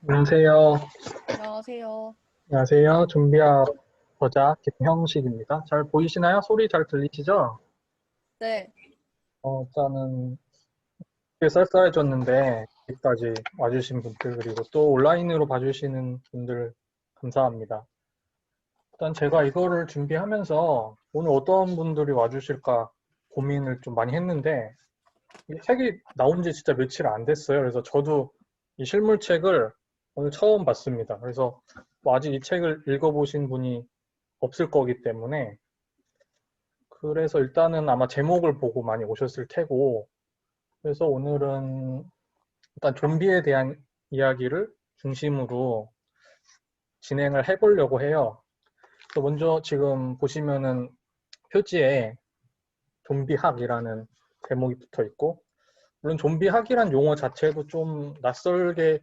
안녕하세요. 안녕하세요. 안녕하세요. 좀비학 저자 김형식입니다. 잘 보이시나요? 소리 잘 들리시죠? 네, 일단은 꽤 쌀쌀해졌는데 여기까지 와주신 분들 그리고 또 온라인으로 봐주시는 분들 감사합니다. 일단 제가 이거를 준비하면서 오늘 어떤 분들이 와주실까 고민을 좀 많이 했는데 이 책이 나온 지 진짜 며칠 안 됐어요. 그래서 저도 이 실물책을 오늘 처음 봤습니다. 그래서 뭐 아직 이 책을 읽어보신 분이 없을 거기 때문에 그래서 일단은 아마 제목을 보고 많이 오셨을 테고 그래서 오늘은 일단 좀비에 대한 이야기를 중심으로 진행을 해보려고 해요. 그래서 먼저 지금 보시면은 표지에 좀비학이라는 제목이 붙어 있고 물론 좀비학이란 용어 자체도 좀 낯설게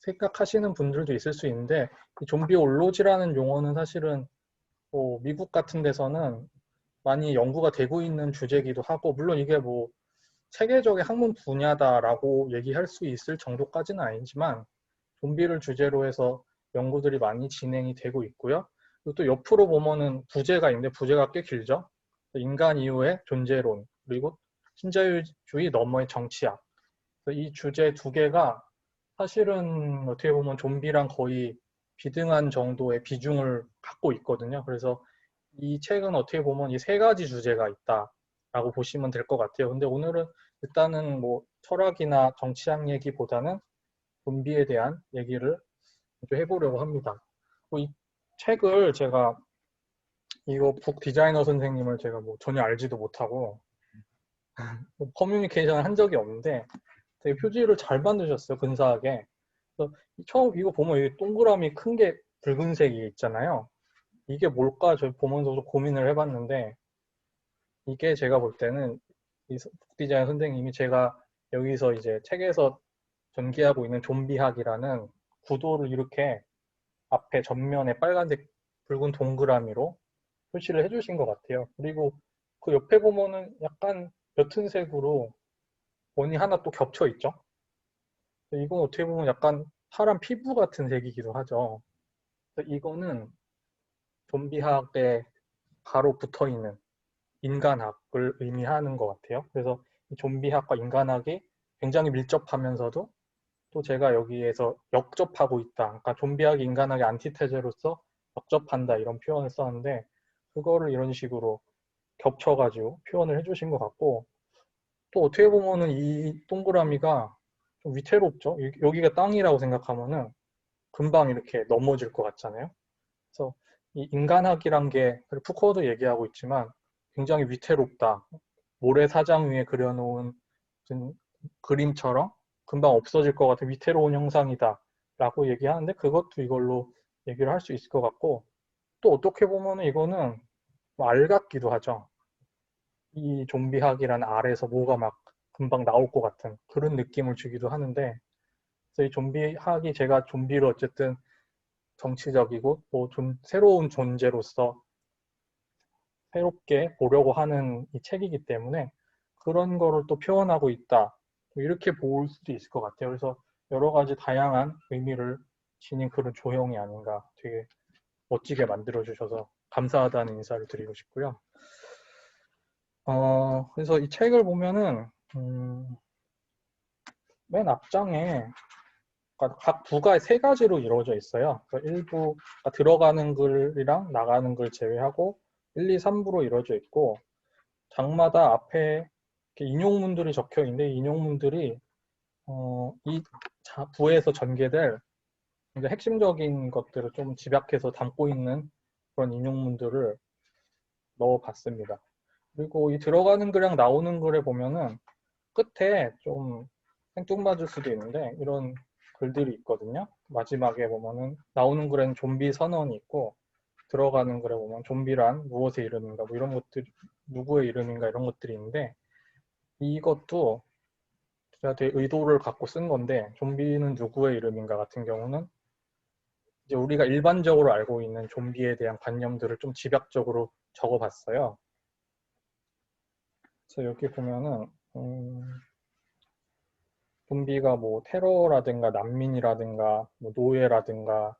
생각하시는 분들도 있을 수 있는데 이 좀비 올로지라는 용어는 사실은 뭐 미국 같은 데서는 많이 연구가 되고 있는 주제이기도 하고 물론 이게 뭐 체계적인 학문 분야다라고 얘기할 수 있을 정도까지는 아니지만 좀비를 주제로 해서 연구들이 많이 진행이 되고 있고요. 그리고 또 옆으로 보면은 부제가 있는데 부제가 꽤 길죠. 인간 이후의 존재론 그리고 신자유주의 너머의 정치학 이 주제 두 개가 사실은 어떻게 보면 좀비랑 거의 비등한 정도의 비중을 갖고 있거든요. 그래서 이 책은 어떻게 보면 이 세 가지 주제가 있다라고 보시면 될 것 같아요. 근데 오늘은 일단은 뭐 철학이나 정치학 얘기보다는 좀비에 대한 얘기를 좀 해보려고 합니다. 이 책을 제가 이거 북 디자이너 선생님을 제가 뭐 전혀 알지도 못하고 뭐 커뮤니케이션을 한 적이 없는데 되게 표지를 잘 만드셨어요. 근사하게. 그래서 처음 이거 보면 이 동그라미 큰 게 붉은색이 있잖아요. 이게 뭘까 저 보면서 좀 고민을 해봤는데 이게 제가 볼 때는 이 북디자인 선생님이 제가 여기서 이제 책에서 전개하고 있는 좀비학이라는 구도를 이렇게 앞에 전면에 빨간색 붉은 동그라미로 표시를 해주신 것 같아요. 그리고 그 옆에 보면은 약간 옅은 색으로 원이 하나 또 겹쳐 있죠. 이건 어떻게 보면 약간 사람 피부 같은 색이기도 하죠. 이거는 좀비학에 바로 붙어 있는 인간학을 의미하는 것 같아요. 그래서 이 좀비학과 인간학이 굉장히 밀접하면서도 또 제가 여기에서 역접하고 있다. 그러니까 좀비학이 인간학의 안티테제로서 역접한다 이런 표현을 썼는데 그거를 이런 식으로 겹쳐가지고 표현을 해주신 것 같고 또 어떻게 보면은 이 동그라미가 좀 위태롭죠. 여기가 땅이라고 생각하면은 금방 이렇게 넘어질 것 같잖아요. 그래서 이 인간학이란 게 푸코도 얘기하고 있지만 굉장히 위태롭다. 모래사장 위에 그려놓은 무슨 그림처럼 금방 없어질 것 같은 위태로운 형상이다. 라고 얘기하는데 그것도 이걸로 얘기를 할 수 있을 것 같고 또 어떻게 보면 이거는 알 같기도 하죠. 이 좀비학이라는 알에서 뭐가 막 금방 나올 것 같은 그런 느낌을 주기도 하는데 그래서 이 좀비학이 제가 좀비를 어쨌든 정치적이고 또 새로운 존재로서 새롭게 보려고 하는 이 책이기 때문에 그런 거를 또 표현하고 있다. 이렇게 볼 수도 있을 것 같아요. 그래서 여러 가지 다양한 의미를 지닌 그런 조형이 아닌가 되게 멋지게 만들어주셔서 감사하다는 인사를 드리고 싶고요. 그래서 이 책을 보면은, 맨 앞장에 각 부가 세 가지로 이루어져 있어요. 그래서 1부가 들어가는 글이랑 나가는 글 제외하고 1, 2, 3부로 이루어져 있고 장마다 앞에 이렇게 인용문들이 적혀 있는데 인용문들이 이 부에서 전개될 핵심적인 것들을 좀 집약해서 담고 있는 그런 인용문들을 넣어봤습니다. 그리고 이 들어가는 글이랑 나오는 글에 보면은 끝에 좀 생뚱맞을 수도 있는데 이런 글들이 있거든요. 마지막에 보면은 나오는 글에는 좀비 선언이 있고 들어가는 글에 보면 좀비란 무엇의 이름인가 뭐 이런 것들 누구의 이름인가 이런 것들이 있는데 이것도 제가 되게 의도를 갖고 쓴 건데 좀비는 누구의 이름인가 같은 경우는 이제 우리가 일반적으로 알고 있는 좀비에 대한 관념들을 좀 집약적으로 적어봤어요. 그래서 여기 보면은 좀비가 뭐 테러라든가 난민이라든가 뭐 노예라든가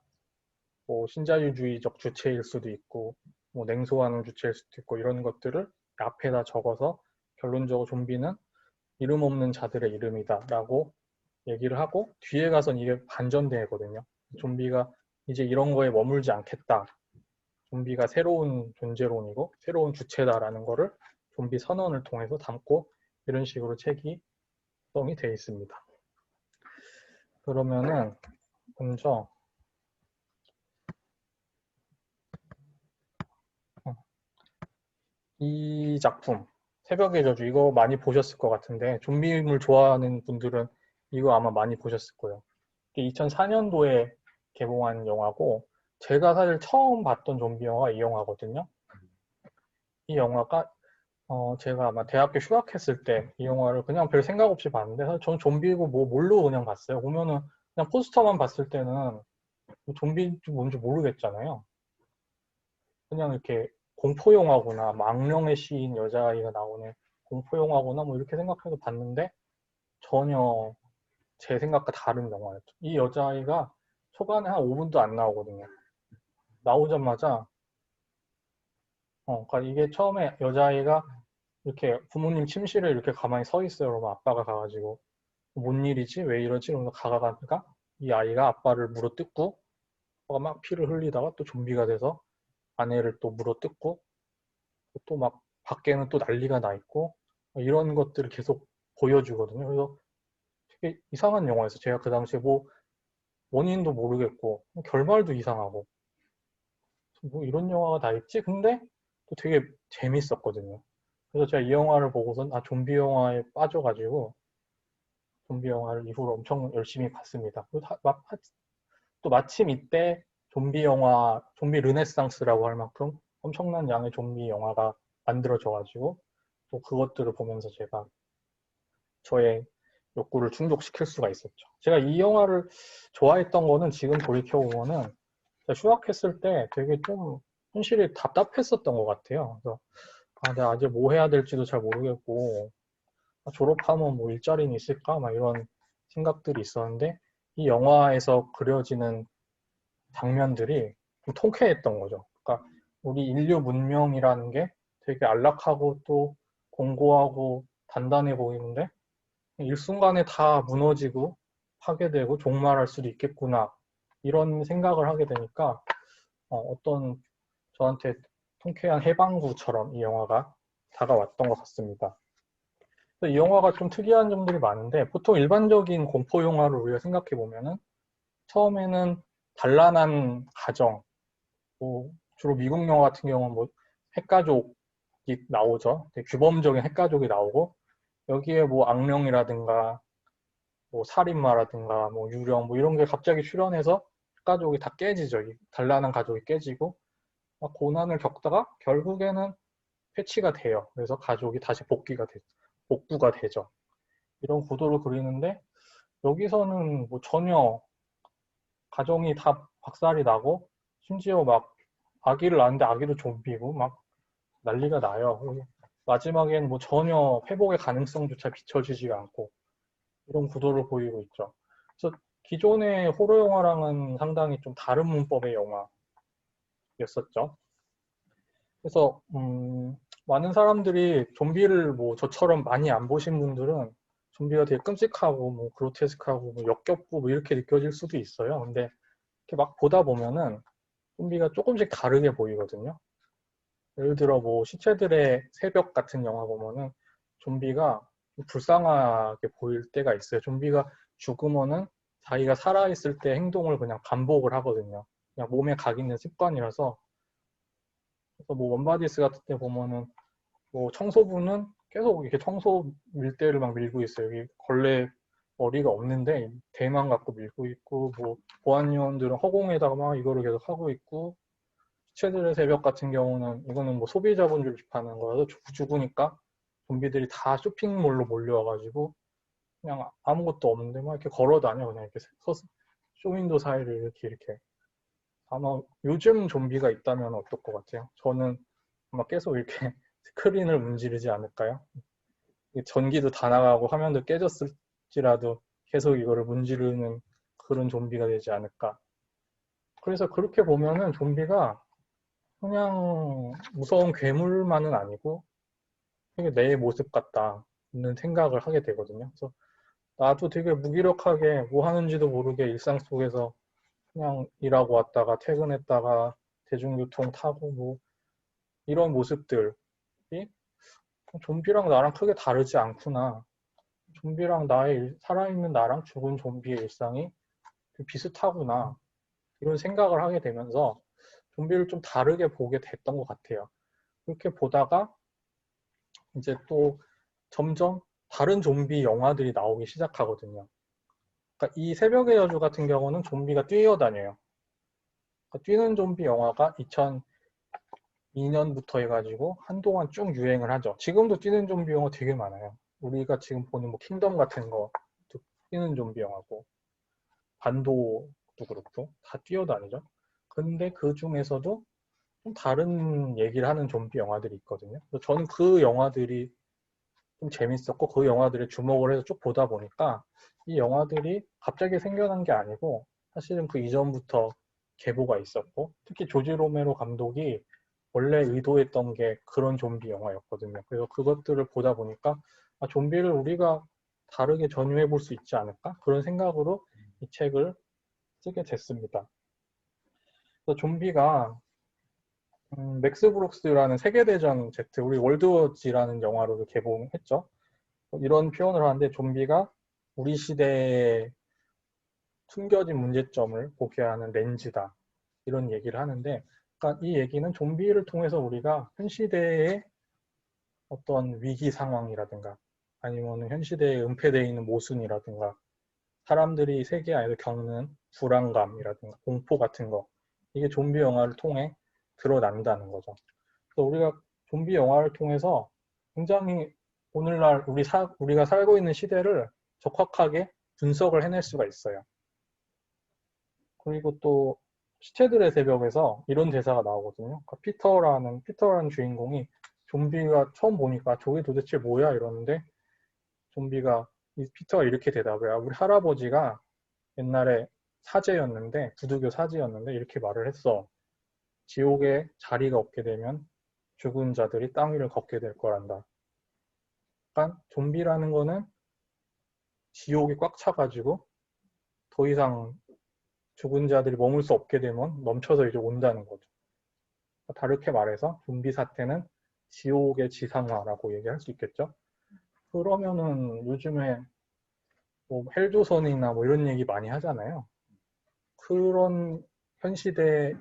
뭐 신자유주의적 주체일 수도 있고 뭐 냉소하는 주체일 수도 있고 이런 것들을 앞에다 적어서 결론적으로 좀비는 이름 없는 자들의 이름이다 라고 얘기를 하고 뒤에 가선 이게 반전되거든요. 좀비가 이제 이런 거에 머물지 않겠다. 좀비가 새로운 존재론이고 새로운 주체다라는 거를 좀비 선언을 통해서 담고 이런 식으로 책이 구성이 되어 있습니다. 그러면은 먼저 이 작품 새벽의 저주 이거 많이 보셨을 것 같은데 좀비물 좋아하는 분들은 이거 아마 많이 보셨을 거예요. 이게 2004년도에 개봉한 영화고 제가 사실 처음 봤던 좀비 영화가 이 영화거든요. 이 영화가 제가 아마 대학교 휴학했을 때 이 영화를 그냥 별 생각 없이 봤는데 사실 전 좀비고 뭐 모르고 그냥 봤어요. 보면은 그냥 포스터만 봤을 때는 좀비인지 뭔지 모르겠잖아요. 그냥 이렇게 공포 영화구나, 망령의 시인 여자아이가 나오는 공포 영화구나 뭐 이렇게 생각해서 봤는데 전혀 제 생각과 다른 영화였죠. 이 여자아이가 초반에 한 5분도 안 나오거든요. 나오자마자 그러니까 이게 처음에 여자아이가 이렇게 부모님 침실에 이렇게 가만히 서 있어요. 그러면 아빠가 가가지고 뭔 일이지? 왜 이러지? 이러면서 가가니까 이 아이가 아빠를 물어뜯고 아빠가 막 피를 흘리다가 또 좀비가 돼서 아내를 또 물어뜯고 또 막 밖에는 또 난리가 나 있고 이런 것들을 계속 보여주거든요. 그래서 되게 이상한 영화였어요. 제가 그 당시에 뭐 원인도 모르겠고 결말도 이상하고 뭐 이런 영화가 다 있지? 근데 또 되게 재밌었거든요. 그래서 제가 이 영화를 보고선 좀비 영화에 빠져가지고 좀비 영화를 이후로 엄청 열심히 봤습니다. 또 마침 이때 좀비 영화, 좀비 르네상스라고 할 만큼 엄청난 양의 좀비 영화가 만들어져가지고 또 그것들을 보면서 제가 저의 욕구를 충족시킬 수가 있었죠. 제가 이 영화를 좋아했던 거는 지금 돌이켜보면은 제가 휴학했을 때 되게 좀 현실이 답답했었던 것 같아요. 그래서 내가 아직 뭐 해야 될지도 잘 모르겠고 졸업하면 뭐 일자리는 있을까? 막 이런 생각들이 있었는데 이 영화에서 그려지는 장면들이 좀 통쾌했던 거죠. 그러니까 우리 인류 문명이라는 게 되게 안락하고 또 공고하고 단단해 보이는데 일순간에 다 무너지고 파괴되고 종말할 수도 있겠구나 이런 생각을 하게 되니까 어떤 저한테 통쾌한 해방구처럼 이 영화가 다가왔던 것 같습니다. 이 영화가 좀 특이한 점들이 많은데 보통 일반적인 공포 영화를 우리가 생각해 보면은 처음에는 단란한 가정, 뭐 주로 미국 영화 같은 경우는 뭐 핵가족이 나오죠. 되게 규범적인 핵가족이 나오고 여기에 뭐 악령이라든가 뭐 살인마라든가 뭐 유령 뭐 이런 게 갑자기 출현해서 가족이 다 깨지죠. 이 단란한 가족이 깨지고 막 고난을 겪다가 결국에는 패치가 돼요. 그래서 가족이 다시 복구가 되죠. 이런 구도를 그리는데 여기서는 뭐 전혀 가정이 다 박살이 나고 심지어 막 아기를 낳았는데 아기도 좀비고 막 난리가 나요. 그리고 마지막엔 뭐 전혀 회복의 가능성조차 비춰지지가 않고 이런 구도를 보이고 있죠. 그래서 기존의 호러 영화랑은 상당히 좀 다른 문법의 영화였었죠. 그래서 많은 사람들이 좀비를 뭐 저처럼 많이 안 보신 분들은 좀비가 되게 끔찍하고 뭐 그로테스크하고 뭐 역겹고 뭐 이렇게 느껴질 수도 있어요. 근데 이렇게 막 보다 보면은 좀비가 조금씩 다르게 보이거든요. 예를 들어 뭐 시체들의 새벽 같은 영화 보면은 좀비가 불쌍하게 보일 때가 있어요. 좀비가 죽으면은 자기가 살아있을 때 행동을 그냥 반복을 하거든요. 그냥 몸에 각 있는 습관이라서. 그래서 뭐 원바디스 같은 데 보면은 뭐 청소부는 계속 이렇게 청소 밀대를 막 밀고 있어요. 여기 걸레 머리가 없는데 대만 갖고 밀고 있고 뭐 보안요원들은 허공에다가 막 이거를 계속 하고 있고 시체들의 새벽 같은 경우는 이거는 뭐 소비 자본주의를 비판하는 거라서 죽으니까 좀비들이 다 쇼핑몰로 몰려와가지고 그냥 아무것도 없는데 막 이렇게 걸어 다녀 그냥 이렇게 쇼윈도 사이를 이렇게 아마 요즘 좀비가 있다면 어떨 것 같아요? 저는 아마 계속 이렇게 스크린을 문지르지 않을까요? 전기도 다 나가고 화면도 깨졌을지라도 계속 이거를 문지르는 그런 좀비가 되지 않을까. 그래서 그렇게 보면은 좀비가 그냥 무서운 괴물만은 아니고 되게 내 모습 같다는 생각을 하게 되거든요. 그래서 나도 되게 무기력하게 뭐 하는지도 모르게 일상 속에서 그냥 일하고 왔다가 퇴근했다가 대중교통 타고 뭐 이런 모습들이 좀비랑 나랑 크게 다르지 않구나. 좀비랑 살아있는 나랑 죽은 좀비의 일상이 비슷하구나. 이런 생각을 하게 되면서 좀비를 좀 다르게 보게 됐던 것 같아요. 그렇게 보다가 이제 또 점점 다른 좀비 영화들이 나오기 시작하거든요. 그러니까 이 새벽의 여주 같은 경우는 좀비가 뛰어다녀요. 그러니까 뛰는 좀비 영화가 2002년부터 해가지고 한동안 쭉 유행을 하죠. 지금도 뛰는 좀비 영화 되게 많아요. 우리가 지금 보는 뭐 킹덤 같은 거 뛰는 좀비 영화고 반도도 그렇고 다 뛰어다니죠. 근데 그 중에서도 좀 다른 얘기를 하는 좀비 영화들이 있거든요. 그래서 저는 그 영화들이 좀 재밌었고 그 영화들에 주목을 해서 쭉 보다 보니까 이 영화들이 갑자기 생겨난 게 아니고 사실은 그 이전부터 계보가 있었고 특히 조지 로메로 감독이 원래 의도했던 게 그런 좀비 영화였거든요. 그래서 그것들을 보다 보니까 좀비를 우리가 다르게 전유해 볼 수 있지 않을까? 그런 생각으로 이 책을 쓰게 됐습니다. 그래서 좀비가 맥스 브룩스라는 세계대전 Z, 우리 월드워즈라는 영화로도 개봉했죠. 이런 표현을 하는데 좀비가 우리 시대의 숨겨진 문제점을 보게 하는 렌즈다. 이런 얘기를 하는데, 그러니까 이 얘기는 좀비를 통해서 우리가 현 시대의 어떤 위기 상황이라든가 아니면 현 시대에 은폐되어 있는 모순이라든가 사람들이 세계 안에서 겪는 불안감이라든가 공포 같은 거 이게 좀비 영화를 통해 드러난다는 거죠. 그래서 우리가 좀비 영화를 통해서 굉장히 오늘날 우리가 살고 있는 시대를 적확하게 분석을 해낼 수가 있어요. 그리고 또 시체들의 새벽에서 이런 대사가 나오거든요. 그러니까 피터라는 주인공이 좀비가 처음 보니까 저게 도대체 뭐야 이러는데 좀비가 피터가 이렇게 대답을 해요. 우리 할아버지가 옛날에 사제였는데 부두교 사제였는데 이렇게 말을 했어. 지옥에 자리가 없게 되면 죽은 자들이 땅 위를 걷게 될 거란다. 그러니까 좀비라는 거는 지옥이 꽉 차가지고 더 이상 죽은 자들이 머물 수 없게 되면 넘쳐서 이제 온다는 거죠. 다르게 말해서 좀비 사태는 지옥의 지상화라고 얘기할 수 있겠죠. 그러면은 요즘에 뭐 헬조선이나 뭐 이런 얘기 많이 하잖아요. 그런 현 시대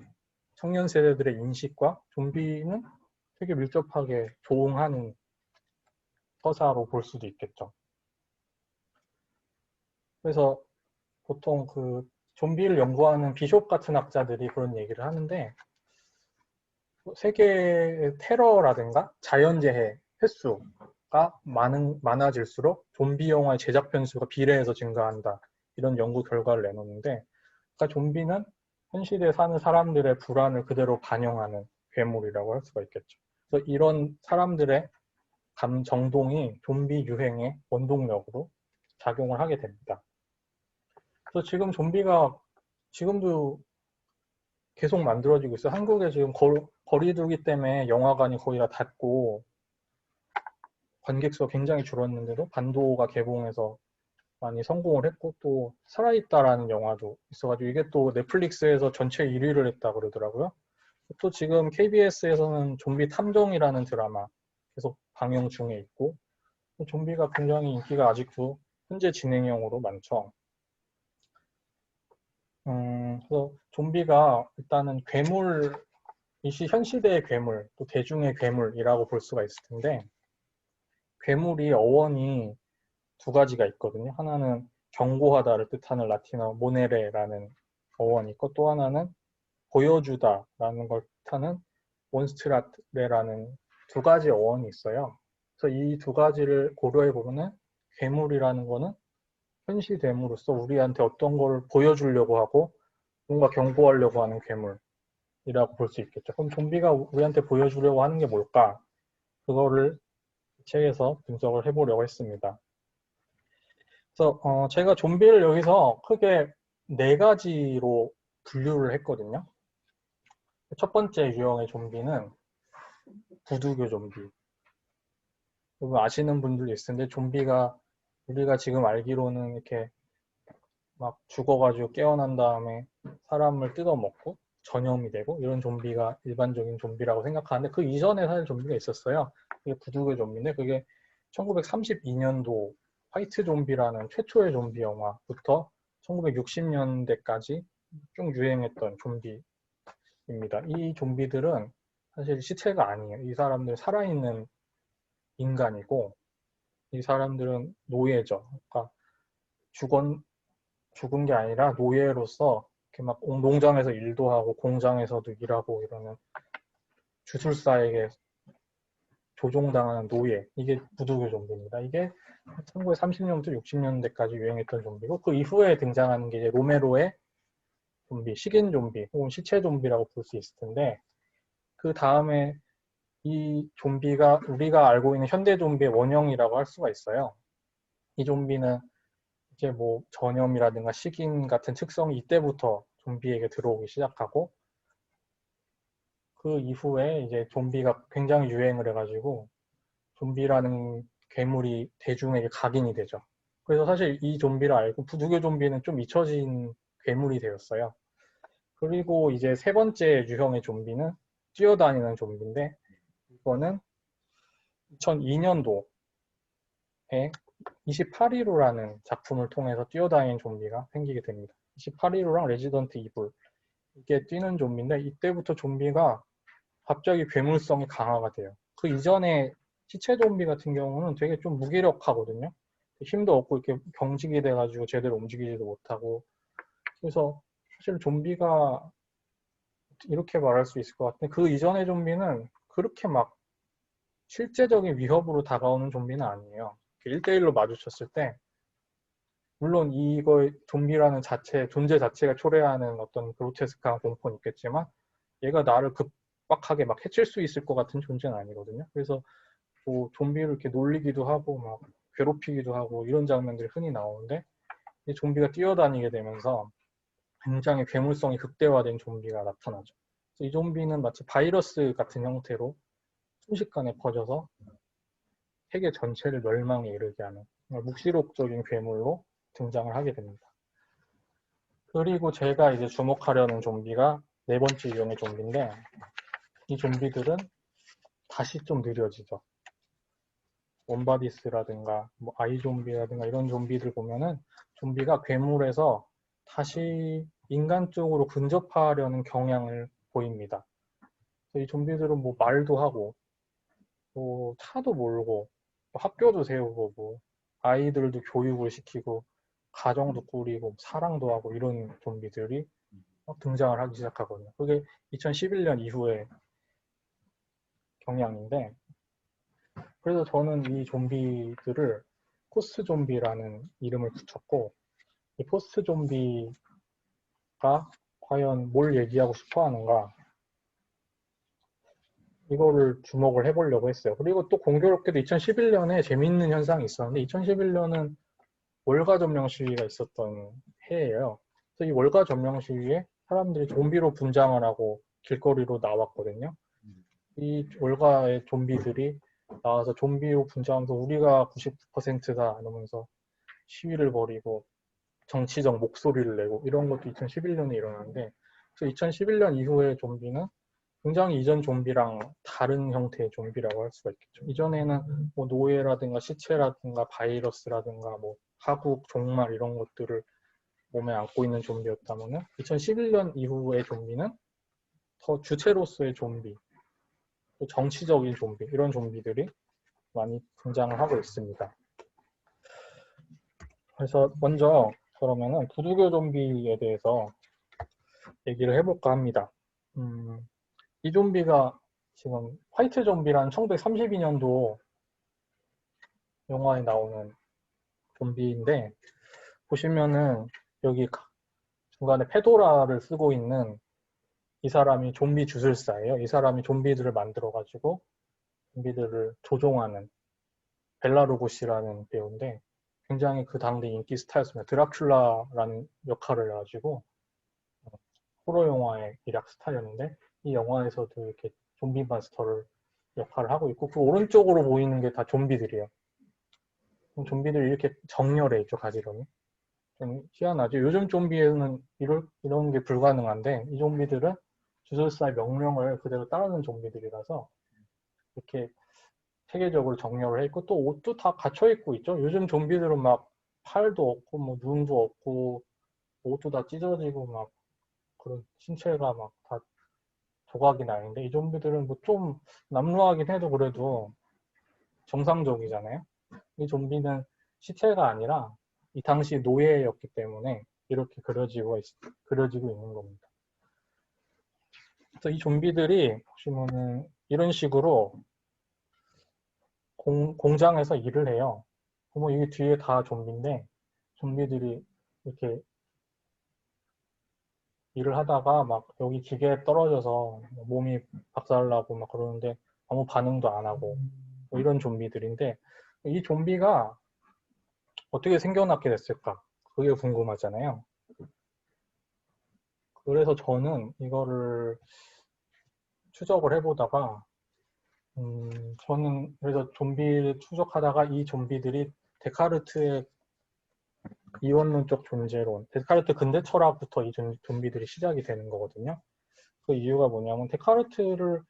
청년 세대들의 인식과 좀비는 되게 밀접하게 조응하는 서사로 볼 수도 있겠죠. 그래서 보통 그 좀비를 연구하는 비숍 같은 학자들이 그런 얘기를 하는데 세계의 테러라든가 자연재해 횟수가 많아질수록 좀비 영화의 제작 편수가 비례해서 증가한다. 이런 연구 결과를 내놓는데 그러니까 좀비는 현 시대에 사는 사람들의 불안을 그대로 반영하는 괴물이라고 할 수가 있겠죠. 그래서 이런 사람들의 정동이 좀비 유행의 원동력으로 작용을 하게 됩니다. 그래서 지금 좀비가 지금도 계속 만들어지고 있어요. 한국에 지금 거리두기 때문에 영화관이 거의 다 닫고 관객수가 굉장히 줄었는데도 반도가 개봉해서 많이 성공을 했고 또 살아있다라는 영화도 있어가지고 이게 또 넷플릭스에서 전체 1위를 했다 그러더라고요. 또 지금 KBS에서는 좀비 탐정이라는 드라마 계속 방영 중에 있고 좀비가 굉장히 인기가 아직도 현재 진행형으로 많죠. 그래서 좀비가 일단은 현 시대의 괴물, 또 대중의 괴물이라고 볼 수가 있을 텐데, 괴물이 어원이 두 가지가 있거든요. 하나는 경고하다를 뜻하는 라틴어 모네레라는 어원이 있고, 또 하나는 보여주다라는 걸 뜻하는 몬스트라레라는 두 가지 어원이 있어요. 그래서 이 두 가지를 고려해 보면은 괴물이라는 거는 현시됨으로써 우리한테 어떤 걸 보여주려고 하고 뭔가 경고하려고 하는 괴물이라고 볼 수 있겠죠. 그럼 좀비가 우리한테 보여주려고 하는 게 뭘까? 그거를 책에서 분석을 해보려고 했습니다. 그래서 제가 좀비를 여기서 크게 네 가지로 분류를 했거든요. 첫 번째 유형의 좀비는 부두교 좀비. 여러분 아시는 분들도 있을 텐데 좀비가 우리가 지금 알기로는 이렇게 막 죽어가지고 깨어난 다음에 사람을 뜯어먹고 전염이 되고 이런 좀비가 일반적인 좀비라고 생각하는데 그 이전에 사실 좀비가 있었어요. 그게 부두교 좀비인데 그게 1932년도 화이트 좀비라는 최초의 좀비 영화부터 1960년대까지 쭉 유행했던 좀비입니다. 이 좀비들은 사실 시체가 아니에요. 이 사람들 살아있는 인간이고 이 사람들은 노예죠. 그러니까 죽은 게 아니라 노예로서 이렇게 막 농장에서 일도 하고 공장에서도 일하고 이러는 주술사에게 조종당하는 노예. 이게 부두교 좀비입니다. 이게 1930년부터 60년대까지 유행했던 좀비고 그 이후에 등장하는 게 이제 로메로의 좀비, 식인 좀비 혹은 시체 좀비라고 볼 수 있을 텐데 그 다음에 이 좀비가 우리가 알고 있는 현대 좀비의 원형이라고 할 수가 있어요. 이 좀비는 이제 뭐 전염이라든가 식인 같은 특성이 이때부터 좀비에게 들어오기 시작하고 그 이후에 이제 좀비가 굉장히 유행을 해가지고 좀비라는 괴물이 대중에게 각인이 되죠. 그래서 사실 이 좀비를 알고 부두교 좀비는 좀 잊혀진 괴물이 되었어요. 그리고 이제 세 번째 유형의 좀비는 뛰어다니는 좀비인데 이거는 2002년도에 2815라는 작품을 통해서 뛰어다니는 좀비가 생기게 됩니다. 2815랑 레지던트 이블 이게 뛰는 좀비인데 이때부터 좀비가 갑자기 괴물성이 강화가 돼요. 그 이전에 시체 좀비 같은 경우는 되게 좀 무기력하거든요. 힘도 없고 이렇게 경직이 돼가지고 제대로 움직이지도 못하고 그래서 사실 좀비가 이렇게 말할 수 있을 것 같은데 그 이전의 좀비는 그렇게 막 실제적인 위협으로 다가오는 좀비는 아니에요. 1대1로 마주쳤을 때 물론 이거 좀비라는 자체 존재 자체가 초래하는 어떤 그로테스크한 공포는 있겠지만 얘가 나를 급박하게 막 해칠 수 있을 것 같은 존재는 아니거든요. 그래서 뭐 좀비를 이렇게 놀리기도 하고 막 괴롭히기도 하고 이런 장면들이 흔히 나오는데 이 좀비가 뛰어다니게 되면서 굉장히 괴물성이 극대화된 좀비가 나타나죠. 그래서 이 좀비는 마치 바이러스 같은 형태로 순식간에 퍼져서 세계 전체를 멸망에 이르게 하는 묵시록적인 괴물로 등장을 하게 됩니다. 그리고 제가 이제 주목하려는 좀비가 네 번째 유형의 좀비인데 이 좀비들은 다시 좀 느려지죠. 원바디스라든가 뭐 아이좀비라든가 이런 좀비들 보면은 좀비가 괴물에서 다시 인간 쪽으로 근접하려는 경향을 보입니다. 이 좀비들은 뭐 말도 하고 뭐 차도 몰고 뭐 학교도 세우고 뭐 아이들도 교육을 시키고 가정도 꾸리고 사랑도 하고 이런 좀비들이 등장을 하기 시작하거든요. 그게 2011년 이후의 경향인데 그래서 저는 이 좀비들을 포스트 좀비라는 이름을 붙였고 이 포스트 좀비가 과연 뭘 얘기하고 싶어 하는가 이거를 주목을 해보려고 했어요. 그리고 또 공교롭게도 2011년에 재미있는 현상이 있었는데 2011년은 월가 점령 시위가 있었던 해예요. 그래서 이 월가 점령 시위에 사람들이 좀비로 분장을 하고 길거리로 나왔거든요. 이 월가의 좀비들이 나와서 좀비로 분장하면서 우리가 99%다 이러면서 시위를 벌이고 정치적 목소리를 내고 이런 것도 2011년에 일어났는데 그래서 2011년 이후의 좀비는 굉장히 이전 좀비랑 다른 형태의 좀비라고 할 수가 있겠죠. 이전에는 뭐 노예라든가 시체라든가 바이러스라든가 뭐 하국, 종말 이런 것들을 몸에 안고 있는 좀비였다면은 2011년 이후의 좀비는 더 주체로서의 좀비, 또 정치적인 좀비 이런 좀비들이 많이 등장을 하고 있습니다. 그래서 먼저 그러면은 부두교 좀비에 대해서 얘기를 해볼까 합니다. 이 좀비가 지금 화이트 좀비라는 1932년도 영화에 나오는 좀비인데 보시면은 여기 중간에 페도라를 쓰고 있는 이 사람이 좀비 주술사예요. 이 사람이 좀비들을 만들어가지고 좀비들을 조종하는 벨라 루고시라는 배우인데 굉장히 그 당대 인기 스타였습니다. 드라큘라라는 역할을 해가지고 호러 영화의 일약 스타였는데 이 영화에서도 이렇게 좀비 마스터를 역할을 하고 있고 그 오른쪽으로 보이는 게 다 좀비들이에요. 좀비들이 이렇게 정렬해 있죠, 가지런히. 좀 희한하죠. 요즘 좀비에는 이런 게 불가능한데 이 좀비들은 주술사의 명령을 그대로 따르는 좀비들이라서 이렇게 체계적으로 정렬을 해 있고 또 옷도 다 갖춰 입고 있죠. 요즘 좀비들은 막 팔도 없고 뭐 눈도 없고 옷도 다 찢어지고 막 그런 신체가 막 다 조각이 나는데 이 좀비들은 뭐 좀 남루하긴 해도 그래도 정상적이잖아요. 이 좀비는 시체가 아니라 이 당시 노예였기 때문에 이렇게 그려지고 있는 겁니다. 그래서 이 좀비들이 보시면은 이런 식으로 공장에서 일을 해요. 뭐 이게 뒤에 다 좀비인데 좀비들이 이렇게 일을 하다가 막 여기 기계에 떨어져서 몸이 박살나고 막 그러는데 아무 반응도 안 하고 뭐 이런 좀비들인데 이 좀비가 어떻게 생겨났게 됐을까? 그게 궁금하잖아요. 그래서 저는 이거를 추적을 해보다가 저는 그래서 좀비를 추적하다가 이 좀비들이 데카르트의 이원론적 존재론, 데카르트 근대 철학부터 이 좀비들이 시작이 되는 거거든요. 그 이유가 뭐냐면 데카르트를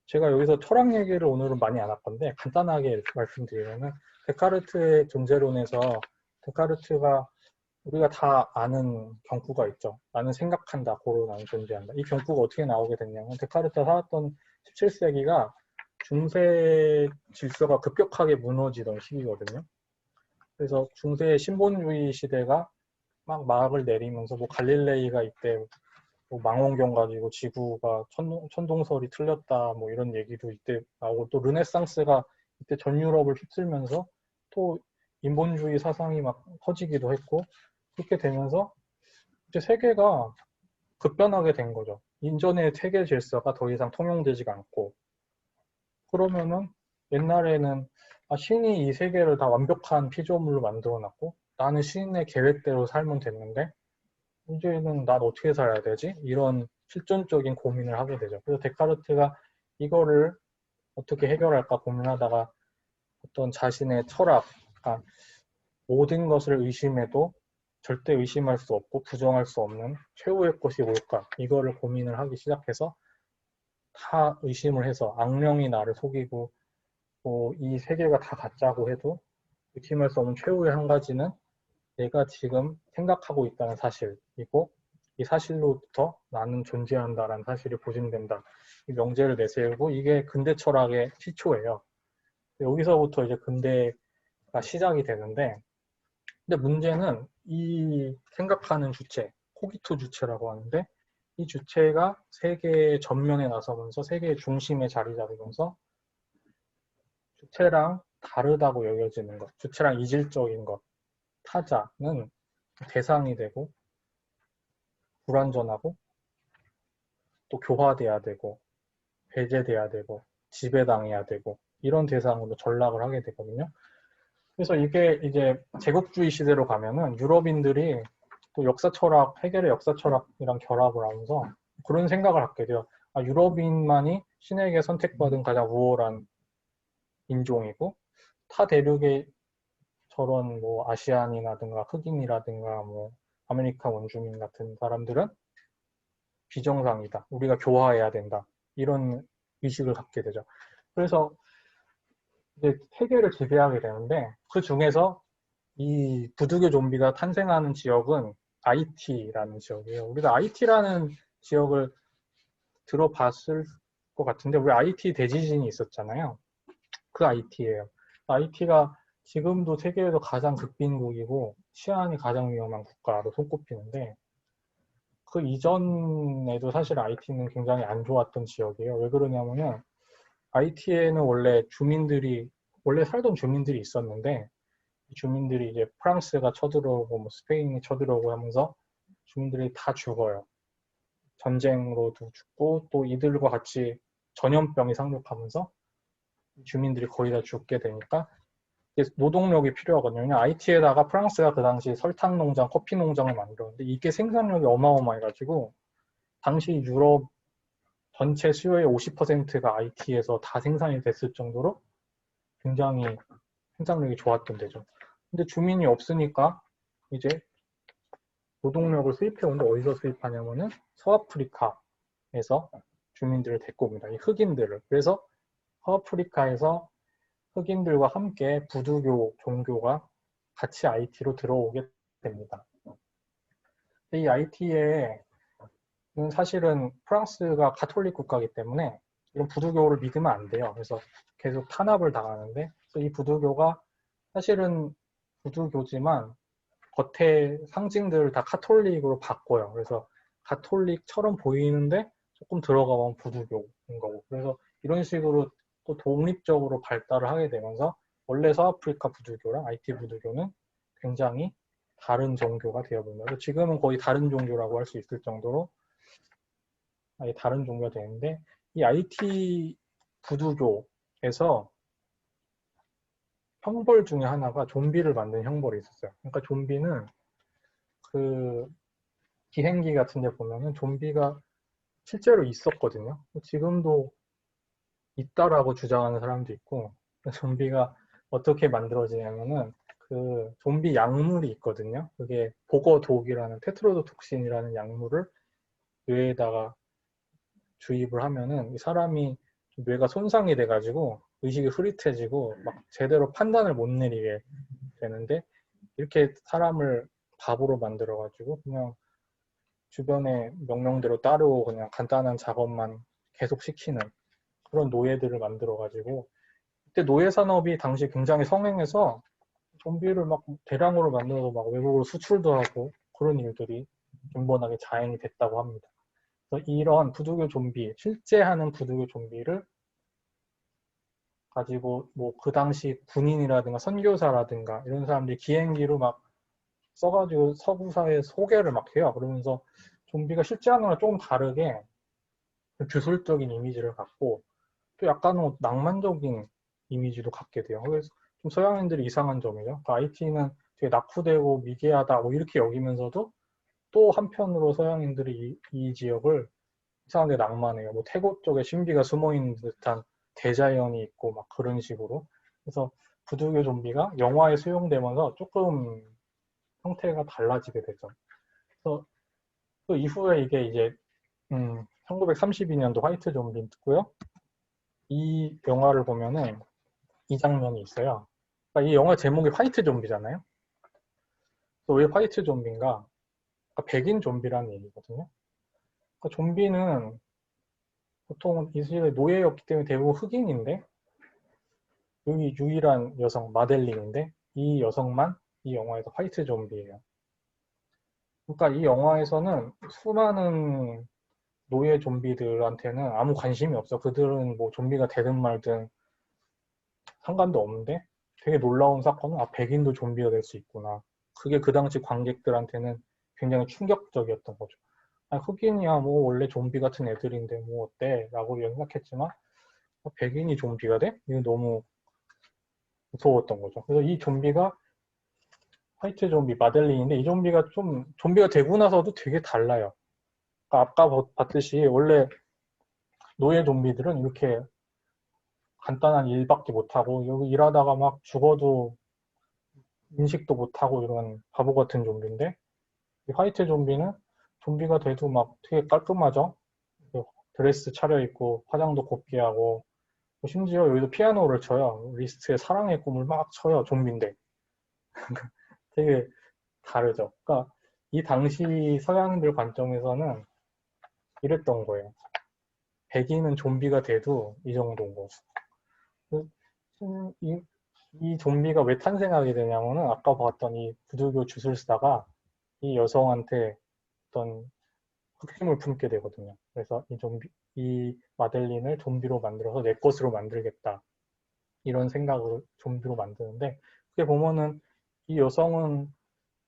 제가 여기서 철학 얘기를 오늘은 많이 안 할 건데 간단하게 이렇게 말씀드리면은 데카르트의 존재론에서 데카르트가 우리가 다 아는 경구가 있죠. 나는 생각한다, 고로 나는 존재한다. 이 경구가 어떻게 나오게 됐냐면 데카르트가 살았던 17세기가 중세 질서가 급격하게 무너지던 시기거든요. 그래서 중세 신본주의 시대가 막 막을 내리면서 뭐 갈릴레이가 이때 뭐 망원경 가지고 지구가 천동설이 틀렸다 뭐 이런 얘기도 이때 나오고 또 르네상스가 이때 전 유럽을 휩쓸면서 또 인본주의 사상이 막 퍼지기도 했고 그렇게 되면서 이제 세계가 급변하게 된 거죠. 인전의 세계 질서가 더 이상 통용되지가 않고 그러면은 옛날에는 신이 이 세계를 다 완벽한 피조물로 만들어 놨고 나는 신의 계획대로 살면 됐는데 이제는 난 어떻게 살아야 되지? 이런 실존적인 고민을 하게 되죠. 그래서 데카르트가 이거를 어떻게 해결할까 고민하다가 어떤 자신의 철학, 그러니까 모든 것을 의심해도 절대 의심할 수 없고 부정할 수 없는 최후의 것이 뭘까? 이거를 고민을 하기 시작해서 다 의심을 해서 악령이 나를 속이고 이 세계가 다 가짜고 해도 의심할 수 없는 최후의 한 가지는 내가 지금 생각하고 있다는 사실이고 이 사실로부터 나는 존재한다라는 사실이 보증된다. 이 명제를 내세우고 이게 근대 철학의 시초예요. 여기서부터 이제 근대가 시작이 되는데 근데 문제는 이 생각하는 주체, 코기토 주체라고 하는데 이 주체가 세계의 전면에 나서면서 세계의 중심에 자리 잡으면서 주체랑 다르다고 여겨지는 것, 주체랑 이질적인 것, 타자는 대상이 되고 불완전하고 또 교화돼야 되고 배제돼야 되고 지배당해야 되고 이런 대상으로 전락을 하게 되거든요. 그래서 이게 이제 제국주의 시대로 가면은 유럽인들이 또 역사 철학, 해결의 역사 철학이랑 결합을 하면서 그런 생각을 갖게 돼요. 유럽인만이 신에게 선택받은 가장 우월한 인종이고 타 대륙의 저런 뭐 아시안이라든가 흑인이라든가 뭐 아메리카 원주민 같은 사람들은 비정상이다. 우리가 교화해야 된다. 이런 의식을 갖게 되죠. 그래서 이제 세계를 지배하게 되는데 그 중에서 이 부두교 좀비가 탄생하는 지역은 IT라는 지역이에요. 우리가 IT라는 지역을 들어봤을 것 같은데 우리 IT 대지진이 있었잖아요. 그 IT예요. IT가 지금도 세계에서 가장 극빈국이고 치안이 가장 위험한 국가로 손꼽히는데 그 이전에도 사실 IT는 굉장히 안 좋았던 지역이에요. 왜 그러냐면은 IT에는 원래 살던 주민들이 있었는데 이 주민들이 이제 프랑스가 쳐들어오고 뭐 스페인이 쳐들어오고 하면서 주민들이 다 죽어요. 전쟁으로도 죽고 또 이들과 같이 전염병이 상륙하면서 주민들이 거의 다 죽게 되니까 이게 노동력이 필요하거든요. 왜냐면 IT에다가 프랑스가 그 당시 설탕 농장, 커피 농장을 만들었는데 이게 생산력이 어마어마해가지고 당시 유럽 전체 수요의 50%가 IT에서 다 생산이 됐을 정도로 굉장히 생산력이 좋았던 데죠. 근데 주민이 없으니까 이제 노동력을 수입해 오는데 어디서 수입하냐면은 서아프리카에서 주민들을 데리고 옵니다. 이 흑인들을. 그래서 서아프리카에서 흑인들과 함께 부두교 종교가 같이 IT로 들어오게 됩니다. 이 IT에는 사실은 프랑스가 가톨릭 국가이기 때문에 이런 부두교를 믿으면 안 돼요. 그래서 계속 탄압을 당하는데 이 부두교가 사실은 부두교지만 겉에 상징들을 다 카톨릭으로 바꿔요. 그래서 가톨릭처럼 보이는데 조금 들어가면 부두교인 거고. 그래서 이런 식으로 또 독립적으로 발달을 하게 되면서 원래 서아프리카 부두교랑 IT 부두교는 굉장히 다른 종교가 되어버립니다. 지금은 거의 다른 종교라고 할 수 있을 정도로 아예 다른 종교가 되는데 이 IT 부두교에서 형벌 중에 하나가 좀비를 만든 형벌이 있었어요. 그러니까 좀비는 그 기행기 같은 데 보면은 좀비가 실제로 있었거든요. 지금도 있다라고 주장하는 사람도 있고, 좀비가 어떻게 만들어지냐면은 그 좀비 약물이 있거든요. 그게 보거독이라는 테트로도톡신이라는 약물을 뇌에다가 주입을 하면은 이 사람이 뇌가 손상이 돼가지고 의식이 흐릿해지고 막 제대로 판단을 못 내리게 되는데 이렇게 사람을 바보로 만들어가지고 그냥 주변의 명령대로 따르고 그냥 간단한 작업만 계속 시키는 그런 노예들을 만들어가지고 그때 노예 산업이 당시 굉장히 성행해서 좀비를 막 대량으로 만들어서 막 외국으로 수출도 하고 그런 일들이 빈번하게 자행이 됐다고 합니다. 그래서 이런 부두교 좀비, 실제 하는 부두교 좀비를 가지고 뭐 그 당시 군인이라든가 선교사라든가 이런 사람들이 기행기로 막 써가지고 서구 사회 소개를 막 해요. 그러면서 좀비가 실제 하는 거랑 조금 다르게 주술적인 이미지를 갖고 또 약간은 낭만적인 이미지도 갖게 돼요. 그래서 좀 서양인들이 이상한 점이죠. 그러니까 IT는 되게 낙후되고 미개하다 뭐 이렇게 여기면서도 또 한편으로 서양인들이 이 지역을 이상하게 낭만해요. 뭐 태국 쪽에 신비가 숨어있는 듯한 대자연이 있고 막 그런 식으로. 그래서 부두교 좀비가 영화에 수용되면서 조금 형태가 달라지게 되죠. 그래서 그 이후에 이게 이제 1932년도 화이트 좀비고요. 이 영화를 보면은 이 장면이 있어요. 그러니까 이 영화 제목이 화이트 좀비잖아요. 왜 화이트 좀비인가? 그러니까 백인 좀비라는 얘기거든요. 그러니까 좀비는 보통 이스라엘 노예였기 때문에 대부분 흑인인데 여기 유일한 여성 마델린인데 이 여성만 이 영화에서 화이트 좀비예요. 그러니까 이 영화에서는 수많은 노예 좀비들한테는 아무 관심이 없어. 그들은 뭐 좀비가 되든 말든 상관도 없는데 되게 놀라운 사건은 백인도 좀비가 될 수 있구나. 그게 그 당시 관객들한테는 굉장히 충격적이었던 거죠. 흑인이야 뭐 원래 좀비 같은 애들인데 뭐 어때? 라고 생각했지만 백인이 좀비가 돼? 이거 너무 무서웠던 거죠. 그래서 이 좀비가 화이트 좀비 마델린인데 이 좀비가 좀 좀비가 되고 나서도 되게 달라요. 그러니까 아까 봤듯이 원래 노예 좀비들은 이렇게 간단한 일밖에 못하고 여기 일하다가 막 죽어도 인식도 못하고 이런 바보 같은 좀비인데 이 화이트 좀비는 좀비가 돼도 막 되게 깔끔하죠. 드레스 차려입고 화장도 곱게 하고 심지어 여기도 피아노를 쳐요. 리스트의 사랑의 꿈을 막 쳐요. 좀비인데 되게 다르죠. 그러니까 이 당시 서양인들 관점에서는 이랬던 거예요. 백인은 좀비가 돼도 이 정도인 거. 이, 이 좀비가 왜 탄생하게 되냐면은 아까 봤던 이 부두교 주술사가 이 여성한테 어떤 흑심을 품게 되거든요. 그래서 이 마델린을 좀비로 만들어서 내 것으로 만들겠다. 이런 생각으로 좀비로 만드는데 그게 보면은 이 여성은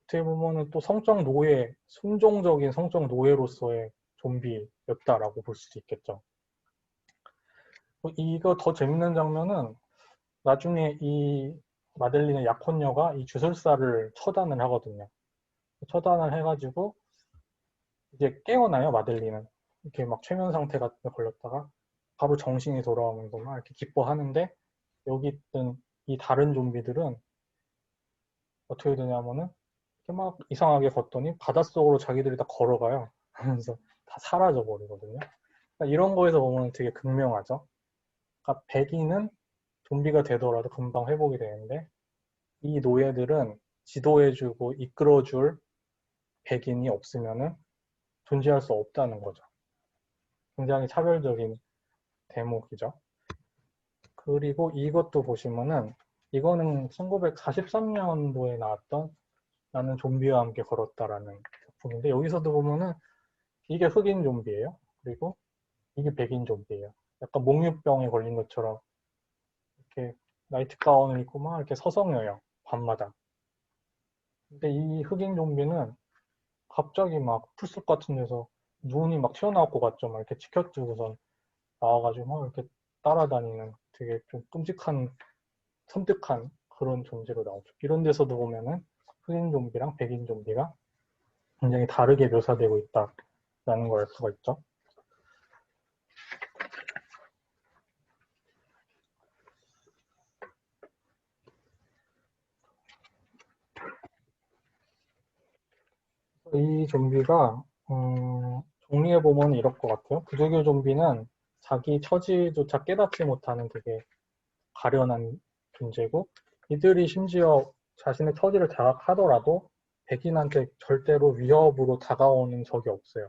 어떻게 보면은 또 성적 노예, 순종적인 성적 노예로서의 좀비였다라고 볼 수도 있겠죠. 이거 더 재밌는 장면은 나중에 이 마델린의 약혼녀가 이 주술사를 처단을 하거든요. 처단을 해가지고 이제 깨어나요, 마델린은. 이렇게 막 최면 상태 같은 데 걸렸다가 바로 정신이 돌아오면서 막 이렇게 기뻐하는데 여기 있던 이 다른 좀비들은 어떻게 되냐면은 이렇게 막 이상하게 걷더니 바닷속으로 자기들이 다 걸어가요. 하면서 다 사라져 버리거든요. 그러니까 이런 거에서 보면 되게 극명하죠. 그러니까 백인은 좀비가 되더라도 금방 회복이 되는데 이 노예들은 지도해주고 이끌어줄 백인이 없으면은 존재할 수 없다는 거죠. 굉장히 차별적인 대목이죠. 그리고 이것도 보시면은 이거는 1943년도에 나왔던 나는 좀비와 함께 걸었다라는 작품인데 여기서도 보면은 이게 흑인 좀비예요. 그리고 이게 백인 좀비예요. 약간 몽유병에 걸린 것처럼 이렇게 나이트 가운을 입고 막 이렇게 서성여요. 밤마다. 근데 이 흑인 좀비는 갑자기 막 풀숲 같은 데서 눈이 막 튀어나올 것 같죠. 막 이렇게 치켜뜨고선 나와가지고 막 이렇게 따라다니는 되게 좀 끔찍한, 섬뜩한 그런 존재로 나오죠. 이런 데서도 보면은 흑인 좀비랑 백인 좀비가 굉장히 다르게 묘사되고 있다라는 걸 알 수가 있죠. 이 좀비가 정리해 보면 이럴 것 같아요. 부조교 좀비는 자기 처지조차 깨닫지 못하는 되게 가련한 존재고 이들이 심지어 자신의 처지를 자각하더라도 백인한테 절대로 위협으로 다가오는 적이 없어요.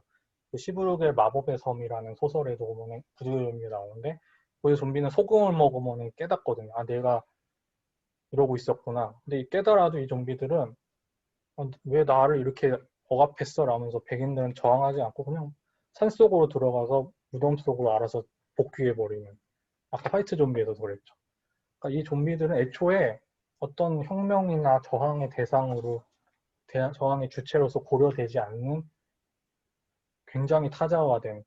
시부룩의 마법의 섬이라는 소설에도 보면 부조교 좀비가 나오는데 거기 좀비는 소금을 먹으면 깨닫거든요. 아, 내가 이러고 있었구나. 근데 깨달아도 이 좀비들은 왜 나를 이렇게 억압했어? 라면서 백인들은 저항하지 않고 그냥 산속으로 들어가서 무덤 속으로 알아서 복귀해버리는. 아까 화이트 좀비에서도 그랬죠. 그러니까 이 좀비들은 애초에 어떤 혁명이나 저항의 대상으로, 저항의 주체로서 고려되지 않는 굉장히 타자화된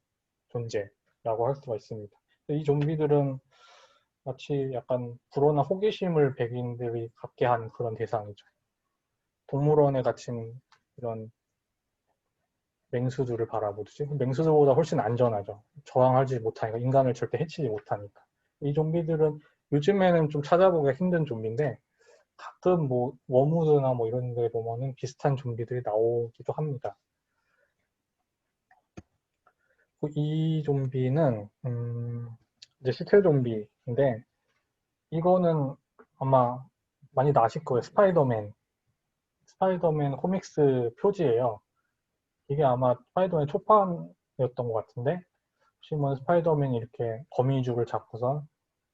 존재라고 할 수가 있습니다. 이 좀비들은 마치 약간 불온한 호기심을 백인들이 갖게 한 그런 대상이죠. 동물원에 갇힌 이런 맹수들을 바라보듯이 맹수들보다 훨씬 안전하죠. 저항하지 못하니까 인간을 절대 해치지 못하니까. 이 좀비들은 요즘에는 좀 찾아보기가 힘든 좀비인데 가끔 뭐 워무드나 뭐 이런 데 보면은 비슷한 좀비들이 나오기도 합니다. 이 좀비는 이제 시체 좀비인데 이거는 아마 많이 아실 거예요. 스파이더맨 코믹스 표지예요. 이게 아마 스파이더맨 초판이었던 것 같은데 보시면 스파이더맨이 이렇게 거미줄을 잡고서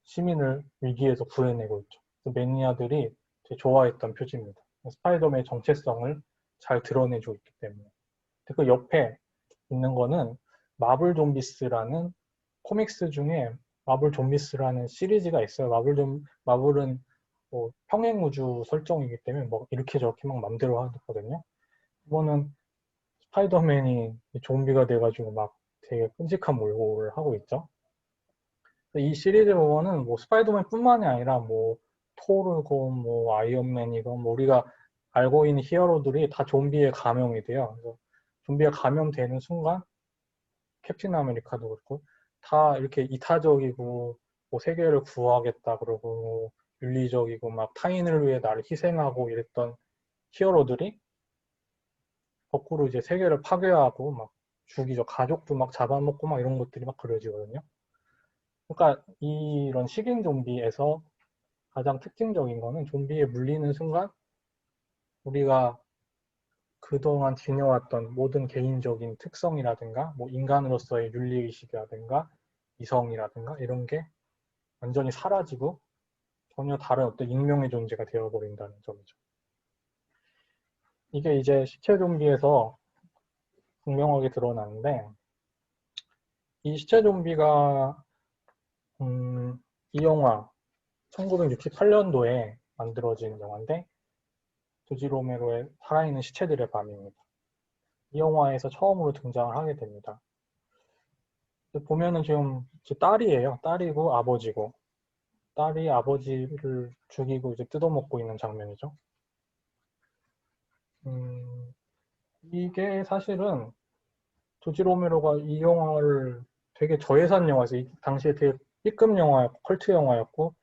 시민을 위기에서 구해내고 있죠. 매니아들이 되게 좋아했던 표지입니다. 스파이더맨의 정체성을 잘 드러내주고 있기 때문에. 그 옆에 있는 거는 마블 좀비스라는 코믹스 중에 마블 좀비스라는 시리즈가 있어요. 마블은 뭐 평행 우주 설정이기 때문에 뭐 이렇게 저렇게 막 맘대로 하거든요. 이거는 스파이더맨이 좀비가 돼가지고 막 되게 끔찍한 몰골을 하고 있죠. 이 시리즈 보면은 뭐 스파이더맨뿐만이 아니라 뭐 토르건 뭐 아이언맨이건 뭐 우리가 알고 있는 히어로들이 다 좀비에 감염이 돼요. 그래서 좀비에 감염되는 순간 캡틴 아메리카도 그렇고 다 이렇게 이타적이고 뭐 세계를 구하겠다 그러고 윤리적이고 막 타인을 위해 나를 희생하고 이랬던 히어로들이 거꾸로 이제 세계를 파괴하고 막 죽이죠. 가족도 막 잡아먹고 막 이런 것들이 막 그려지거든요. 그러니까 이런 식인 좀비에서 가장 특징적인 거는 좀비에 물리는 순간 우리가 그동안 지녀왔던 모든 개인적인 특성이라든가 뭐 인간으로서의 윤리의식이라든가 이성이라든가 이런 게 완전히 사라지고 전혀 다른 어떤 익명의 존재가 되어버린다는 점이죠. 이게 이제 시체 좀비에서 분명하게 드러나는데 이 시체 좀비가 이 영화 1968년도에 만들어진 영화인데 조지 로메로의 살아있는 시체들의 밤입니다. 이 영화에서 처음으로 등장을 하게 됩니다. 보면은 지금 제 딸이에요. 딸이고 아버지고 딸이 아버지를 죽이고 이제 뜯어먹고 있는 장면이죠. 이게 사실은 조지 로메로가 이 영화를 되게 저예산 영화에서 이 당시에 되게 B급 영화였고 컬트 영화였고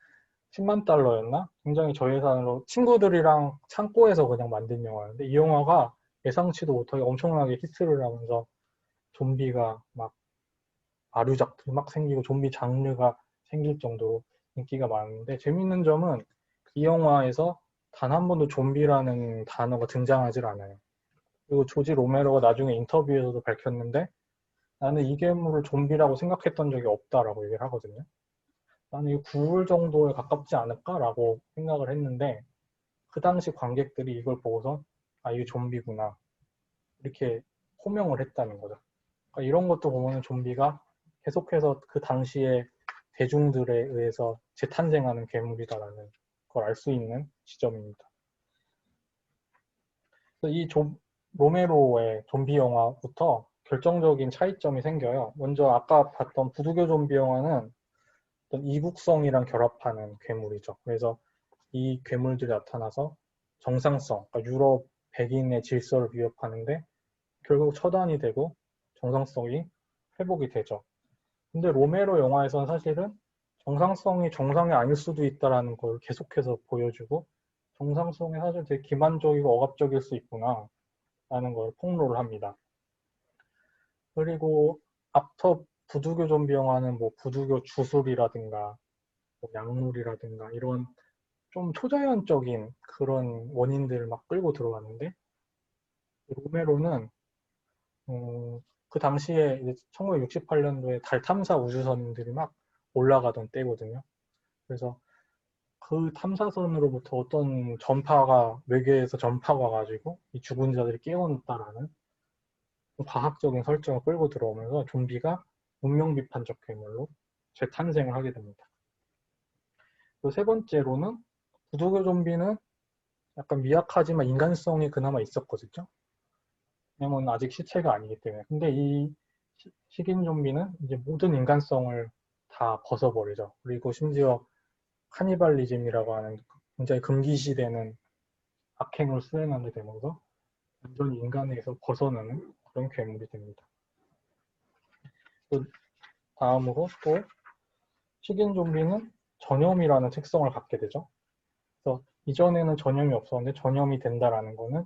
10만 달러였나? 굉장히 저예산으로 친구들이랑 창고에서 그냥 만든 영화였는데 이 영화가 예상치도 못하게 엄청나게 히트를 하면서 좀비가 막 아류작들이 막 생기고 좀비 장르가 생길 정도로 인기가 많은데 재밌는 점은 이 영화에서 단 한 번도 좀비라는 단어가 등장하질 않아요. 그리고 조지 로메로가 나중에 인터뷰에서도 밝혔는데 나는 이 괴물을 좀비라고 생각했던 적이 없다라고 얘기를 하거든요. 나는 이 굴 정도에 가깝지 않을까라고 생각을 했는데 그 당시 관객들이 이걸 보고서 아 이게 좀비구나 이렇게 호명을 했다는 거죠. 그러니까 이런 것도 보면 좀비가 계속해서 그 당시에 대중들에 의해서 재탄생하는 괴물이다라는 걸 알 수 있는 지점입니다. 그래서 이 로메로의 좀비 영화부터 결정적인 차이점이 생겨요. 먼저 아까 봤던 부두교 좀비 영화는 어떤 이국성이랑 결합하는 괴물이죠. 그래서 이 괴물들이 나타나서 정상성, 그러니까 유럽 백인의 질서를 위협하는데 결국 처단이 되고 정상성이 회복이 되죠. 근데 로메로 영화에서는 사실은 정상성이 정상이 아닐 수도 있다라는 걸 계속해서 보여주고 정상성이 사실 되게 기만적이고 억압적일 수 있구나 라는 걸 폭로를 합니다. 그리고 앞터 부두교 좀비 영화는 뭐 부두교 주술이라든가 뭐 약물이라든가 이런 좀 초자연적인 그런 원인들을 막 끌고 들어왔는데 로메로는 그 당시에 1968년도에 달 탐사 우주선들이 막 올라가던 때거든요. 그래서 그 탐사선으로부터 어떤 전파가 외계에서 전파가 가지고 이 죽은 자들이 깨어났다라는 과학적인 설정을 끌고 들어오면서 좀비가 문명 비판적 괴물로 재탄생을 하게 됩니다. 그리고 세 번째로는 부두교 좀비는 약간 미약하지만 인간성이 그나마 있었거든요. 왜냐면 아직 시체가 아니기 때문에. 근데 이 식인 좀비는 이제 모든 인간성을 다 벗어버리죠. 그리고 심지어 카니발리즘이라고 하는 굉장히 금기시되는 악행을 수행하게 되면서 완전히 인간에서 벗어나는 그런 괴물이 됩니다. 그 다음으로 또 식인 좀비는 전염이라는 특성을 갖게 되죠. 그래서 이전에는 전염이 없었는데 전염이 된다라는 거는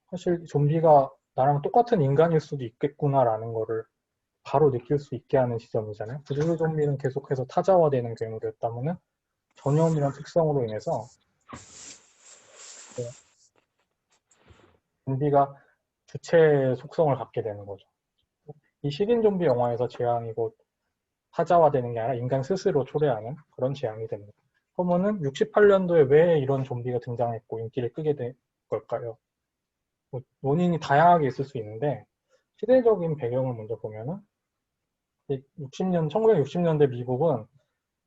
사실 좀비가 나랑 똑같은 인간일 수도 있겠구나라는 거를 바로 느낄 수 있게 하는 지점이잖아요. 부두교 좀비는 계속해서 타자화되는 괴물이었다면 전염이라는 특성으로 인해서 좀비가 주체 속성을 갖게 되는 거죠. 이 식인 좀비 영화에서 재앙이고 타자화되는 게 아니라 인간 스스로 초래하는 그런 재앙이 됩니다. 그러면은 68년도에 왜 이런 좀비가 등장했고 인기를 끄게 된 걸까요? 뭐 원인이 다양하게 있을 수 있는데 시대적인 배경을 먼저 보면은 1960년대 미국은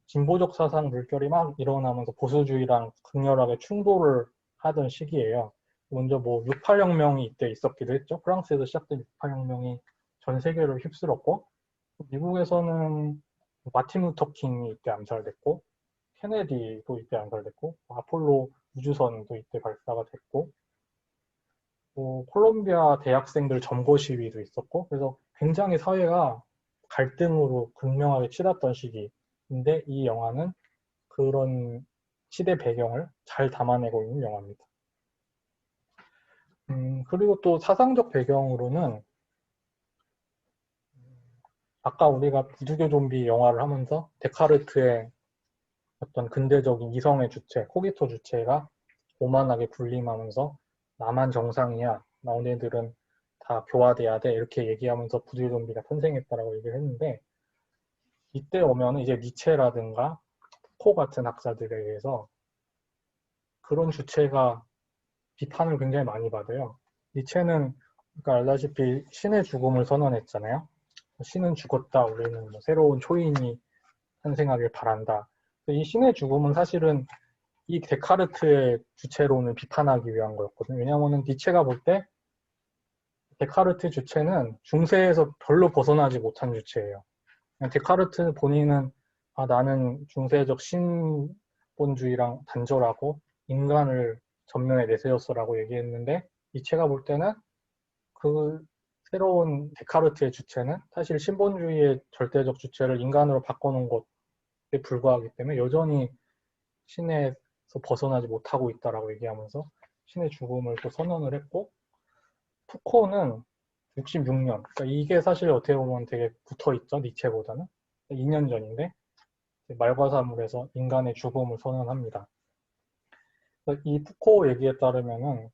진보적 사상 물결이 막 일어나면서 보수주의랑 극렬하게 충돌을 하던 시기예요. 먼저 뭐 68혁명이 이때 있었기도 했죠. 프랑스에서 시작된 68혁명이 전 세계를 휩쓸었고 미국에서는 마틴 루터 킹이 이때 암살됐고 케네디도 이때 암살됐고 아폴로 우주선도 이때 발사가 됐고 뭐 콜롬비아 대학생들 점거 시위도 있었고 그래서 굉장히 사회가 갈등으로 극명하게 치닫던 시기인데 이 영화는 그런 시대 배경을 잘 담아내고 있는 영화입니다. 그리고 또 사상적 배경으로는 아까 우리가 부두교 좀비 영화를 하면서 데카르트의 어떤 근대적인 이성의 주체, 코기토 주체가 오만하게 군림하면서 나만 정상이야, 너네들은 다 교화돼야 돼 이렇게 얘기하면서 부두교 좀비가 탄생했다라고 얘기를 했는데 이때 오면 이제 니체라든가 코 같은 학자들에 의해서 그런 주체가 비판을 굉장히 많이 받아요. 니체는 그러니까 알다시피 신의 죽음을 선언했잖아요. 신은 죽었다. 우리는 뭐 새로운 초인이 탄생하길 바란다. 이 신의 죽음은 사실은 이 데카르트의 주체론을 비판하기 위한 거였거든요. 왜냐하면 니체가 볼 때 데카르트 주체는 중세에서 별로 벗어나지 못한 주체예요. 데카르트 본인은 나는 중세적 신본주의랑 단절하고 인간을 전면에 내세웠어라고 얘기했는데 니체가 볼 때는 그 새로운 데카르트의 주체는 사실 신본주의의 절대적 주체를 인간으로 바꿔놓은 것에 불과하기 때문에 여전히 신에서 벗어나지 못하고 있다라고 얘기하면서 신의 죽음을 또 선언을 했고, 푸코는 66년, 그러니까 이게 사실 어떻게 보면 되게 붙어 있죠, 니체보다는. 2년 전인데 말과사물에서 인간의 죽음을 선언합니다. 이 푸코 얘기에 따르면은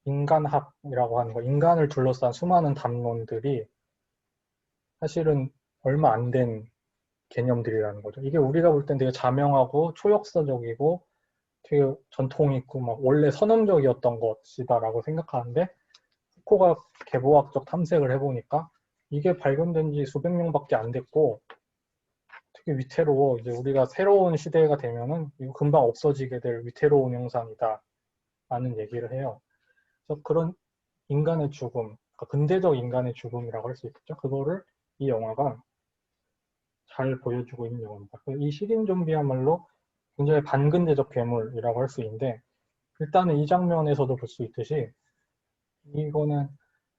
인간학이라고 하는 거, 인간을 둘러싼 수많은 담론들이 사실은 얼마 안 된 개념들이라는 거죠. 이게 우리가 볼 땐 되게 자명하고 초역사적이고 되게 전통이 있고 막 원래 선험적이었던 것이다라고 생각하는데, 푸코가 계보학적 탐색을 해보니까 이게 발견된 지 수백 년밖에 안 됐고 되게 위태로워. 이제 우리가 새로운 시대가 되면은 이거 금방 없어지게 될 위태로운 형상이다 라는 얘기를 해요. 그래서 그런 인간의 죽음, 그러니까 근대적 인간의 죽음이라고 할 수 있겠죠. 그거를 이 영화가 잘 보여주고 있는 영화입니다. 이 시린 좀비야말로 굉장히 반근대적 괴물이라고 할 수 있는데, 일단은 이 장면에서도 볼 수 있듯이 이거는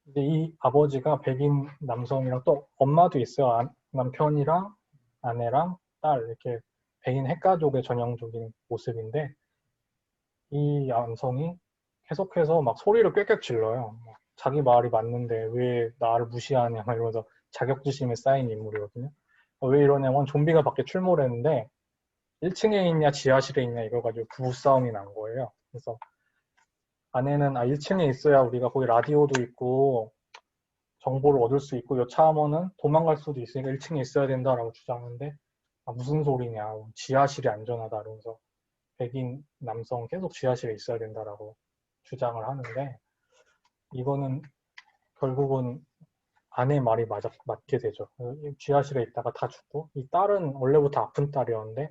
이제 이 아버지가 백인 남성이랑 또 엄마도 있어요. 남편이랑 아내랑 딸 이렇게 백인 핵가족의 전형적인 모습인데, 이 남성이 계속해서 막 소리를 꽥꽥 질러요. 막 자기 말이 맞는데 왜 나를 무시하냐 막 이러면서 자격지심에 쌓인 인물이거든요. 왜 이러냐면 좀비가 밖에 출몰했는데 1층에 있냐 지하실에 있냐 이거 가지고 부부싸움이 난 거예요. 그래서 아내는 1층에 있어야 우리가 거기 라디오도 있고 정보를 얻을 수 있고 여차하면은 도망갈 수도 있으니까 1층에 있어야 된다라고 주장하는데, 무슨 소리냐, 지하실이 안전하다 이러면서 백인 남성 계속 지하실에 있어야 된다라고 주장을 하는데, 이거는 결국은 아내 말이 맞게 되죠. 지하실에 있다가 다 죽고, 이 딸은 원래부터 아픈 딸이었는데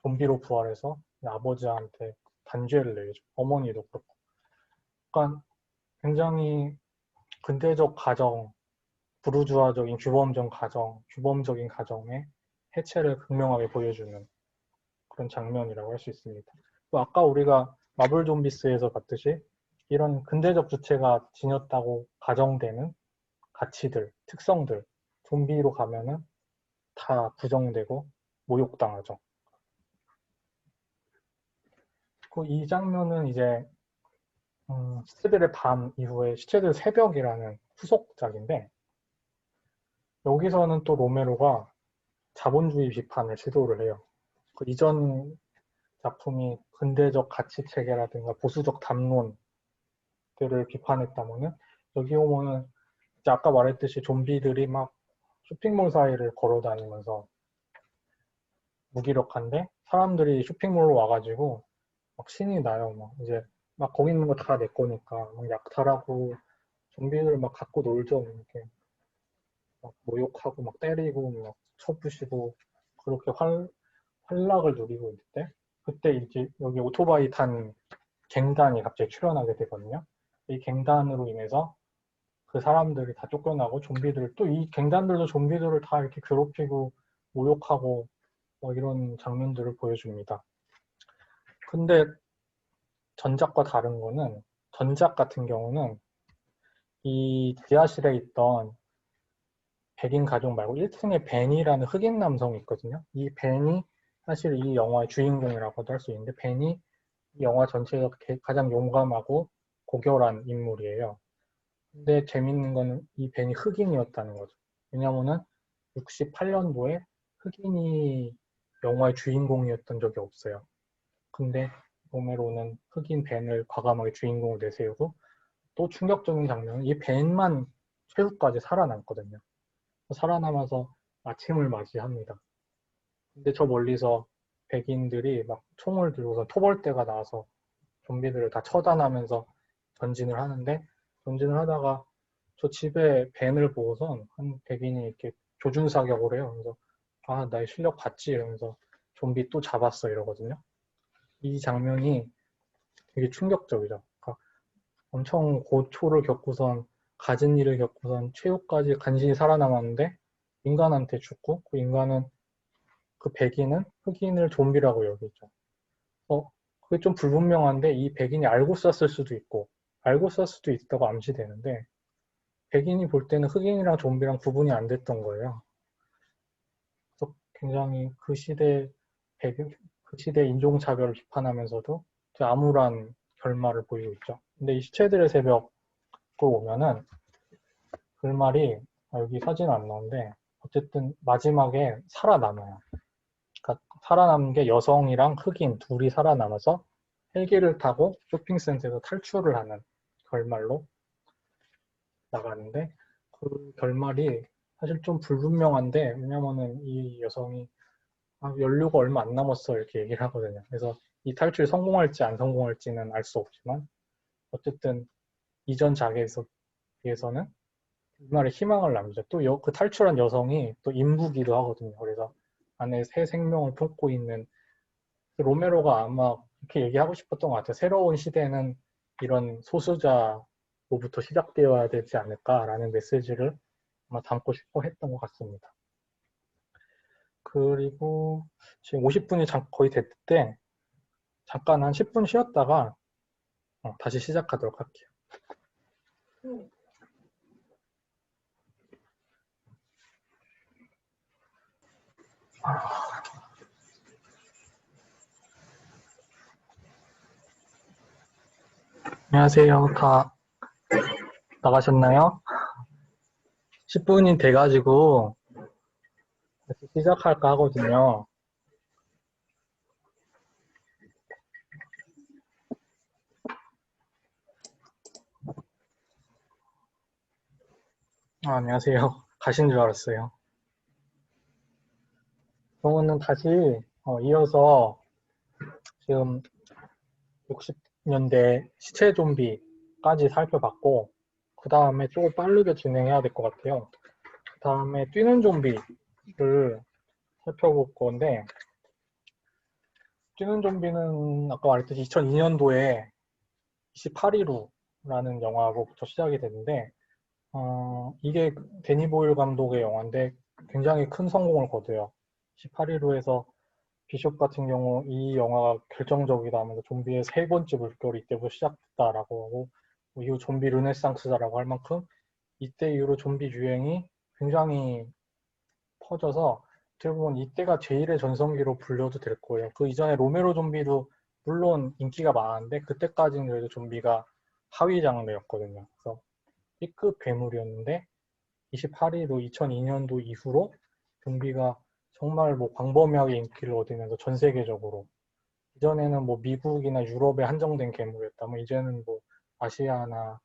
좀비로 부활해서 아버지한테 단죄를 내리죠. 어머니도 그렇고. 그러니까 굉장히 근대적 가정, 부르주아적인 규범적인 가정의 해체를 극명하게 보여주는 그런 장면이라고 할 수 있습니다. 또 아까 우리가 마블 좀비스에서 봤듯이 이런 근대적 주체가 지녔다고 가정되는 가치들, 특성들, 좀비로 가면은 다 부정되고 모욕당하죠. 이 장면은 이제 시체들의 밤 이후에 시체들 새벽이라는 후속작인데, 여기서는 또 로메로가 자본주의 비판을 시도를 해요. 그 이전 작품이 근대적 가치 체계라든가 보수적 담론들을 비판했다면은 여기 오면은 이제 아까 말했듯이 좀비들이 막 쇼핑몰 사이를 걸어 다니면서 무기력한데 사람들이 쇼핑몰로 와가지고 막 신이 나요. 막 이제 막 거기 있는 거 다 내 거니까 막 약탈하고 좀비들 막 갖고 놀죠. 이렇게 막 모욕하고 막 때리고 막 쳐부시고 그렇게 활락을 누리고 있을 때, 그때 이제 여기 오토바이 탄 갱단이 갑자기 출현하게 되거든요. 이 갱단으로 인해서 그 사람들이 다 쫓겨나고 좀비들, 또 이 갱단들도 좀비들을 다 이렇게 괴롭히고 모욕하고 뭐 이런 장면들을 보여줍니다. 근데 전작과 다른 거는, 전작 같은 경우는 이 지하실에 있던 백인 가족 말고 1층에 벤이라는 흑인 남성이 있거든요. 이 벤이 사실 이 영화의 주인공이라고도 할 수 있는데, 벤이 이 영화 전체에서 가장 용감하고 고결한 인물이에요. 근데 재밌는 거는 이 벤이 흑인이었다는 거죠. 왜냐면은 68년도에 흑인이 영화의 주인공이었던 적이 없어요. 근데 로메로는 흑인 벤을 과감하게 주인공으로 내세우고, 또 충격적인 장면은 이 벤만 최후까지 살아남거든요. 살아남아서 아침을 맞이합니다. 근데 저 멀리서 백인들이 막 총을 들고서 토벌대가 나와서 좀비들을 다 처단하면서 전진을 하는데, 전진을 하다가 저 집에 벤을 보고선 한 백인이 이렇게 조준사격을 해요. 그래서 나의 실력 봤지 이러면서 좀비 또 잡았어 이러거든요. 이 장면이 되게 충격적이죠. 그러니까 엄청 고초를 겪고선, 가진 일을 겪고선 최후까지 간신히 살아남았는데 인간한테 죽고, 그 인간은 그 백인은 흑인을 좀비라고 여기죠. 그게 좀 불분명한데 이 백인이 알고 썼을 수도 있고 알고 썼을 수도 있다고 암시되는데 백인이 볼 때는 흑인이랑 좀비랑 구분이 안 됐던 거예요. 그래서 굉장히 그 시대 인종차별을 비판하면서도 되게 암울한 결말을 보이고 있죠. 근데 이 시체들의 새벽을 보면은 결말이 여기 사진 안 나오는데 어쨌든 마지막에 살아남아요. 그러니까 살아남은 게 여성이랑 흑인 둘이 살아남아서 헬기를 타고 쇼핑센터에서 탈출을 하는 결말로 나가는데 그 결말이 사실 좀 불분명한데 왜냐면은 이 여성이 연료가 얼마 안 남았어 이렇게 얘기를 하거든요. 그래서 이 탈출이 성공할지 안 성공할지는 알 수 없지만 어쨌든 이전 작에서 비해서는 정말의 희망을 남기죠. 또 그 탈출한 여성이 또 인부기도 하거든요. 그래서 안에 새 생명을 품고 있는 로메로가 아마 이렇게 얘기하고 싶었던 것 같아요. 새로운 시대는 이런 소수자로부터 시작되어야 되지 않을까라는 메시지를 아마 담고 싶어 했던 것 같습니다. 그리고 지금 50분이 거의 됐는데 잠깐 한 10분 쉬었다가 다시 시작하도록 할게요. 안녕하세요. 다 나가셨나요? 10분이 돼가지고 다시 시작할까 하거든요. 안녕하세요. 가신 줄 알았어요. 그러면은 다시 이어서 지금 60년대 시체 좀비까지 살펴봤고 그 다음에 조금 빠르게 진행해야 될 것 같아요. 그 다음에 뛰는 좀비를 살펴볼 건데 뛰는 좀비는 아까 말했듯이 2002년도에 28일후라는 영화로부터 시작이 됐는데 이게 데니 보일 감독의 영화인데 굉장히 큰 성공을 거둬요. 18일후에서 비숍 같은 경우 이 영화가 결정적이다 하면서 좀비의 세 번째 물결이 이때부터 시작됐다라고 하고 이후 좀비 르네상스다라고 할 만큼 이때 이후로 좀비 유행이 굉장히 퍼져서 어떻게 보면 이때가 제일의 전성기로 불려도 될 거예요. 그 이전에 로메로 좀비도 물론 인기가 많은데 그때까지는 그래도 좀비가 하위 장르였거든요. 그래서 B급 괴물이었는데 28일로 2002년도 이후로 좀비가 정말 뭐 광범위하게 인기를 얻으면서 전 세계적으로 이전에는 뭐 미국이나 유럽에 한정된 괴물이었다면 이제는 뭐 아시아나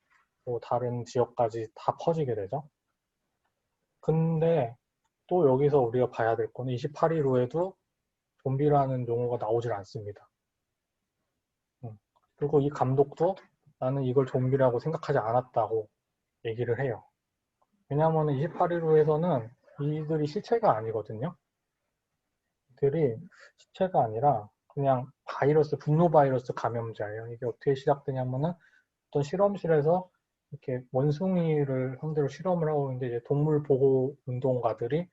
뭐 다른 지역까지 다 퍼지게 되죠. 근데 또 여기서 우리가 봐야 될 거는 28일 후에도 좀비라는 용어가 나오질 않습니다. 그리고 이 감독도 나는 이걸 좀비라고 생각하지 않았다고 얘기를 해요. 왜냐하면 28일 후에서는 이들이 시체가 아니거든요. 이들이 시체가 아니라 그냥 분노 바이러스 감염자예요. 이게 어떻게 시작되냐면은 어떤 실험실에서 이렇게 원숭이를 상대로 실험을 하고 있는데 이제 동물 보호 운동가들이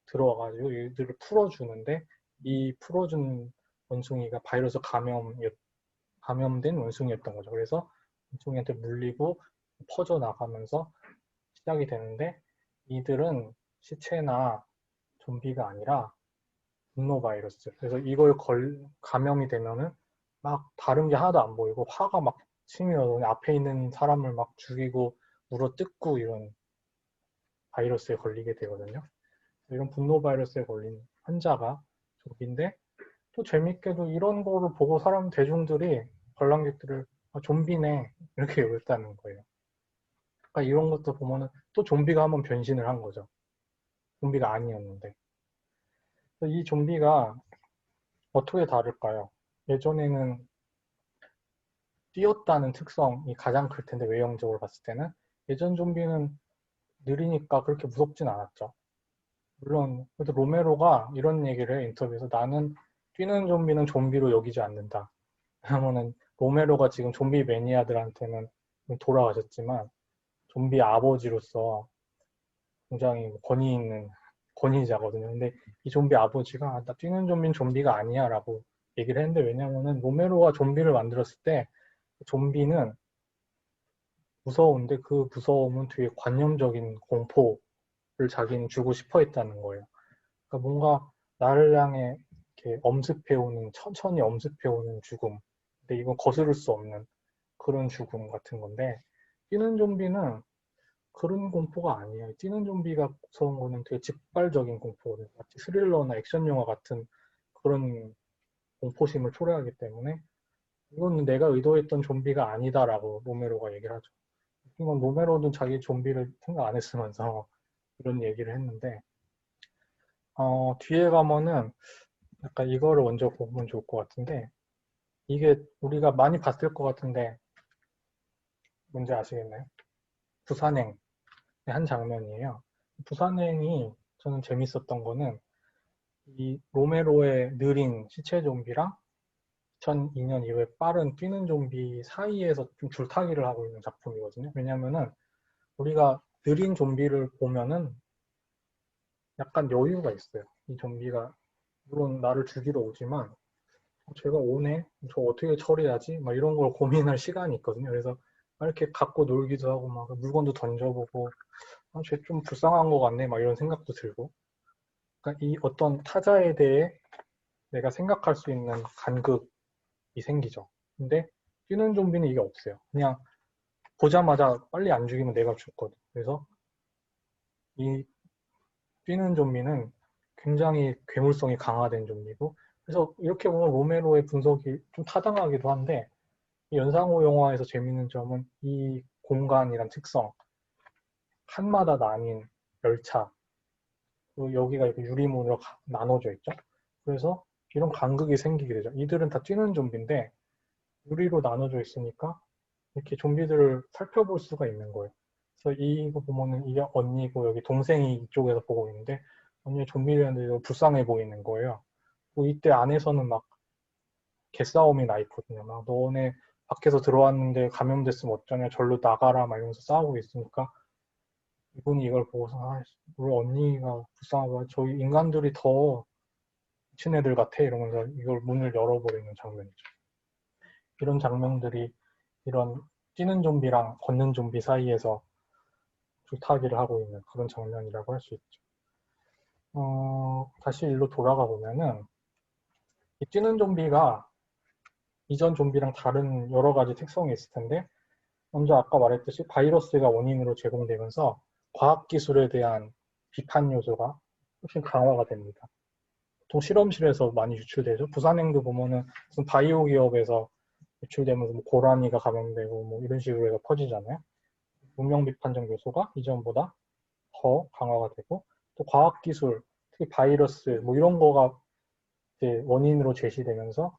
들어와가지고 이들을 풀어주는데 이 풀어준 원숭이가 바이러스 감염된 원숭이였던 거죠. 그래서 원숭이한테 물리고 퍼져나가면서 시작이 되는데 이들은 시체나 좀비가 아니라 분노 바이러스. 그래서 이걸 감염이 되면은 막 다른 게 하나도 안 보이고 화가 막 치밀어서 앞에 있는 사람을 막 죽이고 물어뜯고 이런 바이러스에 걸리게 되거든요. 이런 분노 바이러스에 걸린 환자가 좀비인데 또 재밌게도 이런 거를 보고 대중들이 관람객들을 좀비네 이렇게 여겼다는 거예요. 그러니까 이런 것도 보면은 또 좀비가 한번 변신을 한 거죠. 좀비가 아니었는데. 이 좀비가 어떻게 다를까요? 예전에는 뛰었다는 특성이 가장 클 텐데 외형적으로 봤을 때는 예전 좀비는 느리니까 그렇게 무섭진 않았죠. 물론 그래도 로메로가 이런 얘기를 해, 인터뷰에서 나는 뛰는 좀비는 좀비로 여기지 않는다. 왜냐면은 로메로가 지금 좀비 매니아들한테는 돌아가셨지만 좀비 아버지로서 굉장히 권위 있는 권위자거든요. 근데 이 좀비 아버지가 나 뛰는 좀비는 좀비가 아니야 라고 얘기를 했는데 왜냐면은 로메로가 좀비를 만들었을 때 좀비는 무서운데 그 무서움은 되게 관념적인 공포를 자기는 주고 싶어 했다는 거예요. 그러니까 뭔가 나를 향해 이렇게 엄습해오는, 천천히 엄습해오는 죽음. 근데 이건 거스를 수 없는 그런 죽음 같은 건데, 뛰는 좀비는 그런 공포가 아니에요. 뛰는 좀비가 무서운 거는 되게 직발적인 공포거든요. 마치 스릴러나 액션 영화 같은 그런 공포심을 초래하기 때문에 이거는 내가 의도했던 좀비가 아니다라고 로메로가 얘기를 하죠. 이건 로메로는 자기 좀비를 생각 안 했으면서 이런 얘기를 했는데 뒤에 가면은 약간 이거를 먼저 보면 좋을 것 같은데 이게 우리가 많이 봤을 것 같은데 뭔지 아시겠나요? 부산행의 한 장면이에요. 부산행이 저는 재밌었던 거는 이 로메로의 느린 시체 좀비랑 2002년 이후에 빠른 뛰는 좀비 사이에서 좀 줄타기를 하고 있는 작품이거든요. 왜냐면은 우리가 느린 좀비를 보면은 약간 여유가 있어요. 이 좀비가 물론 나를 죽이러 오지만 제가 오네? 저 어떻게 처리하지? 막 이런 걸 고민할 시간이 있거든요. 그래서 막 이렇게 갖고 놀기도 하고 막 물건도 던져보고 쟤 좀 불쌍한 것 같네 막 이런 생각도 들고 그러니까 이 어떤 타자에 대해 내가 생각할 수 있는 간극이 생기죠. 근데 뛰는 좀비는 이게 없어요. 그냥 보자마자 빨리 안 죽이면 내가 죽거든. 그래서 이 뛰는 좀비는 굉장히 괴물성이 강화된 좀비고 그래서 이렇게 보면 로메로의 분석이 좀 타당하기도 한데 연상호 영화에서 재밌는 점은 이 공간이란 특성, 칸마다 나뉜 열차, 그리고 여기가 이렇게 유리문으로 나눠져 있죠. 그래서 이런 간극이 생기게 되죠. 이들은 다 뛰는 좀비인데 유리로 나눠져 있으니까 이렇게 좀비들을 살펴볼 수가 있는 거예요. 그래서 이거 보면은 이게 언니고 여기 동생이 이쪽에서 보고 있는데 언니 좀비들한테 불쌍해 보이는 거예요. 뭐 이때 안에서는 막 개싸움이 나 있거든요. 막 너네 밖에서 들어왔는데 감염됐으면 어쩌냐, 절로 나가라, 막 이러면서 싸우고 있으니까 이분이 이걸 보고서 아, 우리 언니가 불쌍하고 저희 인간들이 더 미친 애들 같아 이러면서 이걸 문을 열어버리는 장면이죠. 이런 장면들이 이런 뛰는 좀비랑 걷는 좀비 사이에서 줄타기를 하고 있는 그런 장면이라고 할 수 있죠. 다시 일로 돌아가 보면은 이 뛰는 좀비가 이전 좀비랑 다른 여러 가지 특성이 있을 텐데 먼저 아까 말했듯이 바이러스가 원인으로 제공되면서 과학기술에 대한 비판 요소가 훨씬 강화가 됩니다. 보통 실험실에서 많이 유출되죠. 부산행도 보면은 무슨 바이오 기업에서 유출되면서 뭐 고라니가 감염되고 뭐 이런 식으로 해서 퍼지잖아요. 문명 비판적 요소가 이전보다 더 강화가 되고 또 과학기술, 특히 바이러스 뭐 이런 거가 이제 원인으로 제시되면서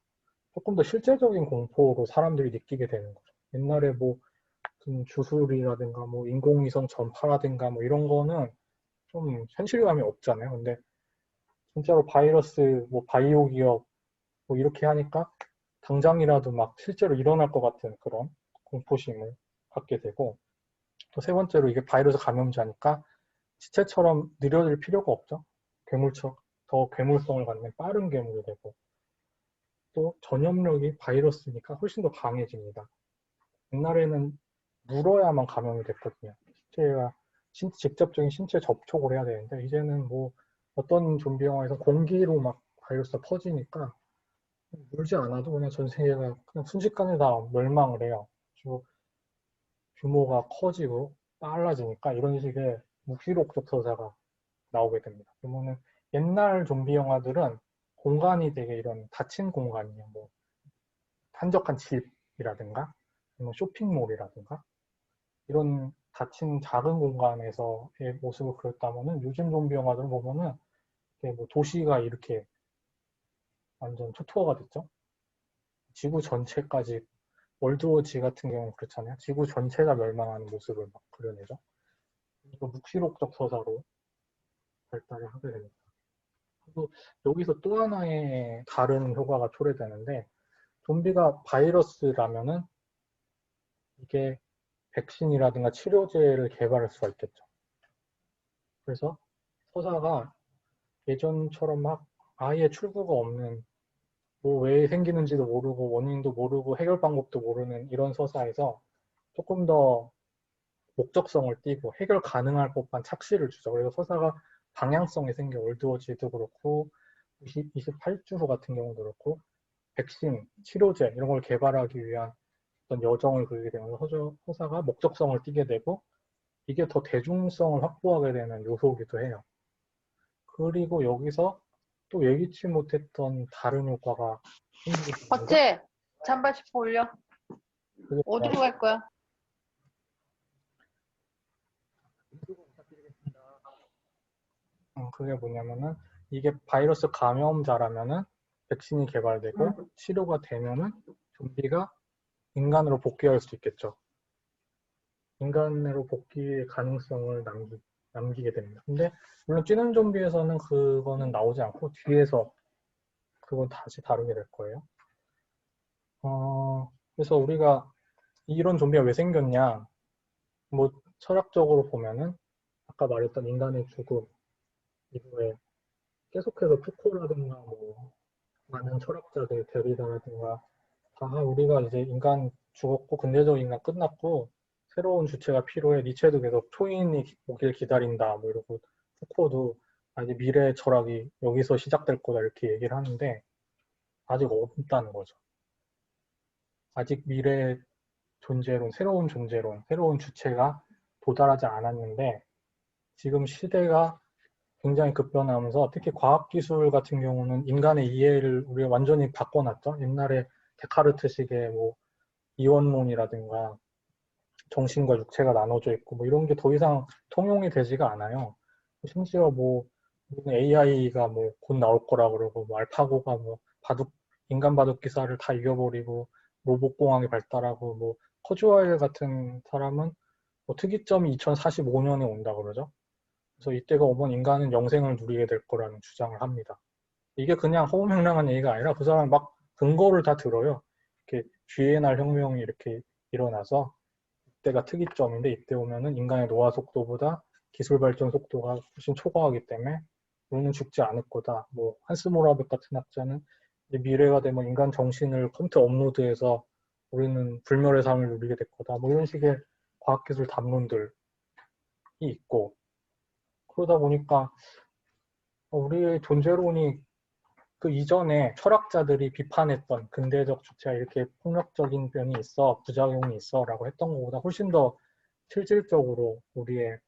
조금 더 실제적인 공포로 사람들이 느끼게 되는 거죠. 옛날에 뭐 주술이라든가 뭐 인공위성 전파라든가 뭐 이런 거는 좀 현실감이 없잖아요. 근데 진짜로 바이러스, 뭐 바이오 기업 뭐 이렇게 하니까 당장이라도 막 실제로 일어날 것 같은 그런 공포심을 갖게 되고 또 세 번째로 이게 바이러스 감염자니까 시체처럼 느려질 필요가 없죠. 괴물처럼 더 괴물성을 갖는 빠른 괴물이 되고 또 전염력이 바이러스니까 훨씬 더 강해집니다. 옛날에는 물어야만 감염이 됐거든요. 실제가 직접적인 신체 접촉을 해야 되는데 이제는 뭐 어떤 좀비 영화에서 공기로 막 바이러스가 퍼지니까 물지 않아도 그냥 전 세계가 그냥 순식간에 다 멸망을 해요. 그리고 규모가 커지고 빨라지니까 이런 식의 무기록적 서사가 나오게 됩니다. 그러면은 옛날 좀비 영화들은 공간이 되게 이런 닫힌 공간이에요. 뭐 한적한 집이라든가 아니면 쇼핑몰이라든가 이런 닫힌 작은 공간에서의 모습을 그렸다면은 요즘 좀비 영화들 보면은 뭐 도시가 이렇게 완전 초토화가 됐죠. 지구 전체까지 월드워치 같은 경우는 그렇잖아요. 지구 전체가 멸망하는 모습을 막 그려내죠. 이거 묵시록적 서사로 발달을 하게 됩니다. 그리고 여기서 또 하나의 다른 효과가 초래되는데 좀비가 바이러스라면은 이게 백신이라든가 치료제를 개발할 수가 있겠죠. 그래서 서사가 예전처럼 막 아예 출구가 없는, 뭐 왜 생기는지도 모르고 원인도 모르고 해결 방법도 모르는 이런 서사에서 조금 더 목적성을 띠고 해결 가능할 법한 착시를 주죠. 그래서 서사가 방향성이 생겨. 월드워치도 그렇고 28주 같은 경우도 그렇고 백신, 치료제 이런 걸 개발하기 위한 어떤 여정을 그리게 되면서 서사가 목적성을 띠게 되고 이게 더 대중성을 확보하게 되는 요소이기도 해요. 그리고 여기서 또 예기치 못했던 다른 효과가 생기게 되는데 어째 잠바 짚고 올려. 그게 어디로 갈 거야? 그게 뭐냐면은 이게 바이러스 감염자라면은 백신이 개발되고 치료가 되면은 좀비가 인간으로 복귀할 수 있겠죠. 인간으로 복귀의 가능성을 남기게 됩니다. 근데 물론 찌는 좀비에서는 그거는 나오지 않고 뒤에서 그건 다시 다루게 될 거예요. 그래서 우리가 이런 좀비가 왜 생겼냐? 뭐 철학적으로 보면은 아까 말했던 인간의 죽음 이후에 계속해서 푸코라든가 뭐 많은 철학자들 데리다라든가 다 우리가 이제 인간 죽었고 근대적 인간 끝났고 새로운 주체가 필요해. 니체도 계속 초인이 오길 기다린다 뭐 이러고 푸코도 이제 미래 철학이 여기서 시작될 거다 이렇게 얘기를 하는데 아직 없다는 거죠. 아직 미래 존재론, 새로운 존재론, 새로운 주체가 도달하지 않았는데 지금 시대가 굉장히 급변하면서 특히 과학기술 같은 경우는 인간의 이해를 우리가 완전히 바꿔놨죠. 옛날에 데카르트식의 뭐 이원론이라든가 정신과 육체가 나눠져 있고 뭐 이런 게 더 이상 통용이 되지가 않아요. 심지어 뭐 AI가 뭐 곧 나올 거라 그러고 뭐 알파고가 뭐 인간 바둑 기사를 다 이겨버리고 로봇공학이 발달하고 뭐 커즈와일 같은 사람은 뭐 특이점이 2045년에 온다 그러죠. 그래서 이때가 오면 인간은 영생을 누리게 될 거라는 주장을 합니다. 이게 그냥 허무맹랑한 얘기가 아니라 그 사람 막 근거를 다 들어요. 이렇게 뒤에 날 혁명이 이렇게 일어나서 이때가 특이점인데 이때 오면은 인간의 노화 속도보다 기술 발전 속도가 훨씬 초과하기 때문에 우리는 죽지 않을 거다. 뭐 한스 모라벡 같은 학자는 미래가 되면 인간 정신을 컴퓨터 업로드해서 우리는 불멸의 삶을 누리게 될 거다. 뭐 이런 식의 과학기술 담론들이 있고 그러다 보니까 우리의 존재론이 그 이전에 철학자들이 비판했던 근대적 주체가 이렇게 폭력적인 면이 있어, 부작용이 있어 라고 했던 것보다 훨씬 더 실질적으로 우리의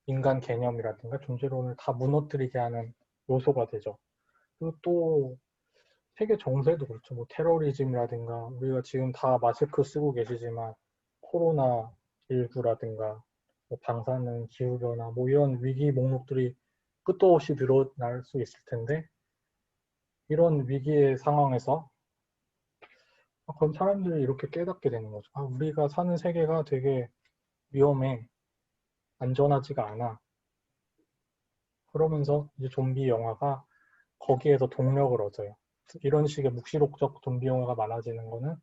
인간 개념이라든가 존재론을 다 무너뜨리게 하는 요소가 되죠. 그리고 또 세계 정세도 그렇죠. 뭐 테러리즘이라든가 우리가 지금 다 마스크 쓰고 계시지만 코로나19라든가 뭐 방사능, 기후변화 뭐 이런 위기 목록들이 끝도 없이 늘어날 수 있을 텐데 이런 위기의 상황에서 그럼 사람들이 이렇게 깨닫게 되는 거죠. 우리가 사는 세계가 되게 위험해. 안전하지가 않아. 그러면서 이제 좀비 영화가 거기에서 동력을 얻어요. 이런 식의 묵시록적 좀비 영화가 많아지는 거는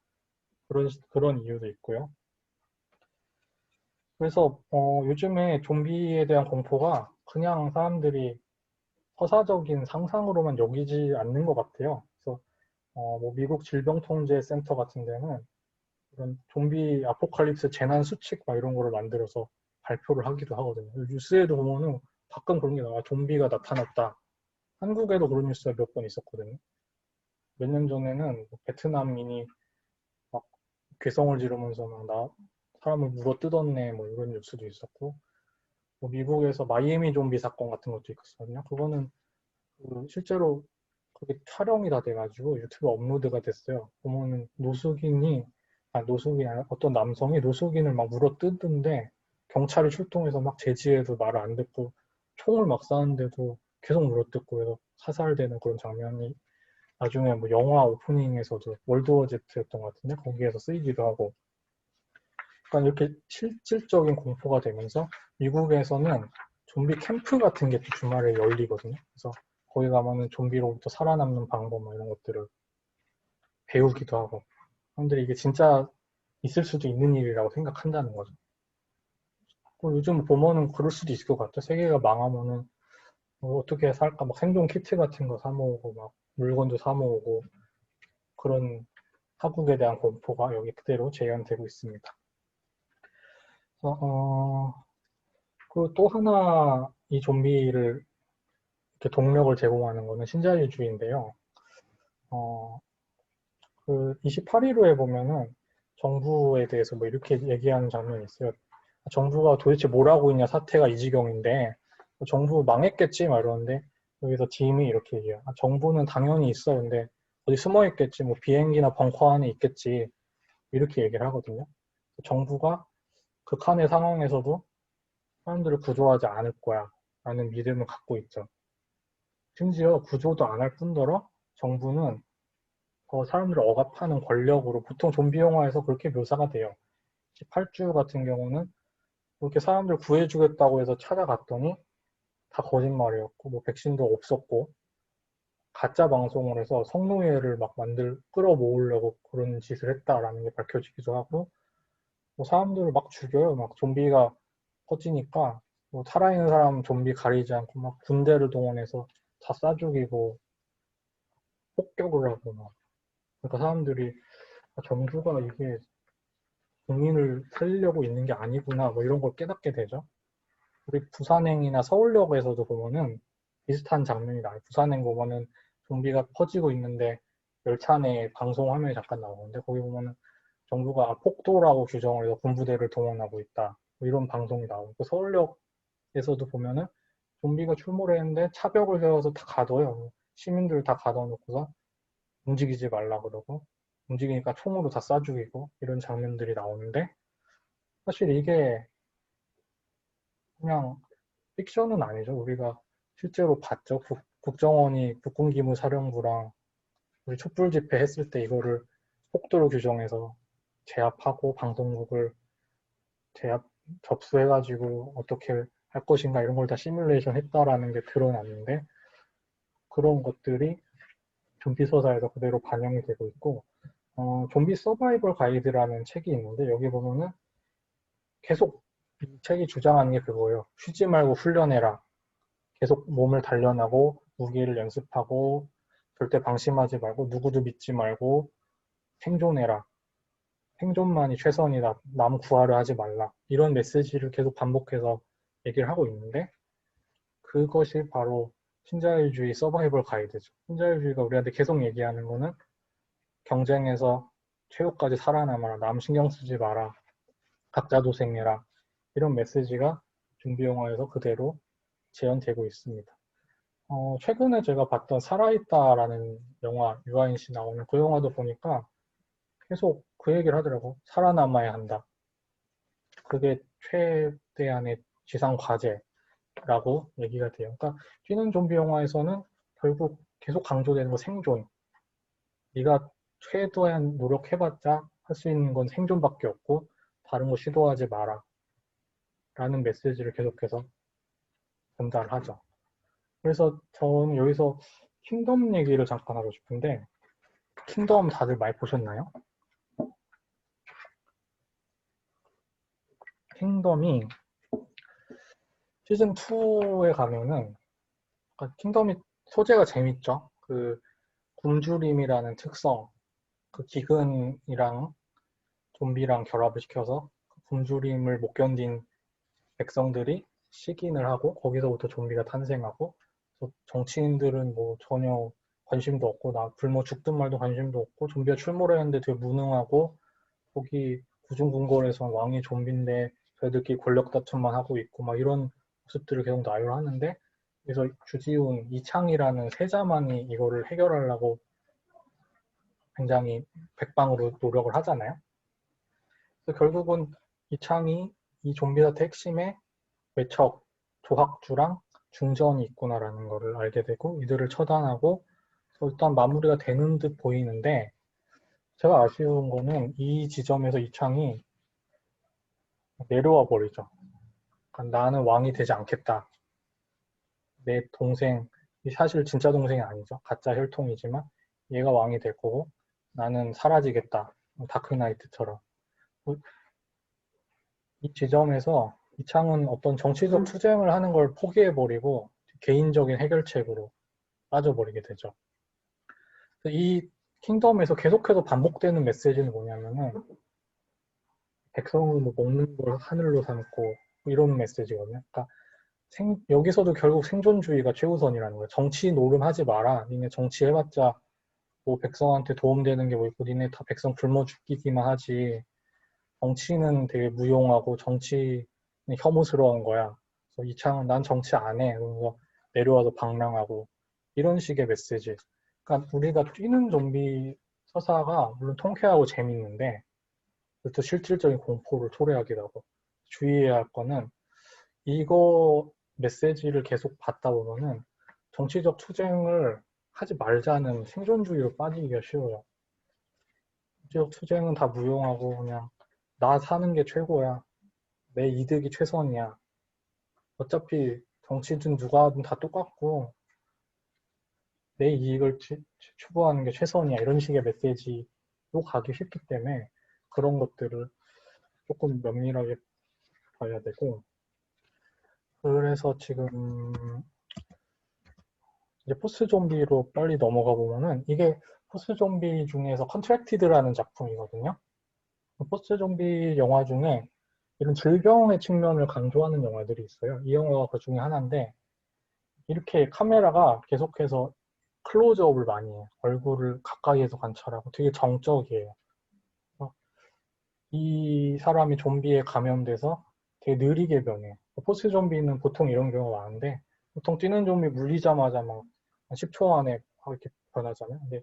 그런 이유도 있고요. 그래서 요즘에 좀비에 대한 공포가 그냥 사람들이 서사적인 상상으로만 여기지 않는 것 같아요. 그래서 뭐 미국 질병통제센터 같은 데는 이런 좀비 아포칼립스 재난 수칙 막 이런 거를 만들어서 발표를 하기도 하거든요. 뉴스에도 보면은 가끔 그런 게 나와. 좀비가 나타났다. 한국에도 그런 뉴스가 몇 번 있었거든요. 몇 년 전에는 베트남인이 막 괴성을 지르면서 사람을 물어 뜯었네 뭐 이런 뉴스도 있었고 뭐 미국에서 마이애미 좀비 사건 같은 것도 있었거든요. 그거는 실제로 그게 촬영이 다 돼가지고 유튜브 업로드가 됐어요. 보면은 노숙인이 아니라 어떤 남성이 노숙인을 막 물어 뜯는데 경찰이 출동해서 막 제지해도 말을 안 듣고 총을 막 쐈는데도 계속 물어 뜯고 해서 사살되는 그런 장면이 나중에 뭐 영화 오프닝에서도 월드워 Z였던 것 같은데 거기에서 쓰이기도 하고 그러니까 이렇게 실질적인 공포가 되면서 미국에서는 좀비 캠프 같은 게 또 주말에 열리거든요. 그래서 거기 가면은 좀비로부터 살아남는 방법 뭐 이런 것들을 배우기도 하고 사람들이 이게 진짜 있을 수도 있는 일이라고 생각한다는 거죠. 요즘 보면은 그럴 수도 있을 것 같아요. 세계가 망하면은 어떻게 살까 막 생존 키트 같은 거 사 모으고 막 물건도 사 모으고 그런 타국에 대한 공포가 여기 그대로 재현되고 있습니다. 그 또 하나 이 좀비를 이렇게 동력을 제공하는 거는 신자유주의인데요. 그 28일호에 보면은 정부에 대해서 뭐 이렇게 얘기하는 장면이 있어요. 정부가 도대체 뭘 하고 있냐, 사태가 이 지경인데 정부 망했겠지 막 이러는데 여기서 팀이 이렇게 얘기해요. 정부는 당연히 있어. 근데 어디 숨어 있겠지. 뭐 비행기나 벙커 안에 있겠지. 이렇게 얘기를 하거든요. 정부가 극한의 상황에서도 사람들을 구조하지 않을 거야 라는 믿음을 갖고 있죠. 심지어 구조도 안 할 뿐더러 정부는 사람들을 억압하는 권력으로 보통 좀비 영화에서 그렇게 묘사가 돼요. 18주 같은 경우는 그렇게 사람들 구해주겠다고 해서 찾아갔더니 다 거짓말이었고 뭐 백신도 없었고 가짜 방송을 해서 성노예를 막 끌어모으려고 그런 짓을 했다라는 게 밝혀지기도 하고 뭐 사람들을 막 죽여요. 막 좀비가 퍼지니까 뭐 살아있는 사람 좀비 가리지 않고 막 군대를 동원해서 다 쏴 죽이고 폭격을 하고 막 그러니까 사람들이 정부가 이게 국민을 살리려고 있는 게 아니구나 뭐 이런 걸 깨닫게 되죠. 우리 부산행이나 서울역에서도 보면은 비슷한 장면이 나와요. 부산행 보면은 좀비가 퍼지고 있는데 열차 내 방송 화면이 잠깐 나오는데 거기 보면은 정부가 폭도라고 규정을 해서 군부대를 동원하고 있다. 뭐 이런 방송이 나오고 그 서울역에서도 보면은 좀비가 출몰했는데 차벽을 세워서 다 가둬요. 시민들 다 가둬놓고서 움직이지 말라 그러고 움직이니까 총으로 다 쏴 죽이고 이런 장면들이 나오는데 사실 이게 그냥 픽션은 아니죠. 우리가 실제로 봤죠. 국정원이 국군기무사령부랑 우리 촛불 집회 했을 때 이거를 폭도로 규정해서 제압하고 방송국을 제압 접수해가지고 어떻게 할 것인가 이런 걸 다 시뮬레이션 했다라는 게 드러났는데 그런 것들이 좀비 서사에서 그대로 반영이 되고 있고 좀비 서바이벌 가이드라는 책이 있는데 여기 보면은 계속 이 책이 주장하는 게 그거예요. 쉬지 말고 훈련해라. 계속 몸을 단련하고 무기를 연습하고 절대 방심하지 말고 누구도 믿지 말고 생존해라. 생존만이 최선이다. 남 구하려 하지 말라. 이런 메시지를 계속 반복해서 얘기를 하고 있는데 그것이 바로 신자유주의 서바이벌 가이드죠. 신자유주의가 우리한테 계속 얘기하는 거는 경쟁에서 최후까지 살아남아라. 남 신경 쓰지 마라. 각자 도생해라. 이런 메시지가 좀비 영화에서 그대로 재현되고 있습니다. 최근에 제가 봤던 살아있다라는 영화, 유아인 씨 나오는 그 영화도 보니까 계속 그 얘기를 하더라고. 살아남아야 한다. 그게 최대한의 지상 과제라고 얘기가 돼요. 그러니까 뛰는 좀비 영화에서는 결국 계속 강조되는 거 생존. 네가 최대한 노력해봤자 할 수 있는 건 생존밖에 없고 다른 거 시도하지 마라. 라는 메시지를 계속해서 전달하죠. 그래서 저는 여기서 킹덤 얘기를 잠깐 하고 싶은데 킹덤 다들 많이 보셨나요? 킹덤이 시즌 2에 가면은 그러니까 킹덤이 소재가 재밌죠. 그 굶주림이라는 특성, 그 기근이랑 좀비랑 결합을 시켜서 그 굶주림을 못 견딘 백성들이 식인을 하고 거기서부터 좀비가 탄생하고 정치인들은 뭐 전혀 관심도 없고 나 굶어 죽든 말도 관심도 없고 좀비가 출몰했는데 되게 무능하고 거기 구중궁궐에서 왕이 좀비인데 저희들끼리 권력 다툼만 하고 있고 막 이런 모습들을 계속 나열하는데 그래서 주지훈, 이창이라는 세자만이 이거를 해결하려고 굉장히 백방으로 노력을 하잖아요. 그래서 결국은 이창이 이 좀비 사태 핵심에 외척, 조학주랑 중전이 있구나라는 것을 알게 되고 이들을 처단하고 일단 마무리가 되는 듯 보이는데 제가 아쉬운 거는 이 지점에서 이창이 내려와 버리죠. 그러니까 나는 왕이 되지 않겠다. 내 동생, 사실 진짜 동생이 아니죠. 가짜 혈통이지만 얘가 왕이 될 거고 나는 사라지겠다. 다크나이트처럼. 이 지점에서 이창은 어떤 정치적 투쟁을 하는 걸 포기해버리고 개인적인 해결책으로 빠져버리게 되죠. 이 킹덤에서 계속해서 반복되는 메시지는 뭐냐면은 백성은 뭐 먹는 걸 하늘로 삼고 뭐 이런 메시지거든요. 그러니까 여기서도 결국 생존주의가 최우선이라는 거예요. 정치 노름하지 마라. 니네 정치 해봤자 뭐 백성한테 도움되는 게 뭐 있고 니네 다 백성 굶어 죽이기만 하지. 정치는 되게 무용하고 정치는 혐오스러운 거야. 그래서 이창은 난 정치 안 해. 그러면서 내려와서 방랑하고 이런 식의 메시지. 그러니까 우리가 뛰는 좀비 서사가 물론 통쾌하고 재밌는데 또 실질적인 공포를 초래하기도 하고 주의해야 할 거는 이거 메시지를 계속 받다 보면은 정치적 투쟁을 하지 말자는 생존주의로 빠지기가 쉬워요. 정치적 투쟁은 다 무용하고 그냥 나 사는 게 최고야. 내 이득이 최선이야. 어차피 정치든 누가 하든 다 똑같고 내 이익을 추구하는 게 최선이야. 이런 식의 메시지로 가기 쉽기 때문에 그런 것들을 조금 면밀하게 봐야 되고 그래서 지금 이제 포스 좀비로 빨리 넘어가 보면은 이게 포스 좀비 중에서 컨트랙티드라는 작품이거든요. 포스 좀비 영화 중에 이런 질병의 측면을 강조하는 영화들이 있어요. 이 영화가 그 중에 하나인데 이렇게 카메라가 계속해서 클로즈업을 많이 해요. 얼굴을 가까이에서 관찰하고 되게 정적이에요. 이 사람이 좀비에 감염돼서 되게 느리게 변해요. 포스 좀비는 보통 이런 경우가 많은데 보통 뛰는 좀비 물리자마자 막 10초 안에 막 이렇게 변하잖아요. 근데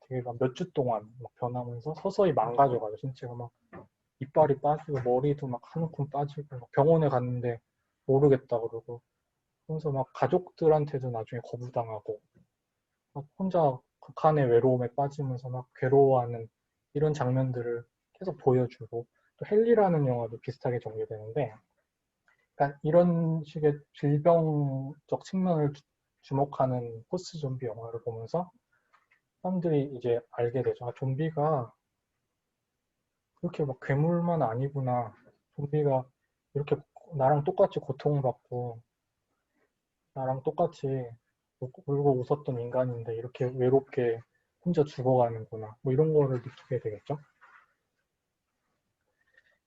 되게 막 몇 주 동안 막 변하면서 서서히 망가져가요. 신체가 막 이빨이 빠지고 머리도 막 한 움큼 빠지고 막 병원에 갔는데 모르겠다 그러고 그래서 막 가족들한테도 나중에 거부당하고 막 혼자 극한의 외로움에 빠지면서 막 괴로워하는 이런 장면들을 계속 보여주고 또 헬리라는 영화도 비슷하게 전개되는데 그러니까 이런 식의 질병적 측면을 주목하는 포스 좀비 영화를 보면서 사람들이 이제 알게 되죠. 아, 좀비가 그렇게 막 괴물만 아니구나. 좀비가 이렇게 나랑 똑같이 고통받고 나랑 똑같이 울고 웃었던 인간인데 이렇게 외롭게 혼자 죽어가는구나. 뭐 이런 거를 느끼게 되겠죠.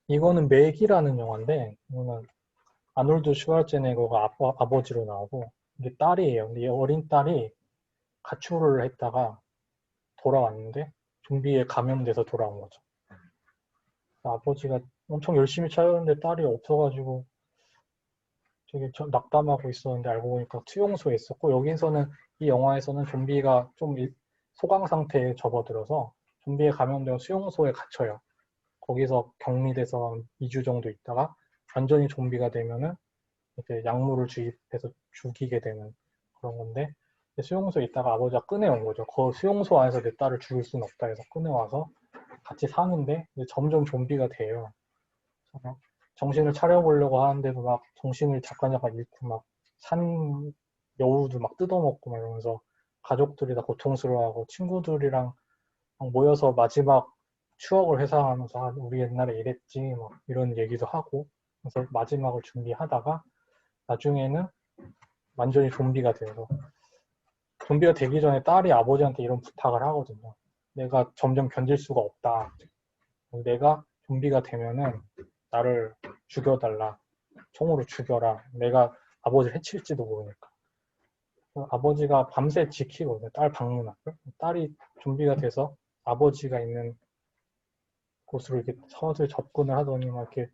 이거는 맥이라는 영화인데 이거는 아놀드 슈왈제네거가 아버지로 나오고 이게 딸이에요. 근데 이 어린 딸이 가출을 했다가 돌아왔는데 좀비에 감염돼서 돌아온 거죠. 아버지가 엄청 열심히 찾았는데 딸이 없어가지고 되게 낙담하고 있었는데 알고 보니까 수용소에 있었고 여기서는 이 영화에서는 좀비가 좀 소강 상태에 접어들어서 좀비에 감염되어 수용소에 갇혀요. 거기서 격리돼서 2주 정도 있다가 완전히 좀비가 되면은 이제 약물을 주입해서 죽이게 되는 그런 건데 수용소에 있다가 아버지가 꺼내온 거죠. 그 수용소 안에서 내 딸을 죽일 수는 없다 해서 꺼내와서 같이 사는데 점점 좀비가 돼요. 정신을 차려보려고 하는데도 막 정신을 잠깐 잃고 막 산 여우도 막 뜯어먹고 막 이러면서 가족들이 다 고통스러워하고 친구들이랑 막 모여서 마지막 추억을 회상하면서 아, 우리 옛날에 이랬지 막 이런 얘기도 하고 그래서 마지막을 준비하다가 나중에는 완전히 좀비가 돼서 좀비가 되기 전에 딸이 아버지한테 이런 부탁을 하거든요. 내가 점점 견딜 수가 없다. 내가 좀비가 되면은 나를 죽여달라. 총으로 죽여라. 내가 아버지를 해칠지도 모르니까. 아버지가 밤새 지키거든요. 딸 방문 앞을. 딸이 좀비가 돼서 아버지가 있는 곳으로 이렇게 서서히 접근을 하더니 막 이렇게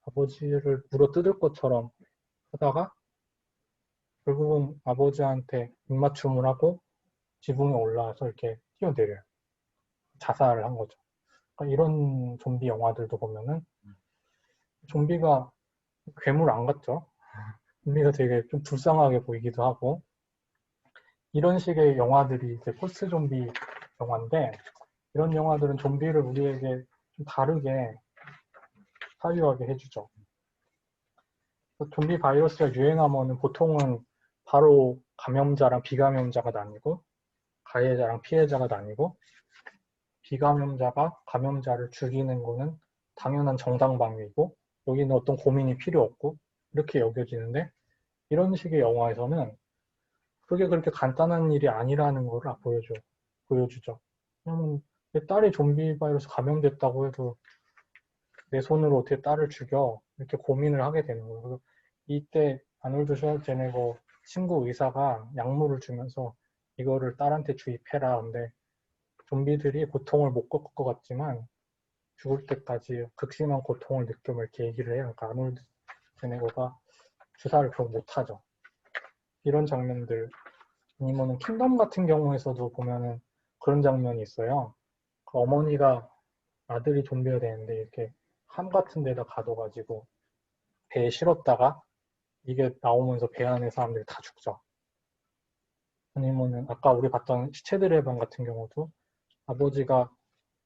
아버지를 물어뜯을 것처럼 하다가 결국은 아버지한테 입맞춤을 하고 지붕에 올라와서 이렇게 뛰어내려요. 자살을 한 거죠. 그러니까 이런 좀비 영화들도 보면은 좀비가 괴물 안 같죠? 좀비가 되게 좀 불쌍하게 보이기도 하고 이런 식의 영화들이 이제 포스트 좀비 영화인데 이런 영화들은 좀비를 우리에게 좀 다르게 사유하게 해주죠. 좀비 바이러스가 유행하면 보통은 바로 감염자랑 비감염자가 나뉘고 가해자랑 피해자가 나뉘고 비감염자가 감염자를 죽이는 거는 당연한 정당방위고 여기는 어떤 고민이 필요 없고 이렇게 여겨지는데 이런 식의 영화에서는 그게 그렇게 간단한 일이 아니라는 걸 보여주죠. 왜냐면 내 딸이 좀비 바이러스 감염됐다고 해도 내 손으로 어떻게 딸을 죽여? 이렇게 고민을 하게 되는 거예요. 그래서 이때 아놀드 슈왈제네거 친구 의사가 약물을 주면서 이거를 딸한테 주입해라. 근데 좀비들이 고통을 못 겪을 것 같지만 죽을 때까지 극심한 고통을 느껴 이렇게 얘기를 해요. 그러니까 아놀드 슈왈제네거가 주사를 결국 못하죠. 이런 장면들. 아니면은 킹덤 같은 경우에서도 보면은 그런 장면이 있어요. 그 어머니가 아들이 좀비가 되는데 이렇게 함 같은 데다 가둬가지고 배에 실었다가 이게 나오면서 배 안에 사람들이 다 죽죠. 아니면은 아까 우리 봤던 시체들의 방 같은 경우도 아버지가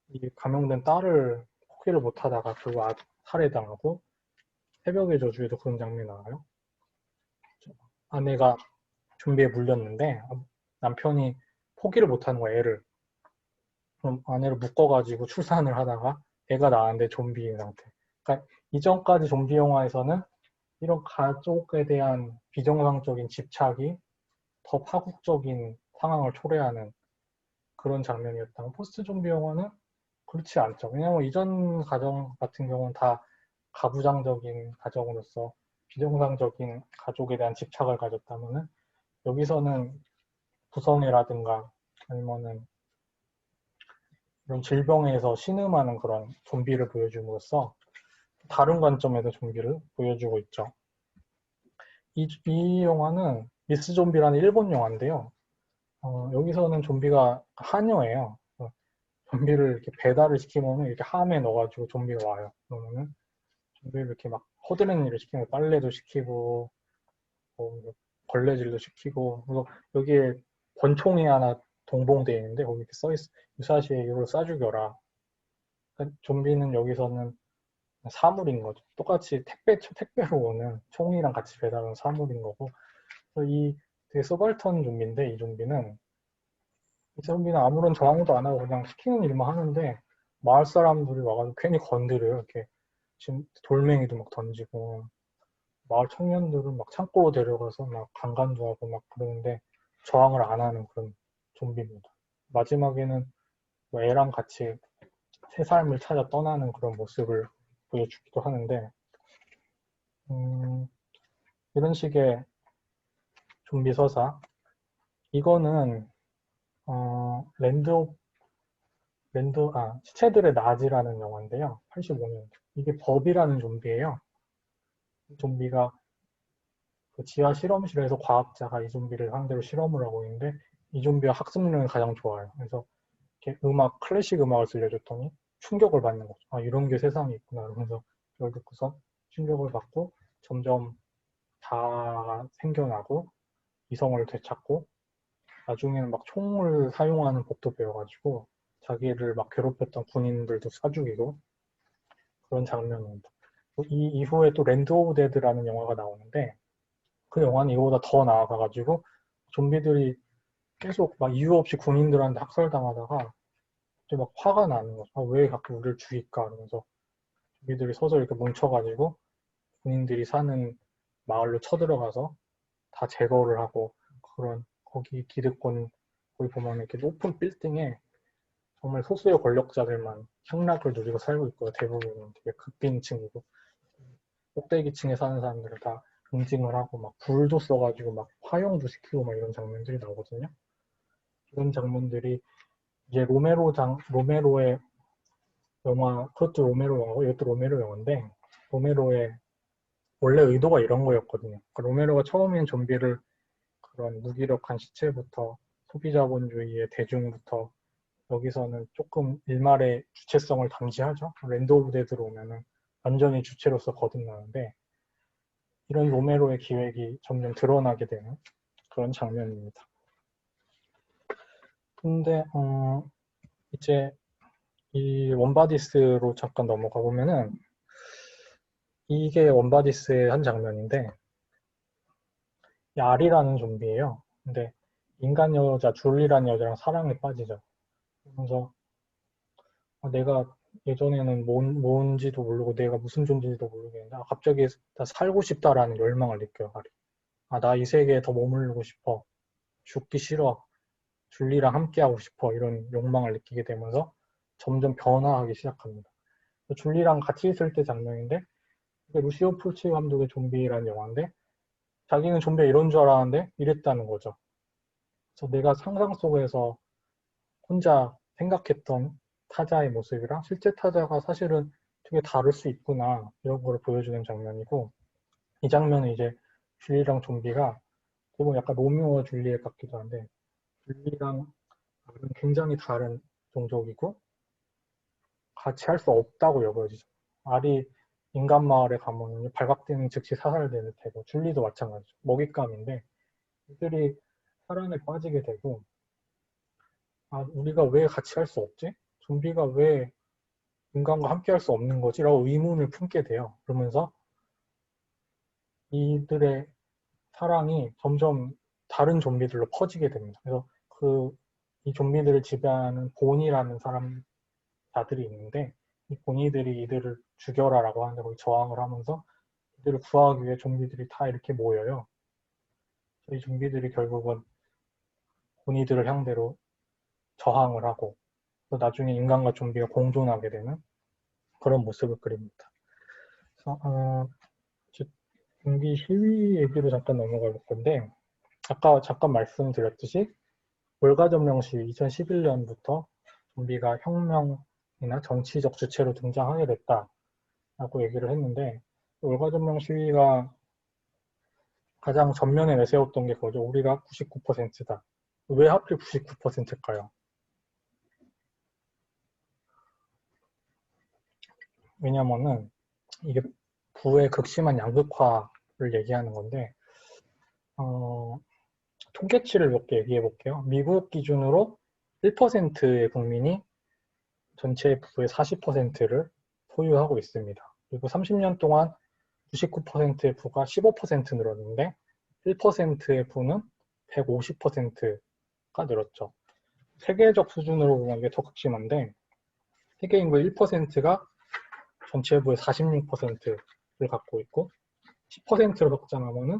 이 감염된 딸을 포기를 못하다가 결국 살해당하고 새벽의 저주에도 그런 장면이 나와요. 아내가 좀비에 물렸는데 남편이 포기를 못하는 거야, 애를. 그럼 아내를 묶어가지고 출산을 하다가 애가 나왔는데 좀비인 상태. 그러니까 이전까지 좀비 영화에서는 이런 가족에 대한 비정상적인 집착이 더 파국적인 상황을 초래하는 그런 장면이었다면 포스트 좀비 영화는 그렇지 않죠. 왜냐하면 이전 가정 같은 경우는 다 가부장적인 가정으로서 비정상적인 가족에 대한 집착을 가졌다면은 여기서는 부성애라든가 아니면은 이런 질병에서 신음하는 그런 좀비를 보여줌으로써 다른 관점에서 좀비를 보여주고 있죠. 이 영화는 미스 좀비라는 일본 영화인데요. 여기서는 좀비가 한여예요. 좀비를 이렇게 배달을 시키면 이렇게 함에 넣어가지고 좀비가 와요. 그러면은 좀비를 이렇게 막 허드렛 일을 시키고 빨래도 시키고 걸레질도 시키고 그래서 여기에 권총이 하나 동봉되어 있는데 거기 이렇게 써있어. 유사시에 이걸 쏴죽여라. 그러니까 좀비는 여기서는 사물인 거죠. 똑같이 택배로 오는 총이랑 같이 배달하는 사물인 거고. 그래서 이 되게 서발턴 좀비인데 이 좀비는 아무런 저항도 안 하고 그냥 시키는 일만 하는데 마을 사람들이 와가지고 괜히 건드려요. 이렇게 지금 돌멩이도 막 던지고 마을 청년들은 막 창고로 데려가서 막 강간도 하고 막 그러는데 저항을 안 하는 그런 좀비입니다. 마지막에는 뭐 애랑 같이 새 삶을 찾아 떠나는 그런 모습을 보여주기도 하는데 이런 식의 좀비 서사 이거는 시체들의 낮이라는 영화인데요. 85년 이게 법이라는 좀비예요. 좀비가 그 지하 실험실에서 과학자가 이 좀비를 상대로 실험을 하고 있는데 이 좀비가 학습력이 가장 좋아요. 그래서 이렇게 클래식 음악을 들려줬더니 충격을 받는 거죠. 아, 이런 게 세상에 있구나. 그러면서 그걸 듣고서 충격을 받고 점점 다 생겨나고 이성을 되찾고 나중에는 막 총을 사용하는 법도 배워가지고 자기를 막 괴롭혔던 군인들도 쏴 죽이고 그런 장면입니다. 이 이후에 또 랜드 오브 데드라는 영화가 나오는데 그 영화는 이거보다 더 나아가가지고 좀비들이 계속 막 이유 없이 군인들한테 학살당하다가 이제 막 화가 나는 거죠. 아, 왜 자꾸 우리를 죽일까? 그러면서 좀비들이 서서 이렇게 뭉쳐가지고 군인들이 사는 마을로 쳐들어가서 다 제거를 하고 그런 거기 기득권 거기 보면 이렇게 높은 빌딩에 정말 소수의 권력자들만 향락을 누리고 살고 있고요. 대부분은 되게 극빈층이고 꼭대기층에 사는 사람들을 다 응징을 하고 막 불도 써가지고 막 화형도 시키고 막 이런 장면들이 나오거든요. 이런 장면들이 이제 로메로의 영화, 그것도 로메로 영화고 이것도 로메로 영화인데 로메로의 원래 의도가 이런 거였거든요. 그러니까 로메로가 처음엔 좀비를 그런 무기력한 시체부터 소비자본주의의 대중부터 여기서는 조금 일말의 주체성을 담지하죠. 랜드 오브 데드로 오면은 완전히 주체로서 거듭나는데 이런 로메로의 기획이 점점 드러나게 되는 그런 장면입니다. 근데 이제 이 원바디스로 잠깐 넘어가 보면은 이게 원바디스의 한 장면인데 알이라는 좀비예요. 근데 인간 여자 줄리라는 여자랑 사랑에 빠지죠. 그래서 내가 예전에는 뭔지도 모르고 내가 무슨 존재인지도 모르겠는데 갑자기 나 살고 싶다라는 열망을 느껴요. 알이. 나 이 세계에 더 머무르고 싶어. 죽기 싫어, 줄리랑 함께하고 싶어 이런 욕망을 느끼게 되면서 점점 변화하기 시작합니다. 줄리랑 같이 있을 때 장면인데 이게 루시오 풀치 감독의 좀비라는 영화인데 자기는 좀비가 이런 줄 알았는데 이랬다는 거죠. 그래서 내가 상상 속에서 혼자 생각했던 타자의 모습이랑 실제 타자가 사실은 되게 다를 수 있구나 이런 거를 보여주는 장면이고 이 장면은 이제 줄리랑 좀비가 보면 약간 로미오와 줄리엣 같기도 한데 줄리랑 굉장히 다른 종족이고 같이 할 수 없다고 여겨지죠. 알이 인간 마을에 가면 발각되는 즉시 사살되는 테고 줄리도 마찬가지죠. 먹잇감인데 이들이 사랑에 빠지게 되고 아 우리가 왜 같이 할 수 없지? 좀비가 왜 인간과 함께 할 수 없는 거지라고 의문을 품게 돼요. 그러면서 이들의 사랑이 점점 다른 좀비들로 퍼지게 됩니다. 그래서 이 좀비들을 지배하는 본이라는 사람자들이 있는데 이 본이들이 이들을 죽여라라고 하는데 거기 저항을 하면서 이들을 구하기 위해 좀비들이 다 이렇게 모여요. 이 좀비들이 결국은 본이들을 상대로 저항을 하고 또 나중에 인간과 좀비가 공존하게 되는 그런 모습을 그립니다. 그래서 좀비 시위 얘기로 잠깐 넘어가 볼 건데 아까 잠깐 말씀드렸듯이 월가점령 시위 2011년부터 좀비가 혁명이나 정치적 주체로 등장하게 됐다라고 얘기를 했는데 월가점령 시위가 가장 전면에 내세웠던 게 그거죠. 우리가 99%다. 왜 하필 99%일까요? 왜냐면은 이게 부의 극심한 양극화를 얘기하는 건데 통계치를 몇 개 얘기해 볼게요. 미국 기준으로 1%의 국민이 전체 부의 40%를 소유하고 있습니다. 그리고 30년 동안 99%의 부가 15% 늘었는데 1%의 부는 150%가 늘었죠. 세계적 수준으로 보면 이게 더 극심한데 세계 인구의 1%가 전체 부의 46%를 갖고 있고 10%를 확장하면은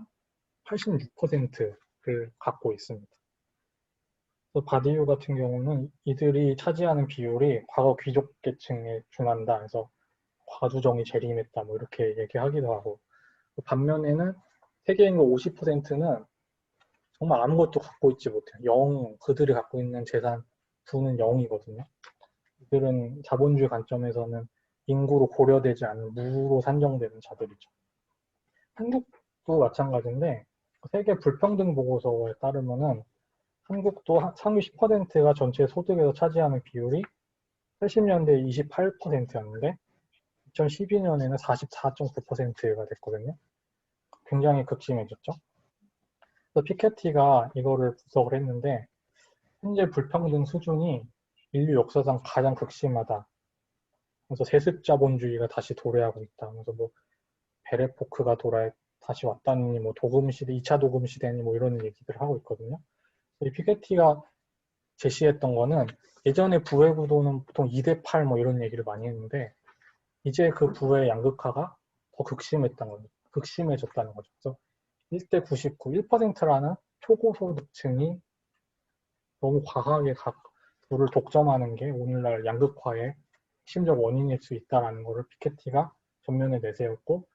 86%를 갖고 있습니다. 바디유 같은 경우는 이들이 차지하는 비율이 과거 귀족 계층에 준한다. 그래서 과두정이 재림했다. 뭐 이렇게 얘기하기도 하고 반면에는 세계 인구 50%는 정말 아무것도 갖고 있지 못해요. 그들이 갖고 있는 재산 부는 0이거든요. 이들은 자본주의 관점에서는 인구로 고려되지 않는 무로 산정되는 자들이죠. 한국도 마찬가지인데 세계 불평등 보고서에 따르면은 한국도 상위 10%가 전체 소득에서 차지하는 비율이 80년대 28%였는데 2012년에는 44.9%가 됐거든요. 굉장히 극심해졌죠. 그래서 피케티가 이거를 분석을 했는데 현재 불평등 수준이 인류 역사상 가장 극심하다. 그래서 세습자본주의가 다시 도래하고 있다. 그래서 뭐 베레포크가 다시 왔다니 뭐 도금 시대, 2차 도금 시대니 뭐 이런 얘기들을 하고 있거든요. 이 피케티가 제시했던 거는 예전에 부의 구도는 보통 2대8 뭐 이런 얘기를 많이 했는데 이제 그 부의 양극화가 더 극심해졌다는 거죠. 그래서 1대 99, 1%라는 초고소득층이 너무 과하게 각 부를 독점하는 게 오늘날 양극화의 핵심적 원인일 수 있다는 것을 피케티가 전면에 내세웠고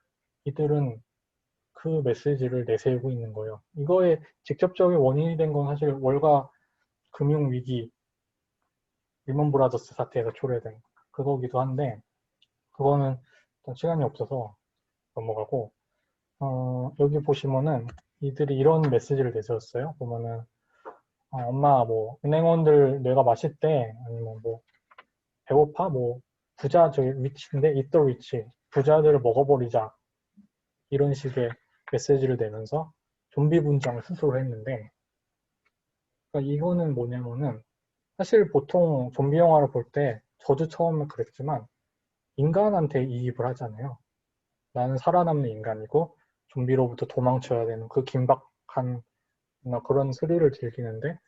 이들은 그 메시지를 내세우고 있는 거예요. 이거의 직접적인 원인이 된 건 사실 월가 금융위기 리먼 브라더스 사태에서 초래된 그거기도 한데 그거는 시간이 없어서 넘어가고 여기 보시면은 이들이 이런 메시지를 내세웠어요. 보면은 엄마 뭐 은행원들 뇌가 맛있대 아니면 뭐 배고파 뭐 부자 저기 위치인데 eat the rich 부자들을 먹어버리자 이런 식의 메시지를 내면서 좀비 분장을 스스로 했는데 그러니까 이거는 뭐냐면은 사실 보통 좀비 영화를 볼 때 저도 처음에 그랬지만 인간한테 이입을 하잖아요. 나는 살아남는 인간이고 좀비로부터 도망쳐야 되는 그 긴박한 그런 스릴을 즐기는데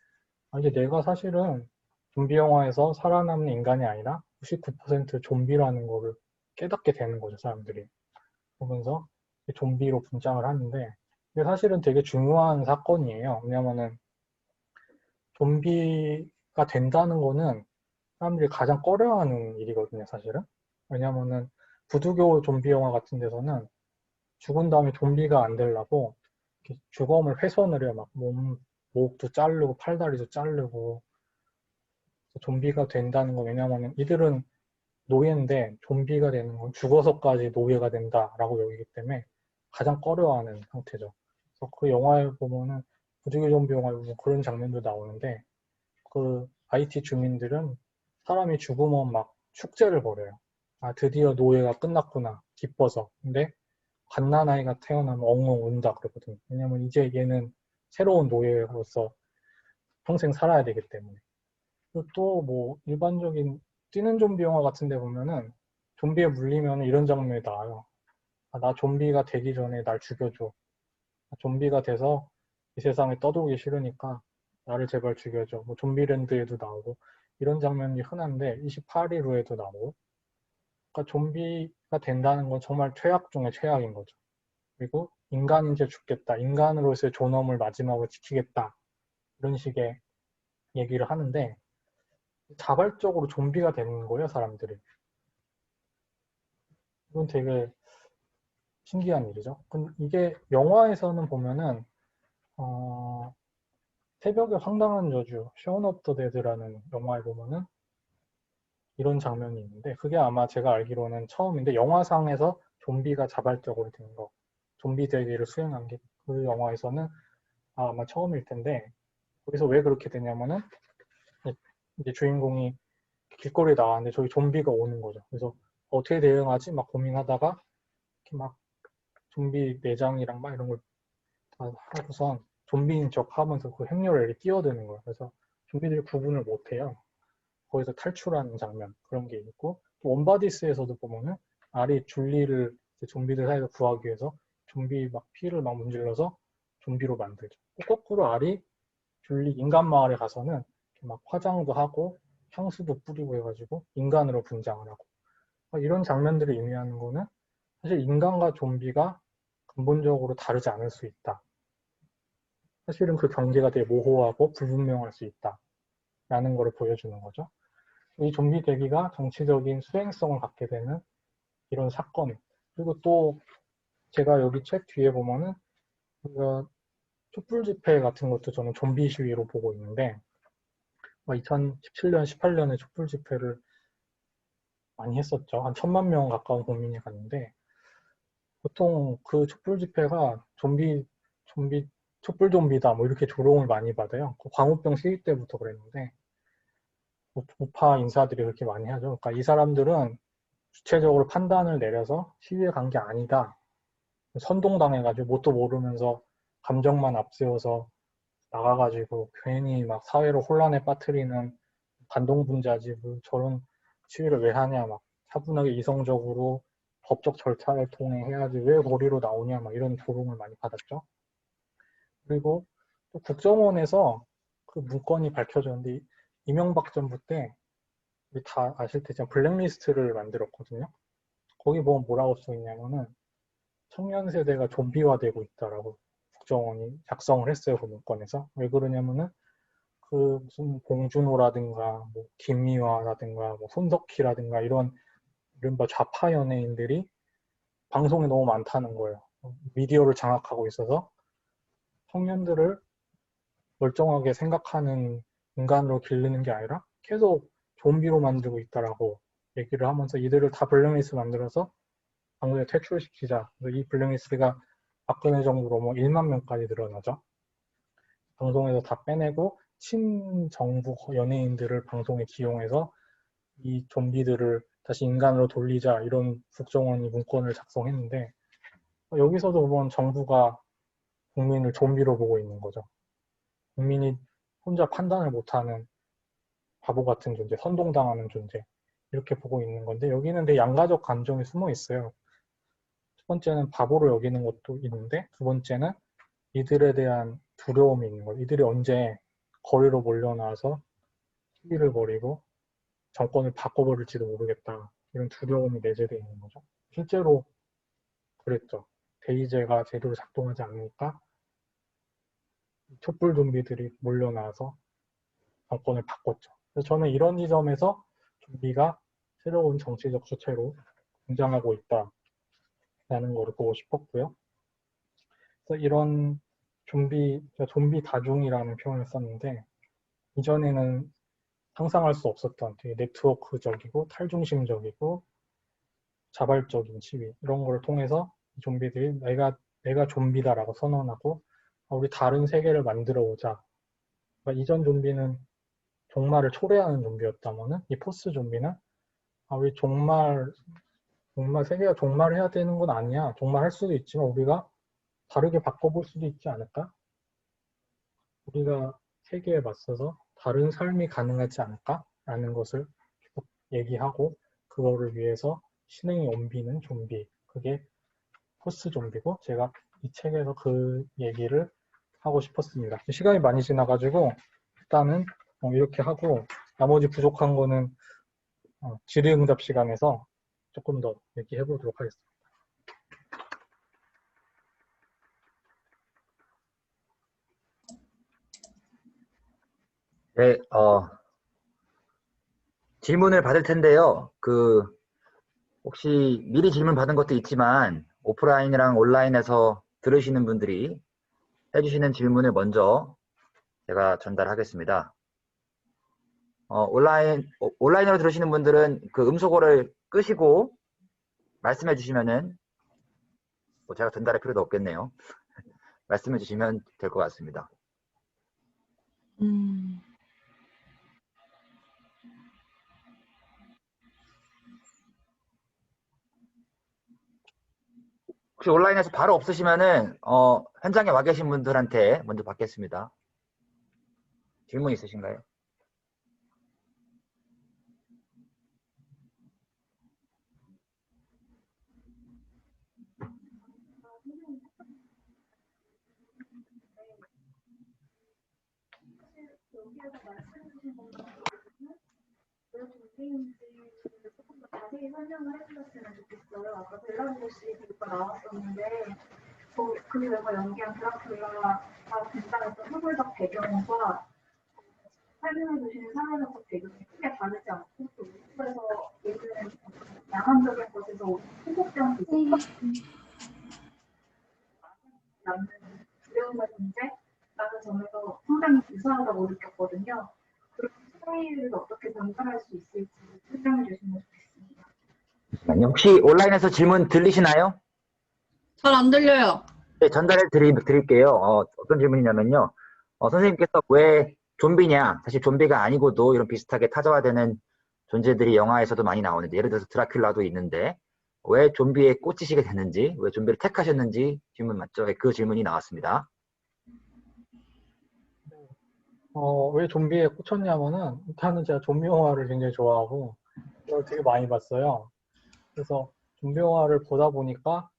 이제 내가 사실은 좀비 영화에서 살아남는 인간이 아니라 99% 좀비라는 거를 깨닫게 되는 거죠, 사람들이. 보면서 좀비로 분장을 하는데 이게 사실은 되게 중요한 사건이에요. 왜냐면은 좀비가 된다는 거는 사람들이 가장 꺼려하는 일이거든요, 사실은. 왜냐면은 부두교 좀비 영화 같은 데서는 죽은 다음에 좀비가 안 되려고 이렇게 주검을 훼손을 해요. 막 목도 자르고 팔다리도 자르고. 좀비가 된다는 건 왜냐면은 이들은 노예인데 좀비가 되는 건 죽어서까지 노예가 된다라고 여기기 때문에 가장 꺼려하는 상태죠. 그래서 그 영화에 보면은 부두교 좀비 영화에 보면 그런 장면도 나오는데 그 IT 주민들은 사람이 죽으면 막 축제를 벌여요. 아, 드디어 노예가 끝났구나. 기뻐서. 근데 갓난아이가 태어나면 엉엉 운다 그러거든요. 왜냐면 이제 얘는 새로운 노예로서 평생 살아야 되기 때문에. 또 뭐 일반적인 뛰는 좀비 영화 같은 데 보면은 좀비에 물리면 이런 장면이 나와요. 아, 나 좀비가 되기 전에 날 죽여줘. 좀비가 돼서 이 세상에 떠돌기 싫으니까 나를 제발 죽여줘. 뭐 좀비랜드에도 나오고 이런 장면이 흔한데 28일 후에도 나오고 그러니까 좀비가 된다는 건 정말 최악 중에 최악인 거죠. 그리고 인간은 이제 죽겠다. 인간으로서의 존엄을 마지막으로 지키겠다. 이런 식의 얘기를 하는데 자발적으로 좀비가 되는 거예요, 사람들이. 이건 되게 신기한 일이죠. 근데 이게 영화에서는 보면은 어, 새벽의 황당한 저주, 셔운 오브 더 데드라는 영화에 보면은 이런 장면이 있는데 그게 아마 제가 알기로는 처음인데 영화상에서 좀비가 자발적으로 된 거, 좀비 되기를 수행한 게 그 영화에서는 아마 처음일 텐데 거기서 왜 그렇게 되냐면은 이제 주인공이 길거리에 나왔는데 저기 좀비가 오는 거죠. 그래서 어떻게 대응하지? 막 고민하다가 이렇게 막 좀비 내장이랑 막 이런 걸 다 하고선 좀비인 척 하면서 그 행렬에 이렇게 뛰어드는 거예요. 그래서 좀비들이 구분을 못 해요. 거기서 탈출하는 장면 그런 게 있고 또 원바디스에서도 보면은 알이 줄리를 좀비들 사이에서 구하기 위해서 좀비 막 피를 막 문질러서 좀비로 만들죠. 거꾸로 알이 줄리 인간 마을에 가서는 막 화장도 하고 향수도 뿌리고 해가지고 인간으로 분장을 하고 이런 장면들을 의미하는 거는 사실 인간과 좀비가 근본적으로 다르지 않을 수 있다. 사실은 그 경계가 되게 모호하고 불분명할 수 있다라는 것을 보여주는 거죠. 이 좀비 대기가 정치적인 수행성을 갖게 되는 이런 사건. 그리고 또 제가 여기 책 뒤에 보면은 그 촛불 집회 같은 것도 저는 좀비 시위로 보고 있는데 2017년, 18년에 촛불 집회를 많이 했었죠. 한 1,000만 명 가까운 국민이 갔는데 보통 그 촛불 집회가 촛불 좀비다 뭐 이렇게 조롱을 많이 받아요. 그 광우병 시위 때부터 그랬는데 우파 인사들이 그렇게 많이 하죠. 그러니까 이 사람들은 주체적으로 판단을 내려서 시위에 간 게 아니다. 선동당해가지고 뭣도 모르면서 감정만 앞세워서 나가가지고 괜히 막 사회를 혼란에 빠뜨리는 반동분자지 뭐 저런 시위를 왜 하냐 막 차분하게 이성적으로 법적 절차를 통해 해야지 왜 거리로 나오냐 막 이런 조롱을 많이 받았죠. 그리고 또 국정원에서 그 문건이 밝혀졌는데 이명박 정부 때 우리 다 아실 테지만 블랙리스트를 만들었거든요. 거기 보면 뭐라고 써 있냐면은 청년 세대가 좀비화되고 있다라고 국정원이 작성을 했어요. 그 문건에서. 왜 그러냐면은 그 무슨 봉준호라든가 뭐 김미화라든가 뭐 손석희라든가 이런 이른바 좌파 연예인들이 방송에 너무 많다는 거예요. 미디어를 장악하고 있어서 청년들을 멀쩡하게 생각하는 인간으로 기르는 게 아니라 계속 좀비로 만들고 있다라고 얘기를 하면서 이들을 다 블랙리스트 만들어서 방송에 퇴출시키자. 이 블랙리스트가 박근혜 정부로 뭐 1만 명까지 늘어나죠. 방송에서 다 빼내고 친정부 연예인들을 방송에 기용해서 이 좀비들을 다시 인간으로 돌리자 이런 국정원이 문건을 작성했는데 여기서도 보면 정부가 국민을 좀비로 보고 있는 거죠. 국민이 혼자 판단을 못하는 바보 같은 존재, 선동당하는 존재 이렇게 보고 있는 건데 여기는 되게 양가적 감정이 숨어 있어요. 첫 번째는 바보로 여기는 것도 있는데 두 번째는 이들에 대한 두려움이 있는 거예요. 이들이 언제 거리로 몰려나와서 시위를 벌이고 정권을 바꿔버릴지도 모르겠다. 이런 두려움이 내재되어 있는 거죠. 실제로 그랬죠. 대의제가 제대로 작동하지 않으니까 촛불 좀비들이 몰려나와서 정권을 바꿨죠. 그래서 저는 이런 지점에서 좀비가 새로운 정치적 주체로 등장하고 있다라는 걸 보고 싶었고요. 그래서 이런 좀비 다중이라는 표현을 썼는데 이전에는 상상할 수 없었던 되게 네트워크적이고 탈중심적이고 자발적인 시위 이런 걸 통해서 좀비들이 내가 좀비다라고 선언하고 우리 다른 세계를 만들어 오자. 그러니까 이전 좀비는 종말을 초래하는 좀비였다면은 이 포스 좀비는 우리 정말 세계가 종말해야 되는 건 아니야. 종말할 수도 있지만 우리가 다르게 바꿔볼 수도 있지 않을까? 우리가 세계에 맞서서 다른 삶이 가능하지 않을까? 라는 것을 계속 얘기하고 그거를 위해서 신흥이 옮기는 좀비. 그게 포스 좀비고 제가 이 책에서 그 얘기를 하고 싶었습니다. 시간이 많이 지나가지고 일단은 이렇게 하고 나머지 부족한 거는 질의응답 시간에서 조금 더 얘기해 보도록 하겠습니다. 네, 질문을 받을 텐데요. 혹시 미리 질문 받은 것도 있지만, 오프라인이랑 온라인에서 들으시는 분들이 해주시는 질문을 먼저 제가 전달하겠습니다. 온라인으로 들으시는 분들은 그 음소거를 끄시고 말씀해 주시면은, 제가 전달할 필요도 없겠네요. 말씀해 주시면 될 것 같습니다. 혹시 온라인에서 바로 없으시면은 현장에 와 계신 분들한테 먼저 받겠습니다. 질문 있으신가요? 여기에서 말씀해주신 것처럼 왜 좀비인지 조금 더 자세히 설명을 해주셨으면 좋겠어요. 아까 벨라루시 교과 나왔었는데 그 외과 연기한 드라큘라가 등장했던 소설적 배경과 설명해 주시는 사회적 배경이 크게 다르지 않고 또 미국에서 얘기는 양한적인 것에서 홍국병 낳는 두려움의 문제라는 점에서 상당히 유사하다고 느꼈거든요. 그런 차이를 어떻게 전달할 수 있을지 설명해 주시면 좋겠습니다. 혹시 온라인에서 질문 들리시나요? 잘 안 들려요. 네, 전달해 드릴게요. 어떤 질문이냐면요. 선생님께서 왜 좀비냐? 사실 좀비가 아니고도 이런 비슷하게 타자화되는 존재들이 영화에서도 많이 나오는데, 예를 들어서 드라큘라도 있는데, 왜 좀비에 꽂히시게 됐는지, 왜 좀비를 택하셨는지 질문 맞죠? 그 질문이 나왔습니다. 왜 좀비에 꽂혔냐면은 일단은 제가 좀비 영화를 굉장히 좋아하고 이걸 되게 많이 봤어요. 그래서 좀비 영화를 보다 보니까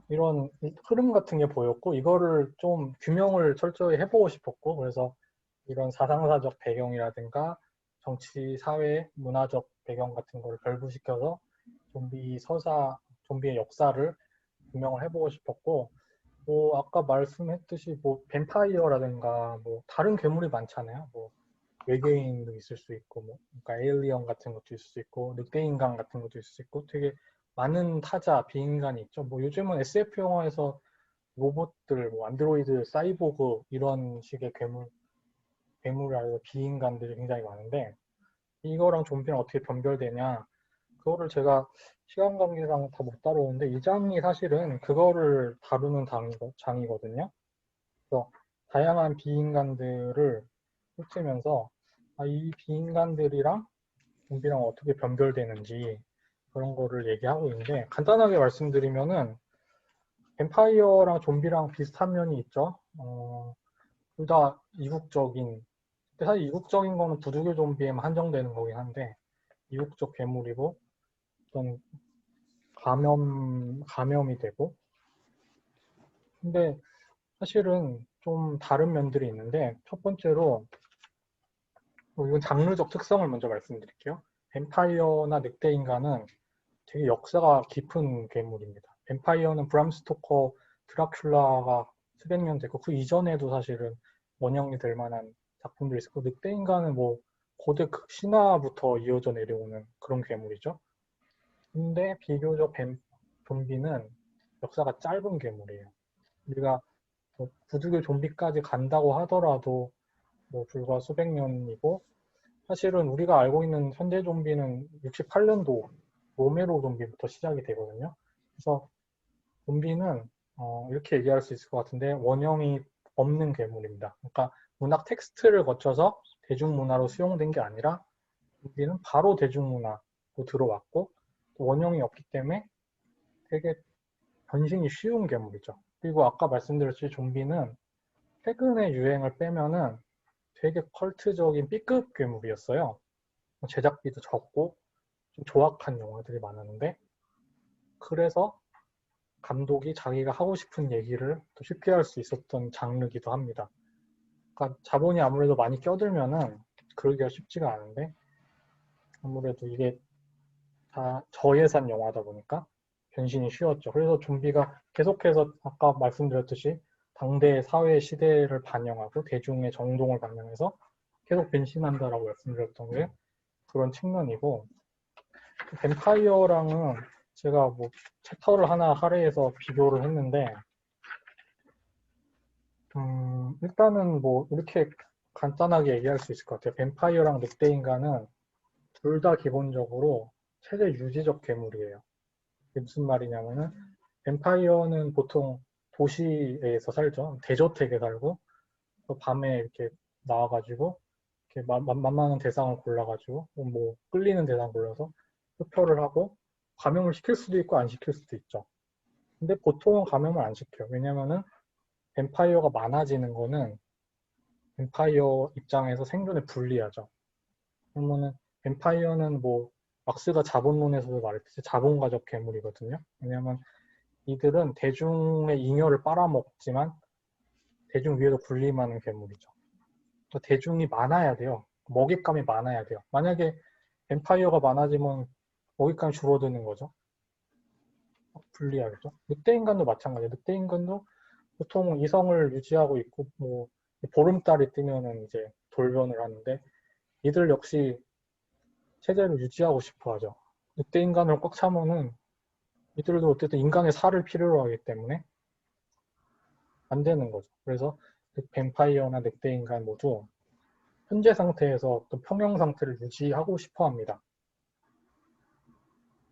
이런 흐름 같은 게 보였고 이거를 좀 규명을 철저히 해보고 싶었고 그래서 이런 사상사적 배경이라든가 정치, 사회, 문화적 배경 같은 거를 결부시켜서 좀비의 역사를 규명을 해보고 싶었고 아까 말씀했듯이 뱀파이어라든가 다른 괴물이 많잖아요. 외계인도 있을 수 있고 그러니까 에일리언 같은 것도 있을 수 있고 늑대인간 같은 것도 있을 수 있고 되게 많은 타자 비인간이 있죠. 요즘은 SF 영화에서 로봇들, 안드로이드, 사이보그 이런 식의 괴물이라든가 비인간들이 굉장히 많은데 이거랑 좀비랑 어떻게 변별되냐 그거를 제가 시간 관계상 다 못 다루는데 이 장이 사실은 그거를 다루는 장이거든요. 그래서 다양한 비인간들을 훑으면서 이 비인간들이랑 좀비랑 어떻게 변별되는지 그런 거를 얘기하고 있는데 간단하게 말씀드리면은 뱀파이어랑 좀비랑 비슷한 면이 있죠. 둘 다 이국적인 근데 사실 이국적인 거는 부두교 좀비에만 한정되는 거긴 한데 이국적 괴물이고 어떤 감염이 되고 근데 사실은 좀 다른 면들이 있는데 첫 번째로 이건 장르적 특성을 먼저 말씀드릴게요. 뱀파이어나 늑대인간은 되게 역사가 깊은 괴물입니다. 뱀파이어는 브람 스토커 드라큘라가 수백 년 됐고 그 이전에도 사실은 원형이 될 만한 작품들이 있고, 늑대 인간은 뭐 고대 신화부터 이어져 내려오는 그런 괴물이죠. 근데 비교적 좀비는 역사가 짧은 괴물이에요. 우리가 뭐 부두교 좀비까지 간다고 하더라도 뭐 불과 수백 년이고, 사실은 우리가 알고 있는 현대 좀비는 68년도 로메로 좀비부터 시작이 되거든요. 그래서 좀비는 이렇게 얘기할 수 있을 것 같은데 원형이 없는 괴물입니다. 그러니까 문학 텍스트를 거쳐서 대중문화로 수용된 게 아니라 좀비는 바로 대중문화로 들어왔고 원형이 없기 때문에 되게 변신이 쉬운 괴물이죠. 그리고 아까 말씀드렸듯이 좀비는 최근의 유행을 빼면은 되게 컬트적인 B급 괴물이었어요. 제작비도 적고 좀 조악한 영화들이 많았는데 그래서 감독이 자기가 하고 싶은 얘기를 또 쉽게 할 수 있었던 장르기도 합니다. 그러니까 자본이 아무래도 많이 껴들면은 그러기가 쉽지가 않은데 아무래도 이게 다 저예산 영화다 보니까 변신이 쉬웠죠. 그래서 좀비가 계속해서 아까 말씀드렸듯이 당대 사회 시대를 반영하고 대중의 정동을 반영해서 계속 변신한다라고 말씀드렸던 게 그런 측면이고 뱀파이어랑은 제가 뭐 챕터를 하나 할애해서 비교를 했는데 일단은 뭐 이렇게 간단하게 얘기할 수 있을 것 같아요. 뱀파이어랑 늑대인간은 둘 다 기본적으로 체제 유지적 괴물이에요. 이게 무슨 말이냐면은 뱀파이어는 보통 도시에서 살죠. 대저택에 살고 밤에 이렇게 나와가지고 이렇게 만만한 대상을 골라가지고 뭐 끌리는 대상 골라서 흡혈을 하고 감염을 시킬 수도 있고 안 시킬 수도 있죠. 근데 보통은 감염을 안 시켜요. 왜냐면은 뱀파이어가 많아지는 거는 뱀파이어 입장에서 생존에 불리하죠. 그러면은 뱀파이어는 뭐 막스가 자본론에서도 말했듯이 자본가적 괴물이거든요. 왜냐하면 이들은 대중의 잉여를 빨아먹지만 대중 위에서 군림하는 괴물이죠. 그러니까 대중이 많아야 돼요. 먹잇감이 많아야 돼요. 만약에 뱀파이어가 많아지면 먹잇감이 줄어드는 거죠. 불리하겠죠. 늑대인간도 마찬가지예요. 늑대인간도 보통 이성을 유지하고 있고 뭐 보름달이 뜨면은 이제 돌변을 하는데 이들 역시 체제를 유지하고 싶어 하죠. 늑대인간을 꽉 차면은 이들도 어쨌든 인간의 살을 필요로 하기 때문에 안 되는 거죠. 그래서 뱀파이어나 늑대인간 모두 현재 상태에서 어떤 평형 상태를 유지하고 싶어 합니다.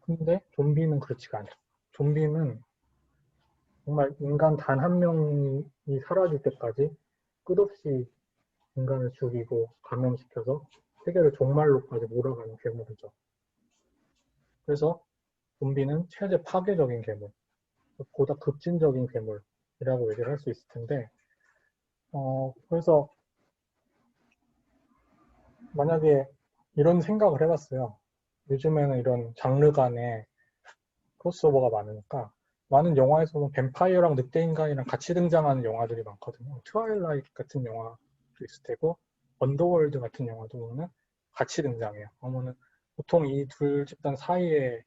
근데 좀비는 그렇지가 않죠. 좀비는 정말 인간 단 한 명이 사라질 때까지 끝없이 인간을 죽이고 감염시켜서 세계를 종말로까지 몰아가는 괴물이죠. 그래서 좀비는 최대 파괴적인 괴물, 보다 급진적인 괴물이라고 얘기를 할 수 있을 텐데 그래서 만약에 이런 생각을 해봤어요. 요즘에는 이런 장르 간에 크로스오버가 많으니까 많은 영화에서는 뱀파이어랑 늑대인간이랑 같이 등장하는 영화들이 많거든요. 트와일라이트 같은 영화도 있을 테고 언더월드 같은 영화도 보면 같이 등장해요. 그러면은 보통 이 둘 집단 사이에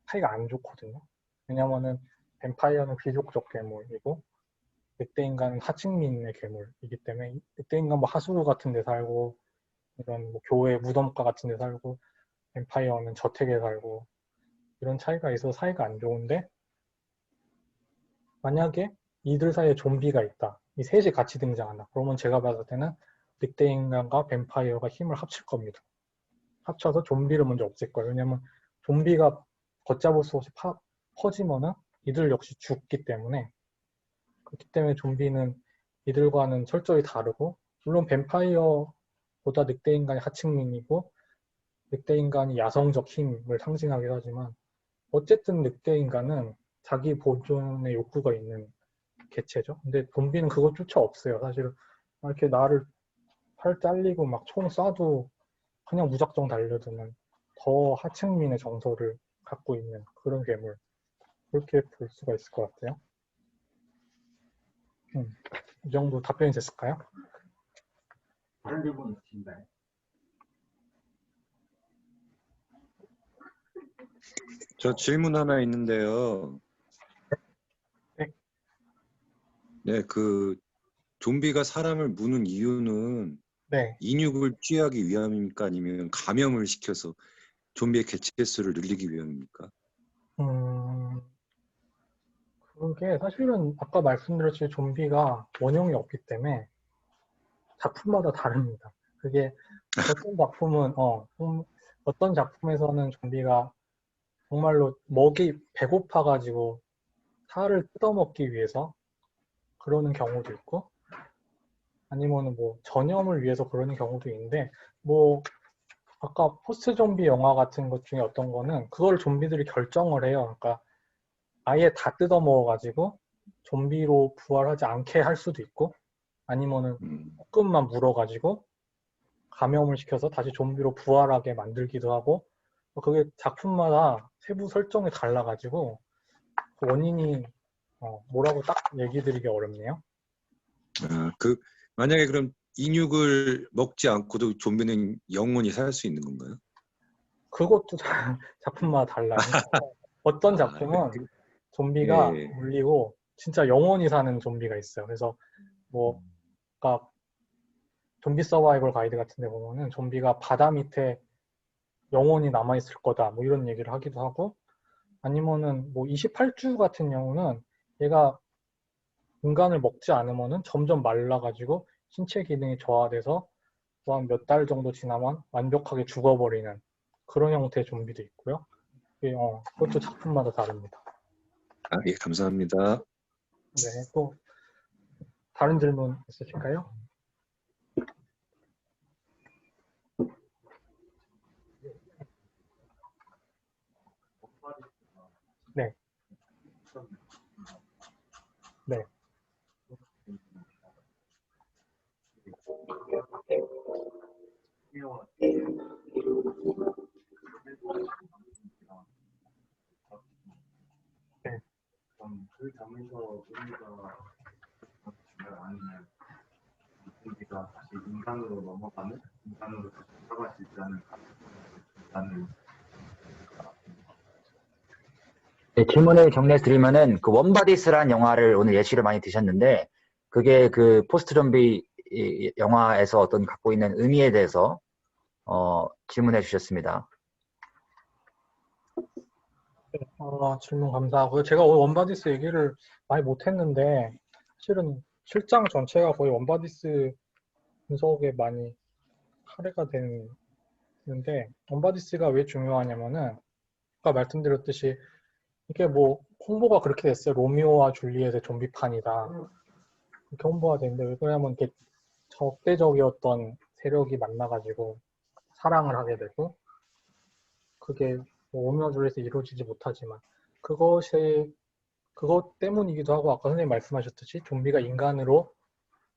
사이가 안 좋거든요. 왜냐면은 뱀파이어는 귀족적 괴물이고 늑대인간은 하층민의 괴물이기 때문에 늑대인간 뭐 하수구 같은 데 살고 이런 뭐 교회 무덤가 같은 데 살고 뱀파이어는 저택에 살고 이런 차이가 있어서 사이가 안 좋은데 만약에 이들 사이에 좀비가 있다. 이 셋이 같이 등장한다. 그러면 제가 봤을 때는 늑대인간과 뱀파이어가 힘을 합칠 겁니다. 합쳐서 좀비를 먼저 없앨 거예요. 왜냐면 좀비가 걷잡을 수 없이 퍼지면은 이들 역시 죽기 때문에 그렇기 때문에 좀비는 이들과는 철저히 다르고 물론 뱀파이어보다 늑대인간이 하층민이고 늑대인간이 야성적 힘을 상징하기도 하지만 어쨌든 늑대인간은 자기 보존의 욕구가 있는 개체죠. 근데 좀비는 그것조차 없어요. 사실 이렇게 나를 팔 잘리고 막 총 쏴도 그냥 무작정 달려드는 더 하층민의 정서를 갖고 있는 그런 괴물. 그렇게 볼 수가 있을 것 같아요. 이 정도 답변이 됐을까요? 다른 질문 있으신가요? 저 질문 하나 있는데요. 네. 네, 그 좀비가 사람을 무는 이유는 네. 인육을 취하기 위함입니까? 아니면 감염을 시켜서 좀비의 개체 수를 늘리기 위함입니까? 그게 사실은 아까 말씀드렸듯이 좀비가 원형이 없기 때문에 작품마다 다릅니다. 그게 어떤 작품은 어떤 작품에서는 좀비가 정말로 배고파가지고 살을 뜯어먹기 위해서 그러는 경우도 있고 아니면은 뭐 전염을 위해서 그러는 경우도 있는데 뭐 아까 포스트 좀비 영화 같은 것 중에 어떤 거는 그걸 좀비들이 결정을 해요. 그러니까 아예 다 뜯어먹어가지고 좀비로 부활하지 않게 할 수도 있고 아니면은 조금만 물어가지고 감염을 시켜서 다시 좀비로 부활하게 만들기도 하고 그게 작품마다 세부 설정이 달라가지고 그 원인이 뭐라고 딱 얘기 드리기 어렵네요. 만약에 그럼 인육을 먹지 않고도 좀비는 영원히 살 수 있는 건가요? 그것도 작품마다 달라요. 어떤 작품은 좀비가 예. 물리고 진짜 영원히 사는 좀비가 있어요. 그래서 뭐 아까 좀비 서바이벌 가이드 같은 데 보면은 좀비가 바다 밑에 영원히 남아있을 거다 뭐 이런 얘기를 하기도 하고 아니면은 뭐 28주 같은 경우는 얘가 인간을 먹지 않으면은 점점 말라가지고 신체 기능이 저하돼서 또한 몇 달 정도 지나면 완벽하게 죽어버리는 그런 형태의 좀비도 있고요. 그것도 작품마다 다릅니다. 예, 감사합니다. 네, 또 다른 질문 있으실까요? 네. 네. 네. 그 점에서 우리가 아니면 우리가 다시 인간으로 넘어가는 인간으로 다시 돌아갈 수 있다는 가능성을 네, 질문을 정리해서 드리면은 그 원바디스라는 영화를 오늘 예시로 많이 드셨는데 그게 그 포스트 좀비 영화에서 어떤 갖고 있는 의미에 대해서 질문해 주셨습니다. 네, 질문 감사하고요. 제가 오늘 원바디스 얘기를 많이 못했는데 실은 실장 전체가 거의 원바디스 분석에 많이 할애가 되는데 원바디스가 왜 중요하냐면은 아까 말씀드렸듯이 이게 뭐 홍보가 그렇게 됐어요. 로미오와 줄리엣의 좀비판이다. 이렇게 홍보가 되는데 왜냐면 이렇게 적대적이었던 세력이 만나가지고 사랑을 하게 되고 그게 뭐 로미오와 줄리엣이 이루어지지 못하지만 그것 때문이기도 하고 아까 선생님 말씀하셨듯이 좀비가 인간으로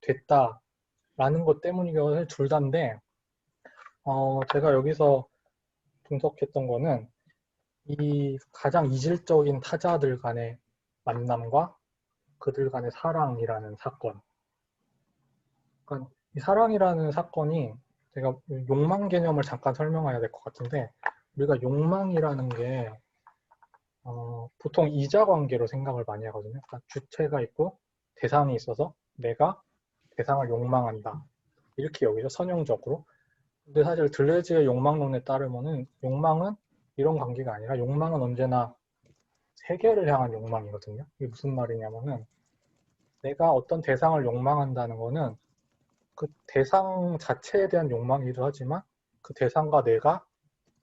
됐다라는 것 때문이기도 해서 둘 다인데 제가 여기서 분석했던 거는 이 가장 이질적인 타자들 간의 만남과 그들 간의 사랑이라는 사건. 그러니까 이 사랑이라는 사건이 제가 욕망 개념을 잠깐 설명해야 될 것 같은데 우리가 욕망이라는 게 보통 이자 관계로 생각을 많이 하거든요. 그러니까 주체가 있고 대상이 있어서 내가 대상을 욕망한다. 이렇게 여기죠. 선형적으로. 근데 사실 들레즈의 욕망론에 따르면은 욕망은 이런 관계가 아니라 욕망은 언제나 세계를 향한 욕망이거든요. 이게 무슨 말이냐면은 내가 어떤 대상을 욕망한다는 거는 그 대상 자체에 대한 욕망이기도 하지만 그 대상과 내가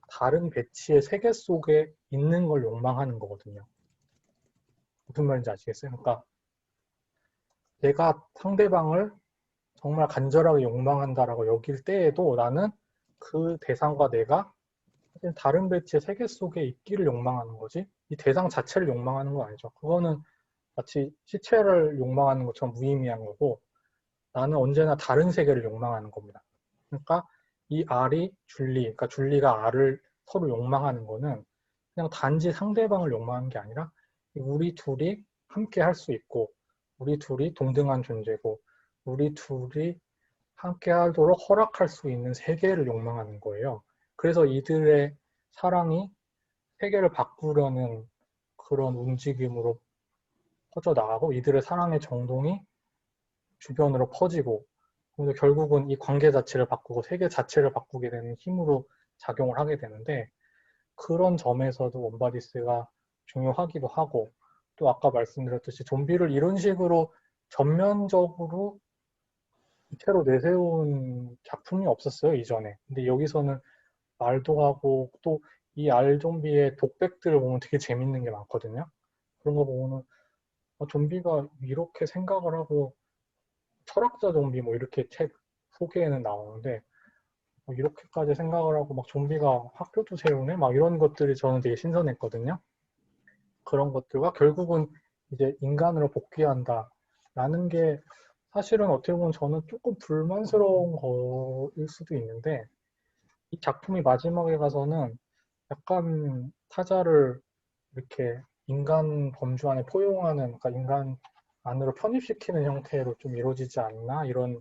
다른 배치의 세계 속에 있는 걸 욕망하는 거거든요. 무슨 말인지 아시겠어요? 그러니까 내가 상대방을 정말 간절하게 욕망한다라고 여길 때에도 나는 그 대상과 내가 다른 배치의 세계 속에 있기를 욕망하는 거지 이 대상 자체를 욕망하는 건 아니죠. 그거는 마치 시체를 욕망하는 것처럼 무의미한 거고 나는 언제나 다른 세계를 욕망하는 겁니다. 그러니까 이 R이 줄리, 그러니까 줄리가 R을 서로 욕망하는 거는 그냥 단지 상대방을 욕망하는 게 아니라 우리 둘이 함께 할 수 있고 우리 둘이 동등한 존재고 우리 둘이 함께 하도록 허락할 수 있는 세계를 욕망하는 거예요. 그래서 이들의 사랑이 세계를 바꾸려는 그런 움직임으로 퍼져나가고 이들의 사랑의 정동이 주변으로 퍼지고 그래서 결국은 이 관계 자체를 바꾸고 세계 자체를 바꾸게 되는 힘으로 작용을 하게 되는데 그런 점에서도 원바디스가 중요하기도 하고 또 아까 말씀드렸듯이 좀비를 이런 식으로 전면적으로 새로 내세운 작품이 없었어요, 이전에. 근데 여기서는 말도 하고 또 이 알좀비의 독백들을 보면 되게 재밌는 게 많거든요. 그런 거 보면은 좀비가 이렇게 생각을 하고 철학자 좀비 뭐 이렇게 책 소개에는 나오는데 이렇게까지 생각을 하고 막 좀비가 학교도 세우네? 막 이런 것들이 저는 되게 신선했거든요. 그런 것들과 결국은 이제 인간으로 복귀한다라는 게 사실은 어떻게 보면 저는 조금 불만스러운 거일 수도 있는데 이 작품이 마지막에 가서는 약간 타자를 이렇게 인간 범주 안에 포용하는, 그러니까 인간 안으로 편입시키는 형태로 좀 이루어지지 않나 이런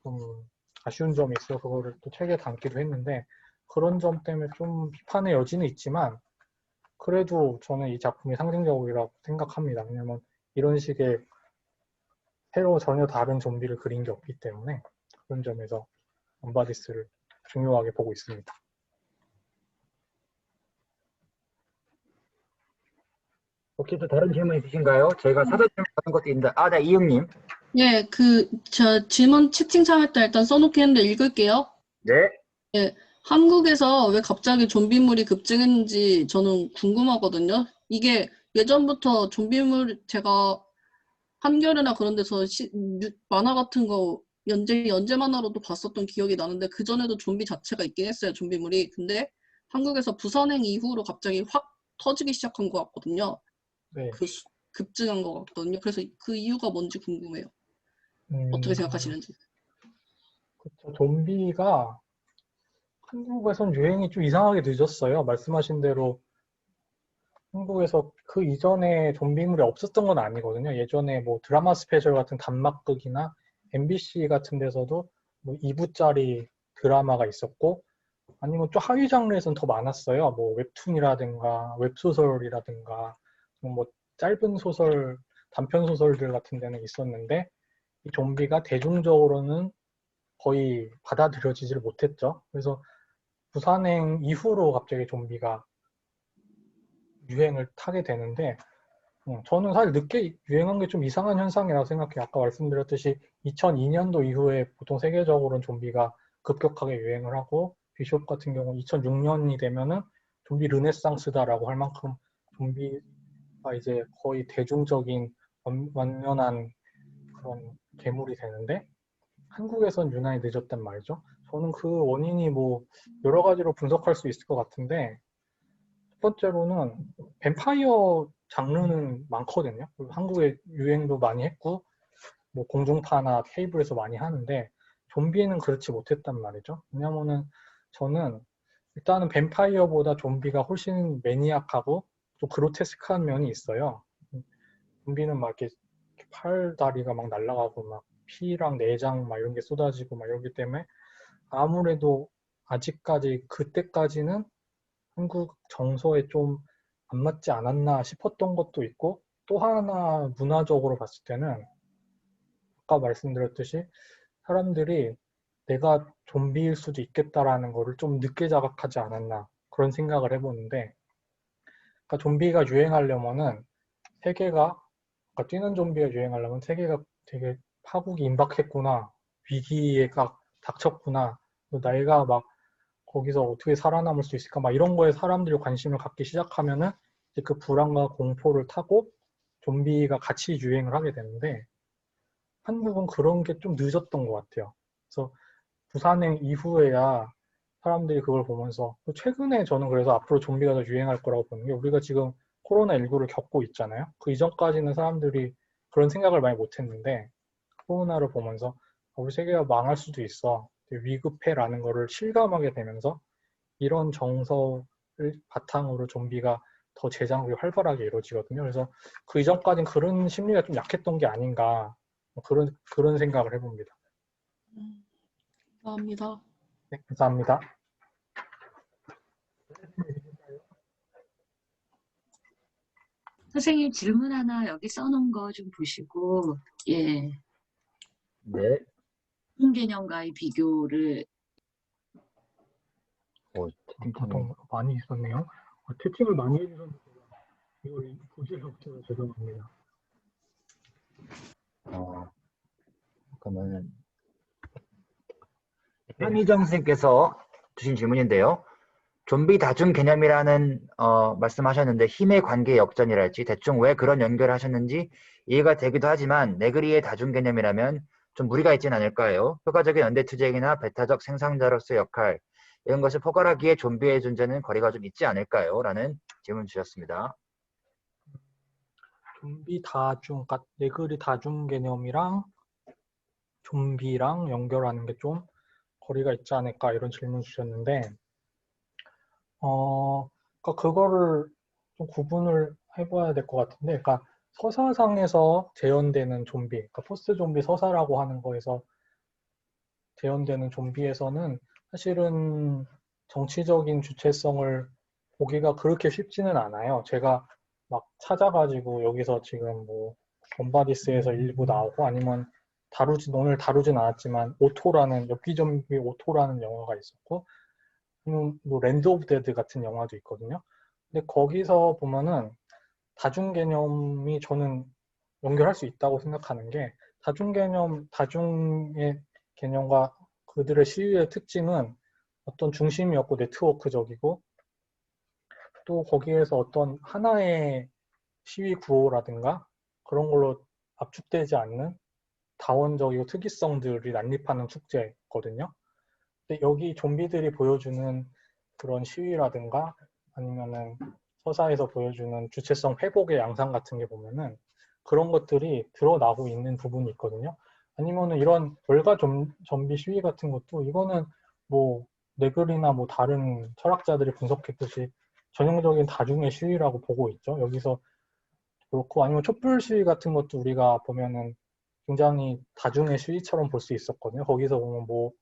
좀 아쉬운 점이 있어서 그거를 또 책에 담기도 했는데 그런 점 때문에 좀 비판의 여지는 있지만 그래도 저는 이 작품이 상징적이라고 생각합니다. 왜냐면 이런 식의 새로 전혀 다른 좀비를 그린 게 없기 때문에 그런 점에서 원바디스를 중요하게 보고 있습니다. 혹시 또 다른 질문 있으신가요? 제가 사전 질문 받은 것도 있는데, 네, 이응님. 예, 저 질문 채팅창에다 일단 써놓긴 했는데 읽을게요. 네. 예, 한국에서 왜 갑자기 좀비물이 급증했는지 저는 궁금하거든요. 이게 예전부터 좀비물 제가 한겨레나 그런 데서 만화 같은 거 연재 만화로도 봤었던 기억이 나는데 그전에도 좀비 자체가 있긴 했어요, 좀비물이. 근데 한국에서 부산행 이후로 갑자기 확 터지기 시작한 것 같거든요. 네. 급증한 것 같거든요. 그래서 그 이유가 뭔지 궁금해요. 어떻게 생각하시는지. 그쵸. 좀비가 한국에선 유행이 좀 이상하게 늦었어요. 말씀하신 대로 한국에서 그 이전에 좀비물이 없었던 건 아니거든요. 예전에 뭐 드라마 스페셜 같은 단막극이나 MBC 같은 데서도 뭐 2부짜리 드라마가 있었고 아니면 좀 하위 장르에서는 더 많았어요. 뭐 웹툰이라든가 웹소설이라든가 뭐 짧은 소설, 단편 소설들 같은 데는 있었는데 이 좀비가 대중적으로는 거의 받아들여지지를 못했죠. 그래서 부산행 이후로 갑자기 좀비가 유행을 타게 되는데 저는 사실 늦게 유행한 게 좀 이상한 현상이라고 생각해요. 아까 말씀드렸듯이 2002년도 이후에 보통 세계적으로는 좀비가 급격하게 유행을 하고 비숍 같은 경우는 2006년이 되면은 좀비 르네상스다라고 할 만큼 좀비가 이제 거의 대중적인 완연한 그런 괴물이 되는데 한국에선 유난히 늦었단 말이죠. 저는 그 원인이 뭐 여러 가지로 분석할 수 있을 것 같은데 첫 번째로는 뱀파이어 장르는 많거든요. 한국에 유행도 많이 했고 뭐 공중파나 케이블에서 많이 하는데 좀비는 그렇지 못했단 말이죠. 왜냐면은 저는 일단은 뱀파이어보다 좀비가 훨씬 매니악하고 좀 그로테스크한 면이 있어요. 좀비는 막 이렇게 팔다리가 막 날아가고 막 피랑 내장 막 이런 게 쏟아지고 막 이러기 때문에 아무래도 아직까지 그때까지는 한국 정서에 좀 안 맞지 않았나 싶었던 것도 있고 또 하나 문화적으로 봤을 때는 아까 말씀드렸듯이 사람들이 내가 좀비일 수도 있겠다라는 거를 좀 늦게 자각하지 않았나 그런 생각을 해보는데 그러니까 좀비가 유행하려면은 세계가 그러니까 뛰는 좀비가 유행하려면 세계가 되게 파국이 임박했구나 위기가 닥쳤구나 내가 막 거기서 어떻게 살아남을 수 있을까 막 이런 거에 사람들이 관심을 갖기 시작하면은 이제 그 불안과 공포를 타고 좀비가 같이 유행을 하게 되는데 한국은 그런 게 좀 늦었던 것 같아요. 그래서 부산행 이후에야 사람들이 그걸 보면서 최근에 저는 그래서 앞으로 좀비가 더 유행할 거라고 보는 게 우리가 지금 코로나19를 겪고 있잖아요. 그 이전까지는 사람들이 그런 생각을 많이 못했는데 코로나를 보면서 우리 세계가 망할 수도 있어. 위급해라는 거를 실감하게 되면서 이런 정서를 바탕으로 좀비가 더 재장이 활발하게 이루어지거든요. 그래서 그 이전까지는 그런 심리가 좀 약했던 게 아닌가 그런 생각을 해봅니다. 감사합니다. 네, 감사합니다. 선생님 질문 하나 여기 써놓은 거 좀 보시고, 예. 네. 개념과의 비교를 채팅창에 많이 있었네요. 채팅을 많이 해주셨는데 이걸 보질 못해서 죄송합니다. 그러면은 현희정 선생님께서 주신 질문인데요. 좀비 다중 개념이라는 말씀하셨는데 힘의 관계 역전이랄지 대충 왜 그런 연결을 하셨는지 이해가 되기도 하지만 네그리의 다중 개념이라면 좀 무리가 있진 않을까요? 효과적인 연대 투쟁이나 배타적 생산자로서의 역할 이런 것을 포괄하기에 좀비의 존재는 거리가 좀 있지 않을까요? 라는 질문 주셨습니다. 좀비 다중, 그러니까 네그리 다중 개념이랑 좀비랑 연결하는 게 좀 거리가 있지 않을까 이런 질문 주셨는데 그러니까 그거를 좀 구분을 해봐야 될 것 같은데, 그러니까 서사상에서 재현되는 좀비, 그러니까 포스트 좀비 서사라고 하는 거에서 재현되는 좀비에서는 사실은 정치적인 주체성을 보기가 그렇게 쉽지는 않아요. 제가 막 찾아가지고 여기서 지금 뭐 범바디스에서 일부 나오고 아니면 오늘 다루진 않았지만 오토라는 엽기 좀비 오토라는 영화가 있었고 뭐 랜드 오브 데드 같은 영화도 있거든요. 근데 거기서 보면은 다중 개념이 저는 연결할 수 있다고 생각하는 게 다중의 개념과 그들의 시위의 특징은 어떤 중심이 없고 네트워크적이고 또 거기에서 어떤 하나의 시위 구호라든가 그런 걸로 압축되지 않는 다원적이고 특이성들이 난립하는 축제거든요. 근데 여기 좀비들이 보여주는 그런 시위라든가 아니면은 서사에서 보여주는 주체성 회복의 양상 같은 게 보면은 그런 것들이 드러나고 있는 부분이 있거든요. 아니면은 이런 월가 좀비 시위 같은 것도 이거는 뭐 네글이나 뭐 다른 철학자들이 분석했듯이 전형적인 다중의 시위라고 보고 있죠. 여기서 그렇고 아니면 촛불 시위 같은 것도 우리가 보면은 굉장히 다중의 시위처럼 볼 수 있었거든요. 거기서 보면 뭐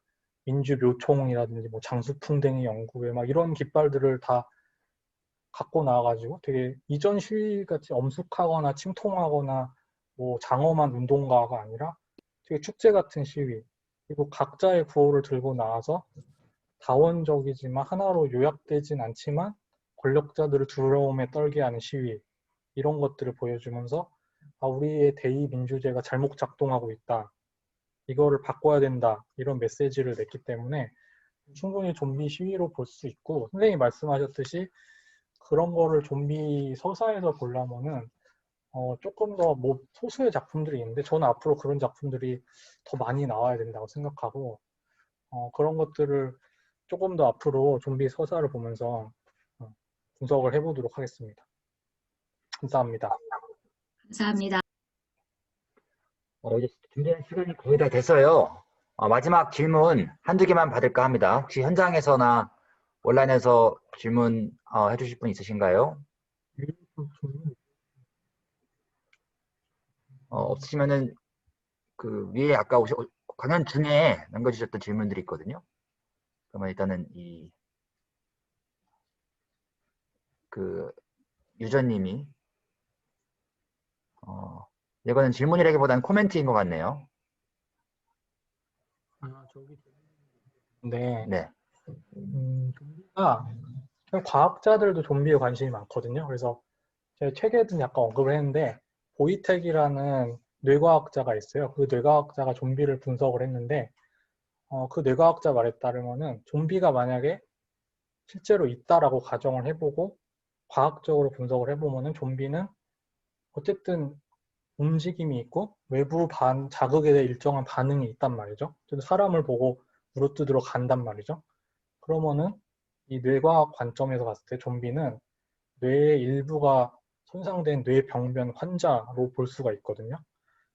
민주묘총이라든지 뭐 장수풍뎅이 연구회 막 이런 깃발들을 다 갖고 나와가지고 되게 이전 시위같이 엄숙하거나 침통하거나 뭐 장엄한 운동가가 아니라 되게 축제 같은 시위 그리고 각자의 구호를 들고 나와서 다원적이지만 하나로 요약되진 않지만 권력자들을 두려움에 떨게 하는 시위 이런 것들을 보여주면서 우리의 대의민주제가 잘못 작동하고 있다. 이거를 바꿔야 된다. 이런 메시지를 냈기 때문에 충분히 좀비 시위로 볼 수 있고 선생님이 말씀하셨듯이 그런 거를 좀비 서사에서 보려면은 조금 더 뭐 소수의 작품들이 있는데 저는 앞으로 그런 작품들이 더 많이 나와야 된다고 생각하고 그런 것들을 조금 더 앞으로 좀비 서사를 보면서 분석을 해보도록 하겠습니다. 감사합니다. 감사합니다. 이제 준비한 시간이 거의 다 됐어요. 마지막 질문 한두 개만 받을까 합니다. 혹시 현장에서나 온라인에서 질문 해주실 분 있으신가요? 없으시면은 그 위에 아까 강연 중에 남겨주셨던 질문들이 있거든요. 그러면 일단은 그 유저님이 이거는 질문이라기보다는 코멘트인 것 같네요. 네. 네. 좀비가 과학자들도 좀비에 관심이 많거든요. 그래서 제 책에도 약간 언급을 했는데 보이텍이라는 뇌과학자가 있어요. 그 뇌과학자가 좀비를 분석을 했는데 그 뇌과학자 말에 따르면은 좀비가 만약에 실제로 있다라고 가정을 해보고 과학적으로 분석을 해보면은 좀비는 어쨌든 움직임이 있고 외부 자극에 대해 일정한 반응이 있단 말이죠. 사람을 보고 물어뜯으러 간단 말이죠. 그러면은 이 뇌과학 관점에서 봤을 때 좀비는 뇌의 일부가 손상된 뇌병변 환자로 볼 수가 있거든요.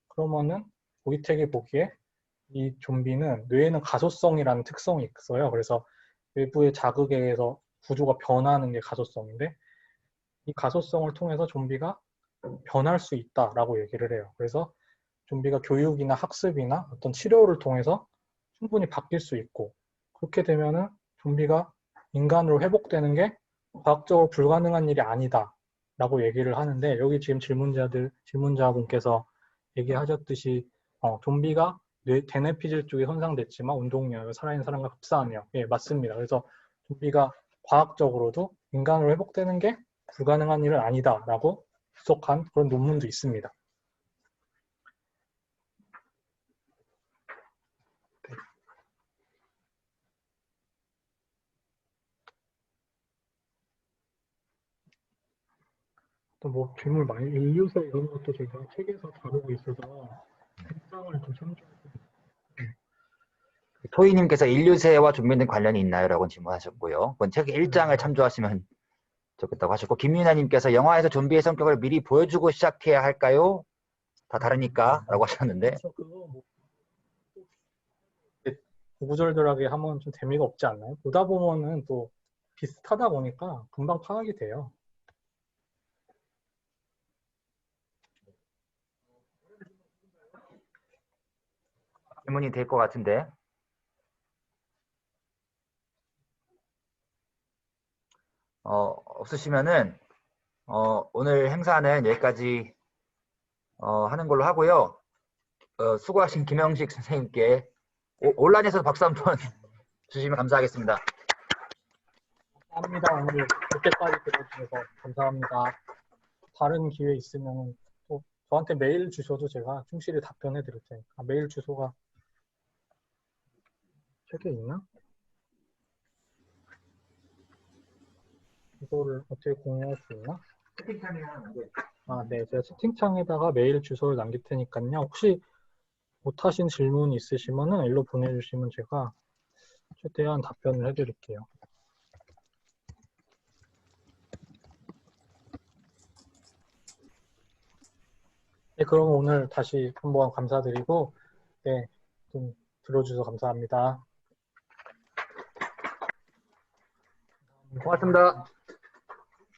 그러면은 보이텍이 보기에 이 좀비는 뇌에는 가소성이라는 특성이 있어요. 그래서 외부의 자극에 의해서 구조가 변하는 게 가소성인데 이 가소성을 통해서 좀비가 변할 수 있다라고 얘기를 해요. 그래서 좀비가 교육이나 학습이나 어떤 치료를 통해서 충분히 바뀔 수 있고 그렇게 되면은 좀비가 인간으로 회복되는 게 과학적으로 불가능한 일이 아니다 라고 얘기를 하는데 여기 지금 질문자분께서 얘기하셨듯이 좀비가 대뇌피질 쪽이 손상됐지만 운동량이 살아있는 사람과 흡사하네요. 예, 맞습니다. 그래서 좀비가 과학적으로도 인간으로 회복되는 게 불가능한 일은 아니다라고 분석한 그런 논문도 있습니다. 또 뭐 질문 많이 인류세 이런 것도 제가 책에서 다루고 있어서 책장을 좀 참조해서 토이님께서 인류세와 좀비는 관련이 있나요? 라고 질문하셨고요. 그건 책 1장을 참조하시면 좋겠다고 하셨고, 김윤아님께서 영화에서 좀비의 성격을 미리 보여주고 시작해야 할까요? 다 다르니까 라고 하셨는데, 그래서 그거 뭐 구구절절하게 하면 좀 재미가 없지 않나요? 보다 보면은 또 비슷하다 보니까 금방 파악이 돼요. 질문이 될 것 같은데, 없으시면은 오늘 행사는 여기까지 하는 걸로 하고요. 수고하신 김영식 선생님께 온라인에서 박수 한번 주시면 감사하겠습니다. 감사합니다. 오늘 그렇게까지 들어주셔서 감사합니다. 다른 기회 있으면 또 저한테 메일 주셔도 제가 충실히 답변해 드릴 테니까. 메일 주소가 책에 있나? 이거를 어떻게 공유할 수 있나? 아, 네. 제가 채팅창에다가 메일 주소를 남길 테니까요. 혹시 못하신 질문 있으시면은 일로 보내주시면 제가 최대한 답변을 해드릴게요. 네, 그럼 오늘 다시 한번 감사드리고, 네, 좀 들어주셔서 감사합니다. 고맙습니다.